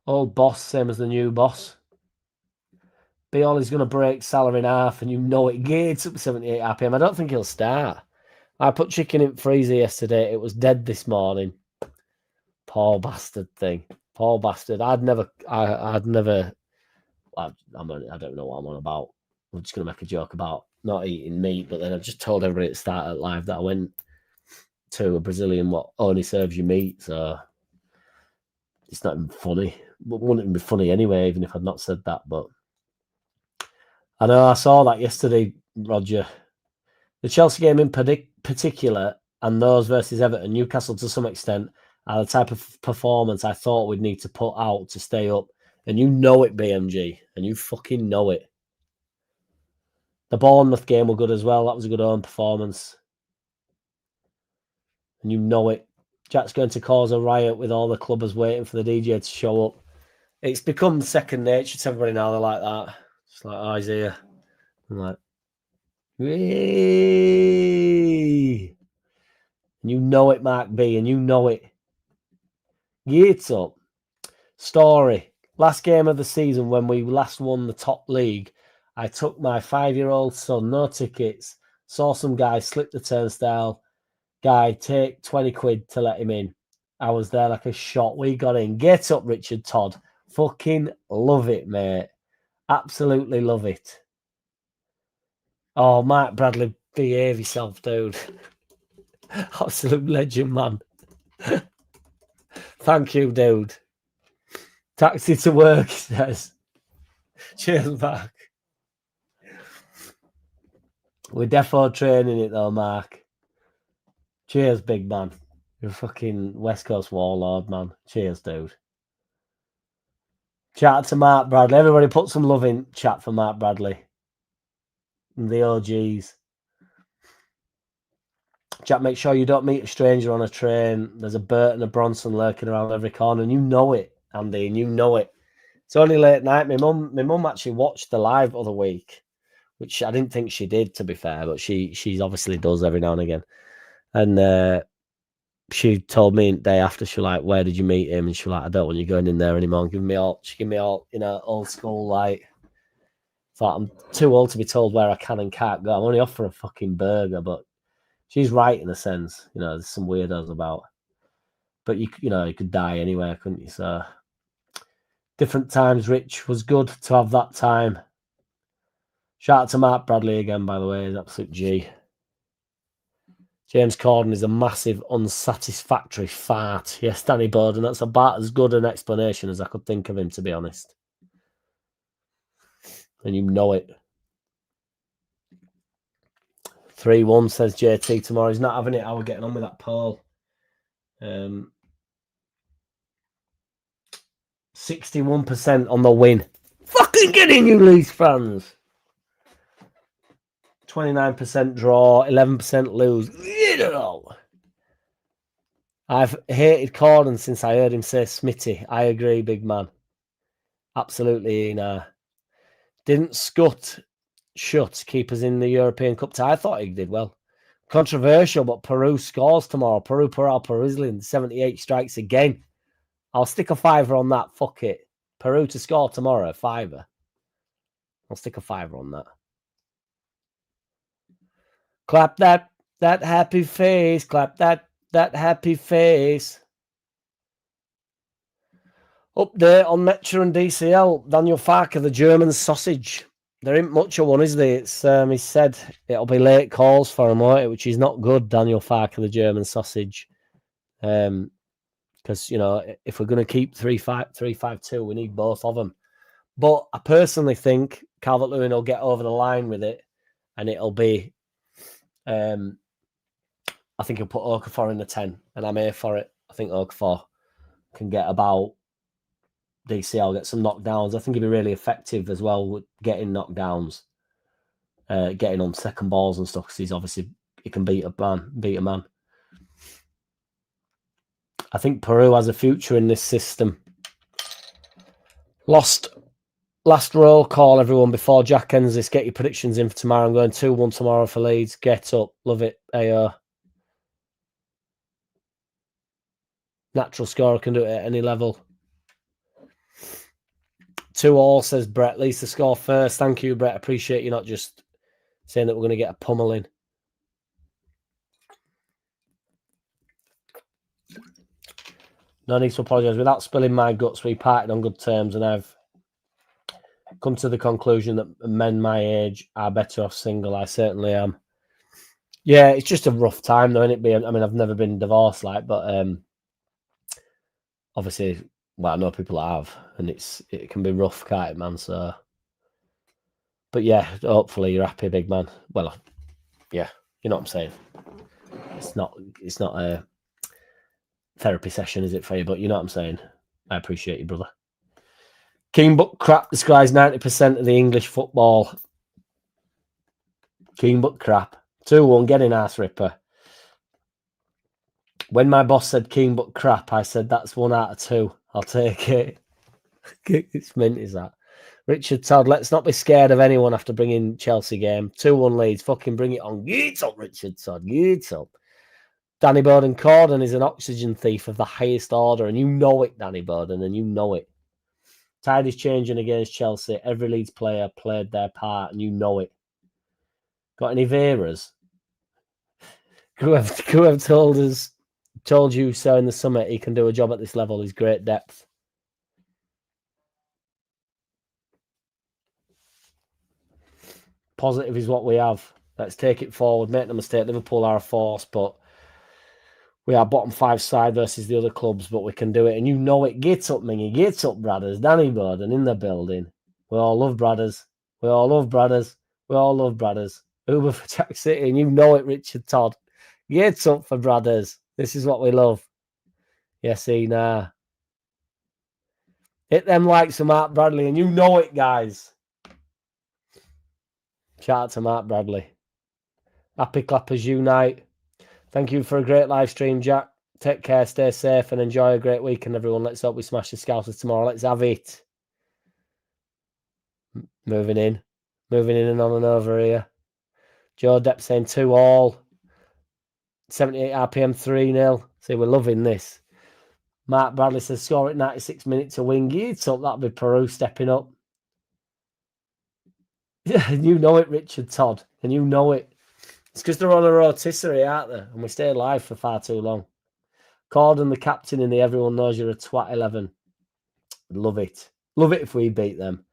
Old boss, same as the new boss. Bioli's going to break salary in half, and you know it. Gates up 78 RPM. I don't think he'll start. I put chicken in freezer yesterday. It was dead this morning. Poor bastard thing. Poor bastard. I don't know what I'm on about. I'm just going to make a joke about not eating meat, but then I just told everybody at the start of live that I went to a Brazilian what only serves you meat, so it's not even funny. It wouldn't even be funny anyway, even if I'd not said that. But I know I saw that yesterday, Roger. The Chelsea game in particular, and those versus Everton, Newcastle to some extent, are the type of performance I thought we'd need to put out to stay up. And you know it, BMG, and you fucking know it. The Bournemouth game were good as well. That was a good own performance. And you know it. Jack's going to cause a riot with all the clubbers waiting for the DJ to show up. It's become second nature to everybody now. They're like that. It's like, oh, he's here. I'm like, hey. And you know it, Mark B, and you know it. Yeats up. Story. Last game of the season when we last won the top league, I took my 5-year-old son, no tickets, saw some guy slip the turnstile. Guy, take 20 quid to let him in. I was there like a shot. We got in. Get up, Richard Todd. Fucking love it, mate. Absolutely love it. Oh, Mark Bradley, behave yourself, dude. Absolute legend, man. Thank you, dude. Taxi to work, he says. Cheers, Mark. We're defo training it, though, Mark. Cheers, big man. You're a fucking West Coast warlord, man. Cheers, dude. Chat to Mark Bradley. Everybody put some love in chat for Mark Bradley. And the OGs. Jack, make sure you don't meet a stranger on a train. There's a Bert and a Bronson lurking around every corner, and you know it, Andy, and you know it. It's only late night. My mum actually watched the live the other week, which I didn't think she did, to be fair, but she obviously does every now and again. And she told me the day after, she was like, "Where did you meet him?" And she was like, "I don't want you going in there anymore. She gave me all, old school, like, thought I'm too old to be told where I can and can't go. I'm only off for a fucking burger," but she's right in a sense. There's some weirdos about. But you could die anywhere, couldn't you? So different times, Rich. Was good to have that time. Shout out to Mark Bradley again, by the way. He's absolute G. James Corden is a massive unsatisfactory fart. Yes, Danny Bowden. That's about as good an explanation as I could think of him, to be honest. And you know it. 3-1 says JT tomorrow. He's not having it. How are we getting on with that poll? 61% on the win. Fucking get in, you Leeds fans. 29% draw, 11% lose. I've hated Corden since I heard him say Smitty. I agree, big man. Absolutely. Didn't shut keep us in the European Cup. I thought he did well. Controversial, but Peru scores tomorrow. Peru, 78 strikes again. I'll stick a fiver on that. Fuck it. Peru to score tomorrow, a fiver. I'll stick a fiver on that. Clap that happy face. Clap that happy face. Update on Metro and DCL. Daniel Farker, the German sausage. There ain't much of one, is there? It's he said it'll be late calls for him, won't it? Which is not good, Daniel Farker, the German sausage. Because, you know, if we're going to keep 3-5-2, we need both of them. But I personally think Calvert-Lewin will get over the line with it, and it'll be, I think he'll put Okafor in the 10, and I'm here for it. I think Okafor can get about DCL, get some knockdowns. I think he'll be really effective as well with getting knockdowns, getting on second balls and stuff, because he can beat a man. I think Peru has a future in this system. Last roll call, everyone, before Jack ends this. Get your predictions in for tomorrow. I'm going 2-1 tomorrow for Leeds. Get up. Love it. AO. Natural scorer can do it at any level. 2-2, says Brett. Leeds to score first. Thank you, Brett. Appreciate you not just saying that we're going to get a pummeling. No need to apologise. Without spilling my guts, we parted on good terms, and I've come to the conclusion that men my age are better off single. I certainly am. Yeah, it's just a rough time, though, isn't it? I mean, I've never been divorced, but obviously, well, I know people that have, and it can be rough, can't it, man? So, but yeah, hopefully you're happy, big man. Well, yeah, you know what I'm saying. It's not a therapy session, is it, for you? But you know what I'm saying. I appreciate you, brother. King but crap describes 90% of the English football. King but crap. 2-1, getting ass ripper. When my boss said king but crap, I said that's 1 out of 2. I'll take it. It's mint, is that? Richard Todd, let's not be scared of anyone after bringing Chelsea game. 2-1 Leeds. Fucking bring it on. Get up, Richard Todd. Get up. Danny Bowden Corden is an oxygen thief of the highest order, and you know it, Danny Bowden, and you know it. Tide is changing against Chelsea. Every Leeds player played their part, and you know it. Got any Veras? Whoever told you so in the summer he can do a job at this level. He's great depth. Positive is what we have. Let's take it forward. Make no mistake, Liverpool are a force, but we are bottom 5 side versus the other clubs, but we can do it. And you know it. Get up, Mingy. Get up, brothers. Danny Bowden in the building. We all love brothers. We all love brothers. We all love brothers. Uber for JackCity, and you know it, Richard Todd. Get up for brothers. This is what we love. Yes, nah. Hit them likes for Mark Bradley, and you know it, guys. Shout out to Mark Bradley. Happy Clappers Unite. Thank you for a great live stream, Jack. Take care, stay safe, and enjoy a great weekend, everyone. Let's hope we smash the Scousers tomorrow. Let's have it. Moving in and on and over here. Joe Depp saying 2-2. 78 RPM 3-0. See, we're loving this. Mark Bradley says score at 96 minutes to win. It's up. That'll be Peru stepping up. Yeah, you know it, Richard Todd, and you know it. It's because they're on a rotisserie, aren't they? And we stay alive for far too long. Corden, the captain in the Everyone Knows You're a Twat 11. Love it. Love it if we beat them.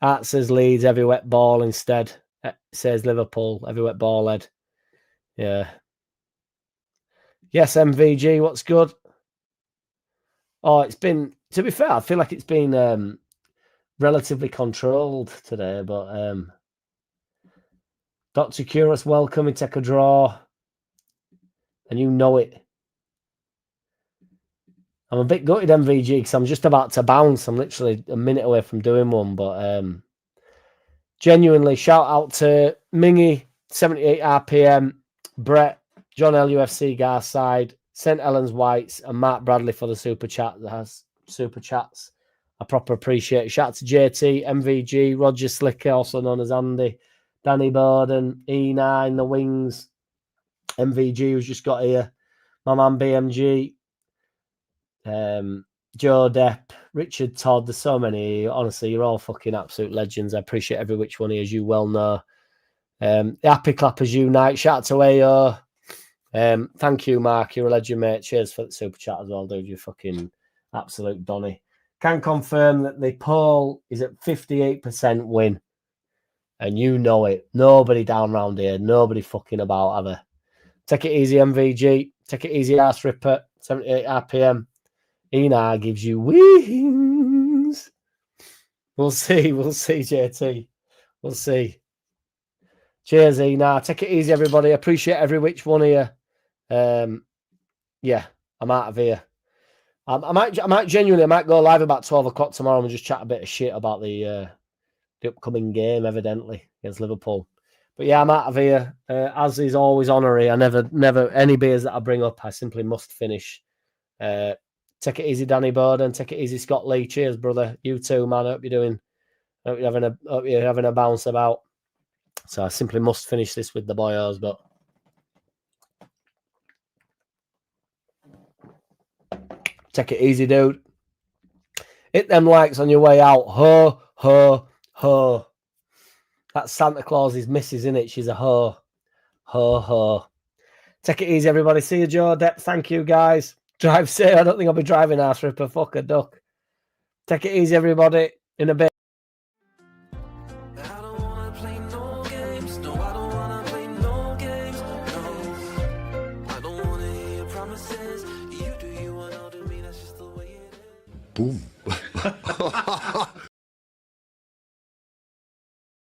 Art says Leeds, every wet ball instead. Says Liverpool, every wet ball head. Yeah. Yes, MVG, what's good? Oh, it's been, to be fair, I feel like it's been relatively controlled today, but Dr. Curious, welcome. We take a draw, and you know it. I'm a bit gutted, MVG, because I'm just about to bounce. I'm literally a minute away from doing one, but genuinely, shout out to Mingy, 78 RPM, Brett, John LUFC Garside, St. Helens Whites, and Mark Bradley for the super chat that has super chats. I proper appreciate it. Shout out to JT, MVG, Roger Slicker, also known as Andy, Danny Bowden, E9, The Wings, MVG, who's just got here, my man BMG, Joe Depp, Richard Todd. There's so many. Honestly, you're all fucking absolute legends. I appreciate every which one of you, as you well know. Happy Clappers Unite. Shout out to AO. Thank you, Mark. You're a legend, mate. Cheers for the super chat as well, dude. You're fucking absolute Donny. Can confirm that the poll is at 58% win. And you know it. Nobody down round here. Nobody fucking about, have they? Take it easy, MVG. Take it easy, Arse Ripper. 78 RPM. Enar gives you wings. We'll see. We'll see, JT. We'll see. Cheers, Enar. Take it easy, everybody. Appreciate every which one of you. Yeah, I'm out of here. I might go live about 12 o'clock tomorrow and just chat a bit of shit about the upcoming game, evidently, against Liverpool. But yeah, I'm out of here. As is always honorary, I never, any beers that I bring up, I simply must finish. Take it easy, Danny Bowden. Take it easy, Scott Lee. Cheers, brother. You too, man. Hope you're having a bounce about. So I simply must finish this with the boyos, but take it easy, dude. Hit them likes on your way out. Ho, ho, ho. That's Santa Claus's missus, isn't it? She's a ho. Ho, ho. Take it easy, everybody. See you, Joe Depp. Thank you, guys. Drive safe. I don't think I'll be driving Arse Ripper. Fuck a duck. Take it easy, everybody. In a bit. Boom.